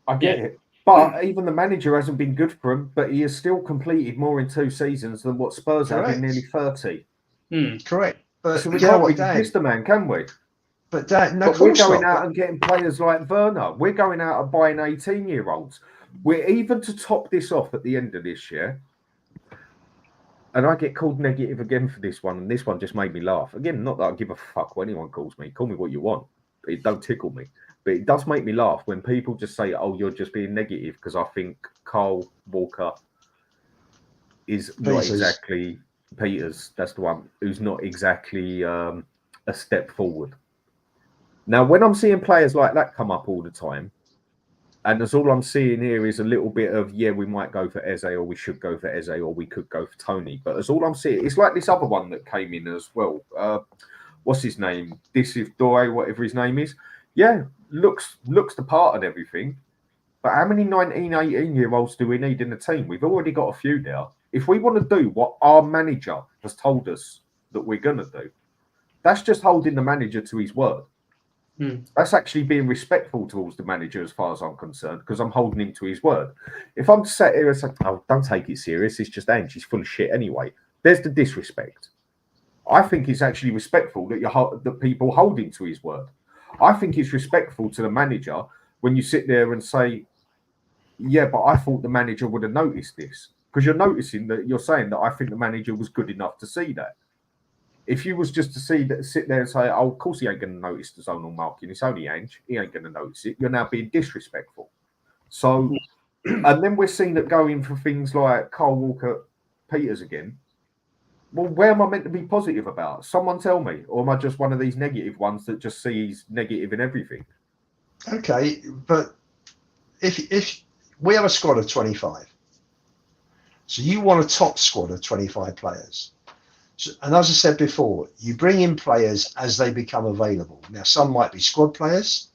I get it. But even the manager hasn't been good for him, but he has still completed more in 2 seasons than what Spurs have in nearly 30. Correct. But so we can't really piss the man, can we? But we're going out and getting players like Werner. We're going out and buying 18-year-olds. We're even to top this off at the end of this year. And I get called negative again for this one, and this one just made me laugh. Again, not that I give a fuck what anyone calls me. Call me what you want. It don't tickle me. But it does make me laugh when people just say, oh, you're just being negative because I think Kyle Walker is not exactly... Peters, that's the one, who's not exactly a step forward. Now, when I'm seeing players like that come up all the time, and that's all I'm seeing here is a little bit of, we might go for Eze, or we should go for Eze, or we could go for Tony. But that's all I'm seeing. It's like this other one that came in as well. What's his name? Disif Doi, whatever his name is. Yeah, looks the part and everything. But how many 19, 18-year-olds do we need in the team? We've already got a few there. If we want to do what our manager has told us that we're going to do, that's just holding the manager to his word. That's actually being respectful towards the manager as far as I'm concerned, because I'm holding him to his word. If I'm sat here and say, oh, don't take it serious, it's just Ange, he's full of shit anyway, there's the disrespect. I think it's actually respectful that people hold him to his word. I think it's respectful to the manager when you sit there and say, yeah, but I thought the manager would have noticed this. Because you're saying that I think the manager was good enough to see that. If you was just to sit there and say, oh, of course he ain't going to notice the zonal marking, it's only Ange, he ain't going to notice it, you're now being disrespectful. So, and then we're seeing that going for things like Kyle Walker-Peters again. Well, where am I meant to be positive about? Someone tell me. Or am I just one of these negative ones that just sees negative in everything? Okay, but if we have a squad of 25, so you want a top squad of 25 players. So, and as I said before, you bring in players as they become available. Now, some might be squad players,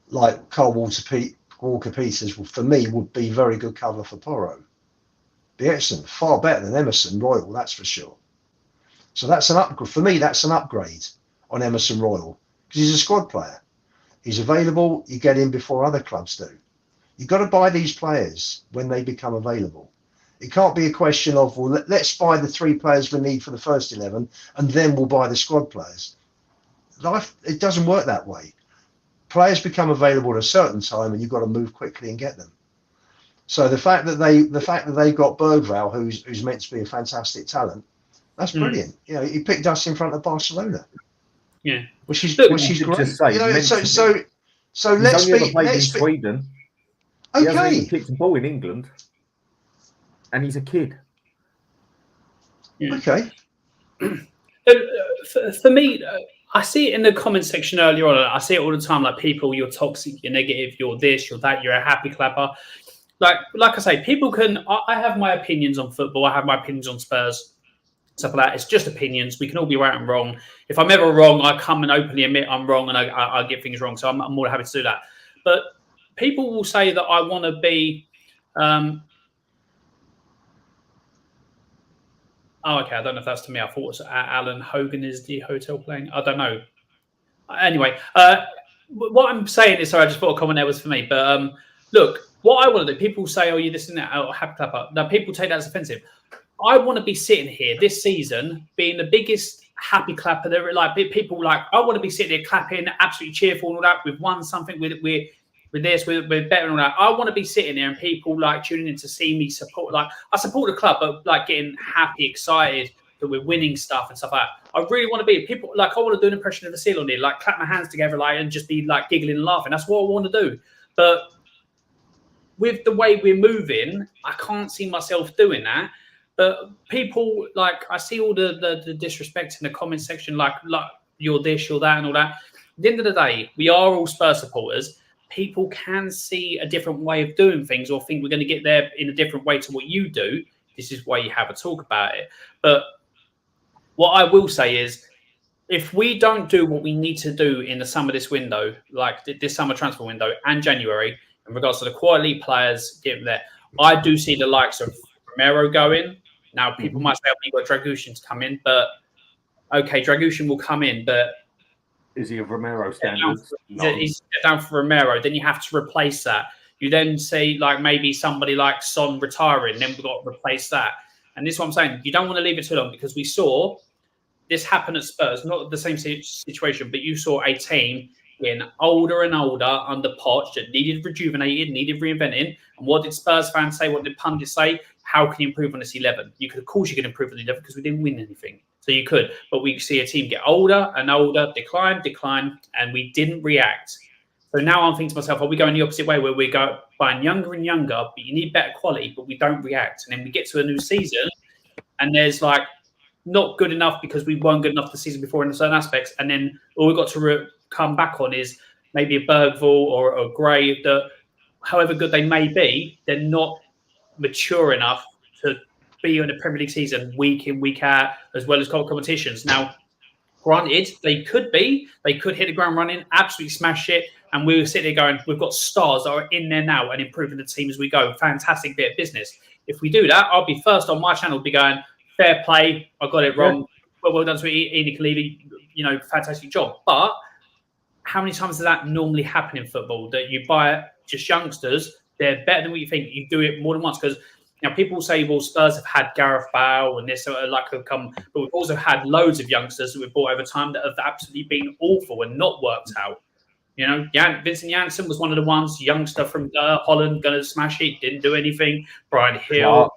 like Kyle Walker-Peters, for me, would be very good cover for Porro. Be excellent, far better than Emerson Royal, that's for sure. So that's an upgrade. For me, that's an upgrade on Emerson Royal, because he's a squad player. He's available, you get him before other clubs do. You've got to buy these players when they become available. It can't be a question of, well, let's buy the 3 players we need for the first 11 and then we'll buy the squad players. It doesn't work that way. Players become available at a certain time and you've got to move quickly and get them. So the fact that they got Bergvall, who's meant to be a fantastic talent, that's brilliant. You know, he picked us in front of Barcelona. Yeah, which is great. Say, you know, so let's be in Sweden. Okay, he hasn't even kicked a ball in England. And he's a kid. Yeah. Okay. For me, I see it in the comment section earlier on. I see it all the time. Like people, you're toxic, you're negative, you're this, you're that, you're a happy clapper. Like I say, people can. I have my opinions on football. I have my opinions on Spurs, stuff like that. It's just opinions. We can all be right and wrong. If I'm ever wrong, I come and openly admit I'm wrong and I get things wrong. So I'm more than happy to do that. But people will say that I want to be. Oh, okay. I don't know if that's to me. I thought it was Allan Hogan is the hotel playing. I don't know. Anyway, what I'm saying is, sorry, I just thought a comment there was for me. But look, what I want to do, people say, oh, you're this and that, oh, happy clapper. Now, people take that as offensive. I want to be sitting here this season being the biggest happy clapper. There, like people like, I want to be sitting there clapping, absolutely cheerful and all that. We've won something. With this, we're better and all that. I want to be sitting there and people like tuning in to see me support. Like I support the club, but like getting happy, excited that we're winning stuff and stuff like that. I really want to be people like I want to do an impression of a seal on here, like clap my hands together, like and just be like giggling and laughing. That's what I want to do. But with the way we're moving, I can't see myself doing that. But people like I see all the disrespect in the comment section, like you're this, you're that, and all that. At the end of the day, we are all Spurs supporters. People can see a different way of doing things or think we're going to get there in a different way to what you do. This is why you have a talk about it. But what I will say is if we don't do what we need to do in the summer this window, like this summer transfer window and January, in regards to the quality players getting there, I do see the likes of Romero going. Now, people might say, oh, you've got Dragushin to come in, but okay, Dragushin will come in, but is he of Romero standards? No. He's down for Romero. Then you have to replace that. You then say like maybe somebody like Son retiring. Then we've got to replace that. And this is what I'm saying. You don't want to leave it too long because we saw this happen at Spurs. Not the same situation, but you saw a team getting older and older under Poch that needed rejuvenated, needed reinventing. And what did Spurs fans say? What did pundits say? How can you improve on this 11? Of course, you can improve on the 11 because we didn't win anything. So you could, but we see a team get older and older, decline, and we didn't react. So now I'm thinking to myself, are we going the opposite way where we go buying younger and younger, but you need better quality, but we don't react. And then we get to a new season and there's like not good enough because we weren't good enough the season before in certain aspects. And then all we've got to come back on is maybe a Bergvall or a Gray that however good they may be, they're not mature enough to be in a Premier League season week in, week out, as well as competitions. Now, granted, they could hit the ground running, absolutely smash it, and we were sitting there going, we've got stars that are in there now and improving the team as we go. Fantastic bit of business. If we do that, I'll be first on my channel, be going, fair play, I got it wrong. Well done to Ian Khalili, fantastic job. But how many times does that normally happen in football? That you buy just youngsters, they're better than what you think. You do it more than once because people say, well, Spurs have had Gareth Bale and this have come, but we've also had loads of youngsters that we've bought over time that have absolutely been awful and not worked out. Vincent Janssen was one of the ones, youngster from Holland, going to smash it, didn't do anything. Brian Hill,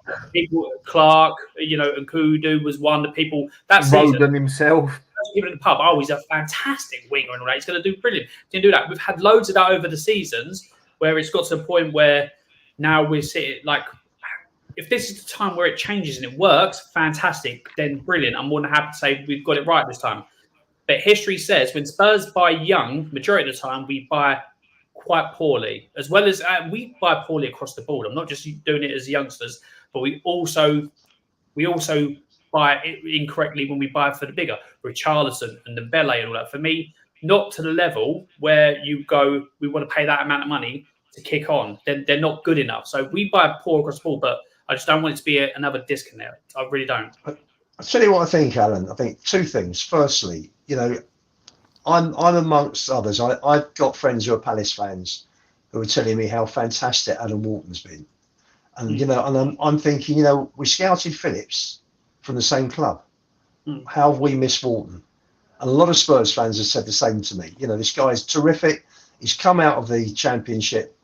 Clark, and Kudu was one of the people that season. Roden himself. Even in the pub, he's a fantastic winger and all that. He's going to do brilliant. Didn't do that. We've had loads of that over the seasons where it's got to a point where now we're sitting like, if this is the time where it changes and it works, fantastic, then brilliant. I'm more than happy to say we've got it right this time. But history says when Spurs buy young, majority of the time we buy quite poorly, as well as we buy poorly across the board. I'm not just doing it as youngsters, but we also buy it incorrectly when we buy for the bigger Richarlison and the Dembele and all that. For me, not to the level where you go, we want to pay that amount of money to kick on. They're not good enough. So we buy poor across the board, but I just don't want it to be another disconnect. I really don't. I'll tell you what I think, Alan. I think two things. Firstly, I'm amongst others. I've got friends who are Palace fans who are telling me how fantastic Adam Walton's been. And, and I'm thinking, we scouted Phillips from the same club. How have we missed Walton? And a lot of Spurs fans have said the same to me. This guy's terrific. He's come out of the Championship.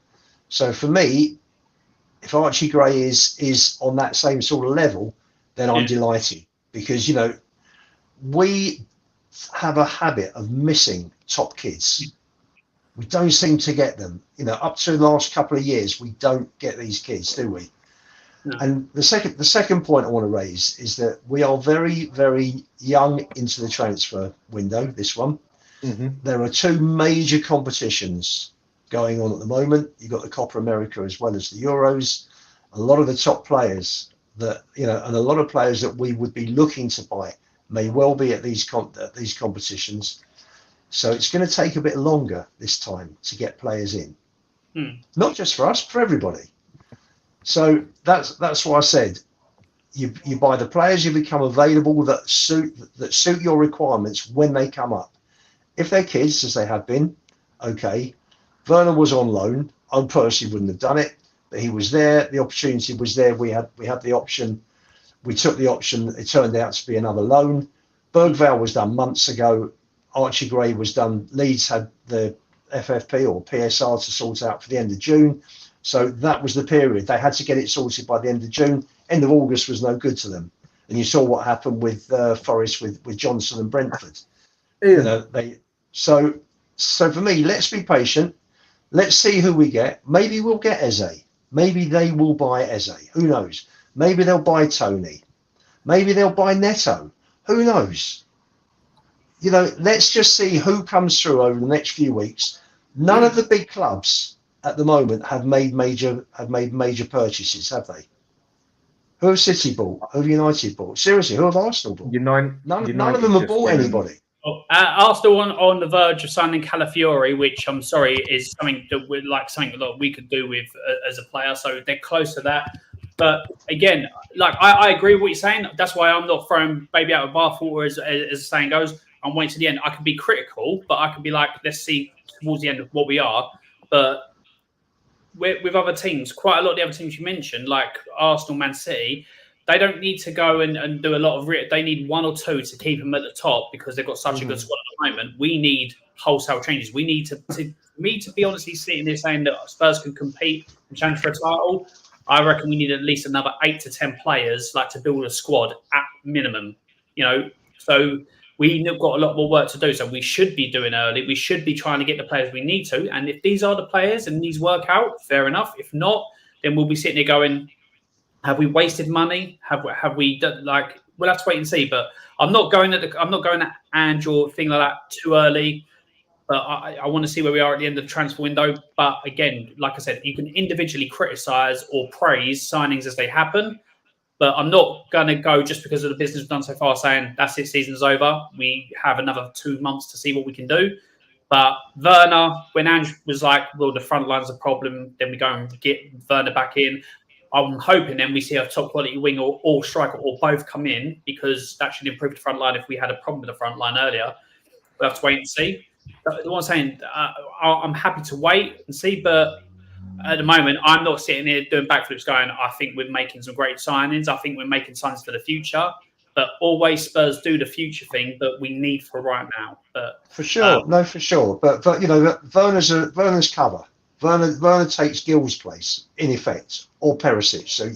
So for me, if Archie Gray is on that same sort of level, then I'm delighted. Because, we have a habit of missing top kids. We don't seem to get them. Up to the last couple of years, we don't get these kids, do we? No. And the second point I want to raise is that we are very, very young into the transfer window, this one. Mm-hmm. There are two major competitions going on at the moment. You've got the Copa America as well as the Euros. A lot of the top players that, and a lot of players that we would be looking to buy may well be at these competitions. So it's going to take a bit longer this time to get players in. Not just for us, for everybody. So that's why I said you buy the players you become available that suit your requirements when they come up. If they're kids, as they have been, okay. Werner was on loan. I personally wouldn't have done it, but he was there. The opportunity was there. We had the option. We took the option. It turned out to be another loan. Bergvall was done months ago. Archie Gray was done. Leeds had the FFP or PSR to sort out for the end of June. So that was the period. They had to get it sorted by the end of June. End of August was no good to them. And you saw what happened with Forest, with Johnson and Brentford. Yeah. So for me, let's be patient. Let's see who we get. Maybe we'll get Eze. Maybe they will buy Eze. Who knows? Maybe they'll buy Tony. Maybe they'll buy Neto. Who knows? Let's just see who comes through over the next few weeks. None of the big clubs at the moment have made major purchases, have they? Who have City bought? Who have United bought? Seriously, who have Arsenal bought? None of them have bought anybody. Arsenal on the verge of signing Calafiori, which I'm sorry is something that we could do with as a player. So they're close to that. But again, I agree with what you're saying. That's why I'm not throwing baby out of bathwater, as the saying goes. I'm waiting to the end. I can be critical, but I can be like, let's see towards the end of what we are. But with other teams, quite a lot of the other teams you mentioned, like Arsenal, Man City, they don't need to go and do a lot of they need one or two to keep them at the top because they've got such a good squad at the moment. We need wholesale changes. We need to be honestly sitting there saying that Spurs can compete and challenge for a title. I reckon we need at least another 8 to 10 players to build a squad at minimum. So we've got a lot more work to do. So we should be doing early. We should be trying to get the players we need to. And if these are the players and these work out, fair enough. If not, then we'll be sitting there going, have we wasted money? Have we done, we'll have to wait and see. But I'm not going at Ange or thing like that too early. But I want to see where we are at the end of the transfer window. But again, like I said, you can individually criticise or praise signings as they happen. But I'm not going to go just because of the business we've done so far saying that's it, season's over. We have another 2 months to see what we can do. But Werner, when Ange was like, well, the front line's a problem, then we go and get Werner back in. I'm hoping then we see a top quality wing or striker or both come in because that should improve the front line if we had a problem with the front line earlier. We'll have to wait and see. what I'm saying, I'm happy to wait and see, but at the moment, I'm not sitting here doing backflips going, I think we're making some great signings. I think we're making signings for the future. But always Spurs do the future thing that we need for right now. But for sure, for sure. But you know, Werner's cover. Werner takes Gil's place in effect, or Perisic. So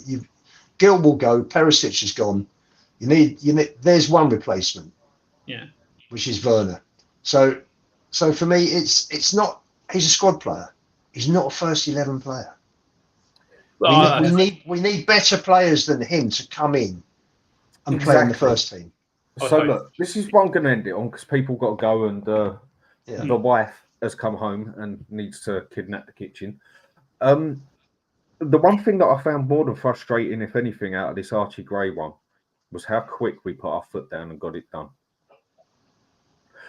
Gil will go. Perisic is gone. You need. There's one replacement. Yeah. Which is Werner. So for me, it's not. He's a squad player. He's not a first 11 player. Well, we need better players than him to come in and play in the first team. So look, this is what I'm going to end it on because people got to go and the wife has come home and needs to kidnap the kitchen. The one thing that I found more than frustrating, if anything, out of this Archie Gray one was how quick we put our foot down and got it done.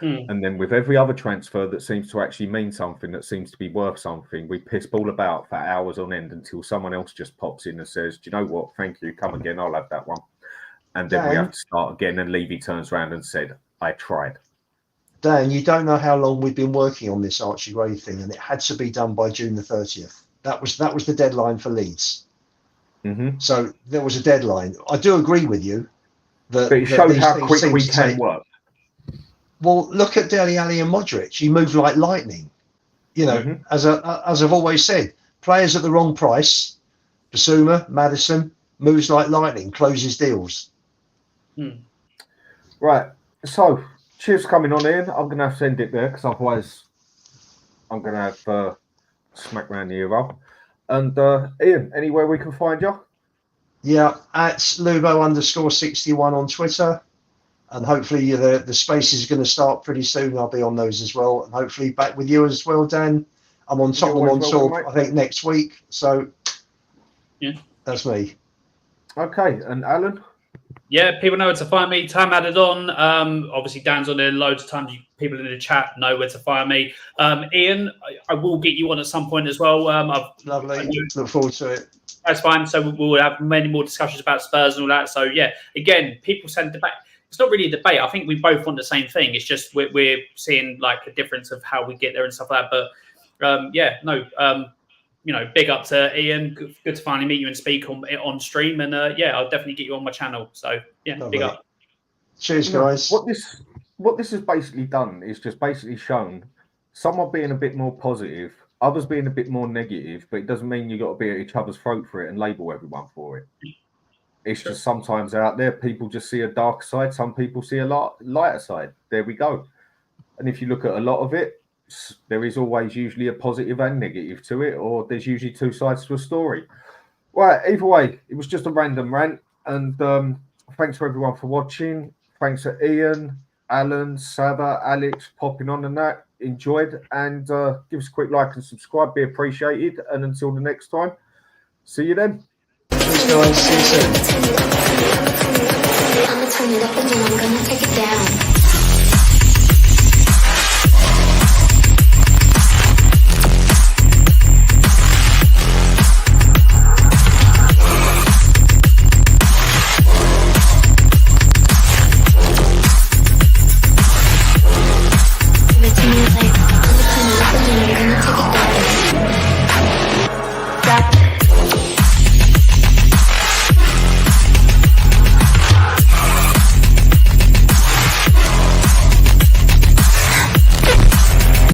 And then with every other transfer that seems to actually mean something, that seems to be worth something, we piss ball about for hours on end until someone else just pops in and says, do you know what? Thank you. Come again. I'll have that one. And then we have to start again. And Levy turns around and said, I tried. Dan, you don't know how long we've been working on this Archie Gray thing, and it had to be done by June the 30th. That was the deadline for Leeds. So there was a deadline. I do agree with you. But it showed how quick we can work. Well, look at Dele Alli and Modric. He moved like lightning. You know, as I've always said, players at the wrong price, Basuma, Maddison, moves like lightning, closes deals. Right. So, cheers for coming on, Ian. I'm going to have to end it there because otherwise I'm going to have smack round the ear up. And Ian, anywhere we can find you? Yeah, at Lubo_61 on Twitter. And hopefully the space is going to start pretty soon. I'll be on those as well. And hopefully back with you as well, Dan. I'm on Tottenham Hotspur, I think, next week. So, yeah, that's me. Okay. And Allan? Yeah, people know where to find me. Time added on. Obviously, Dan's on there loads of times. People in the chat know where to find me. Ian, I will get you on at some point as well. Lovely. Look forward to it. That's fine. So we'll have many more discussions about Spurs and all that. So, yeah, again, people send debate. It's not really a debate. I think we both want the same thing. It's just we're seeing like a difference of how we get there and stuff like that. But, you know, big up to Ian. Good to finally meet you and speak on stream. And yeah, I'll definitely get you on my channel. So yeah, lovely. Big up. Cheers, guys. What this has basically done is just basically shown someone being a bit more positive, others being a bit more negative, but it doesn't mean you got to be at each other's throat for it and label everyone for it. It's just sometimes out there, people just see a dark side. Some people see a lighter side. There we go. And if you look at a lot of it, there is always usually a positive and negative to it, or there's usually two sides to a story. Right, either way, it was just a random rant. And thanks for everyone for watching. Thanks to Ian, Allan, Savva, Alex popping on and that. Enjoyed. And give us a quick like and subscribe. Be appreciated. And until the next time, see you then. Thanks, guys. See you soon. I'ma turn it up and then I'm gonna take it down.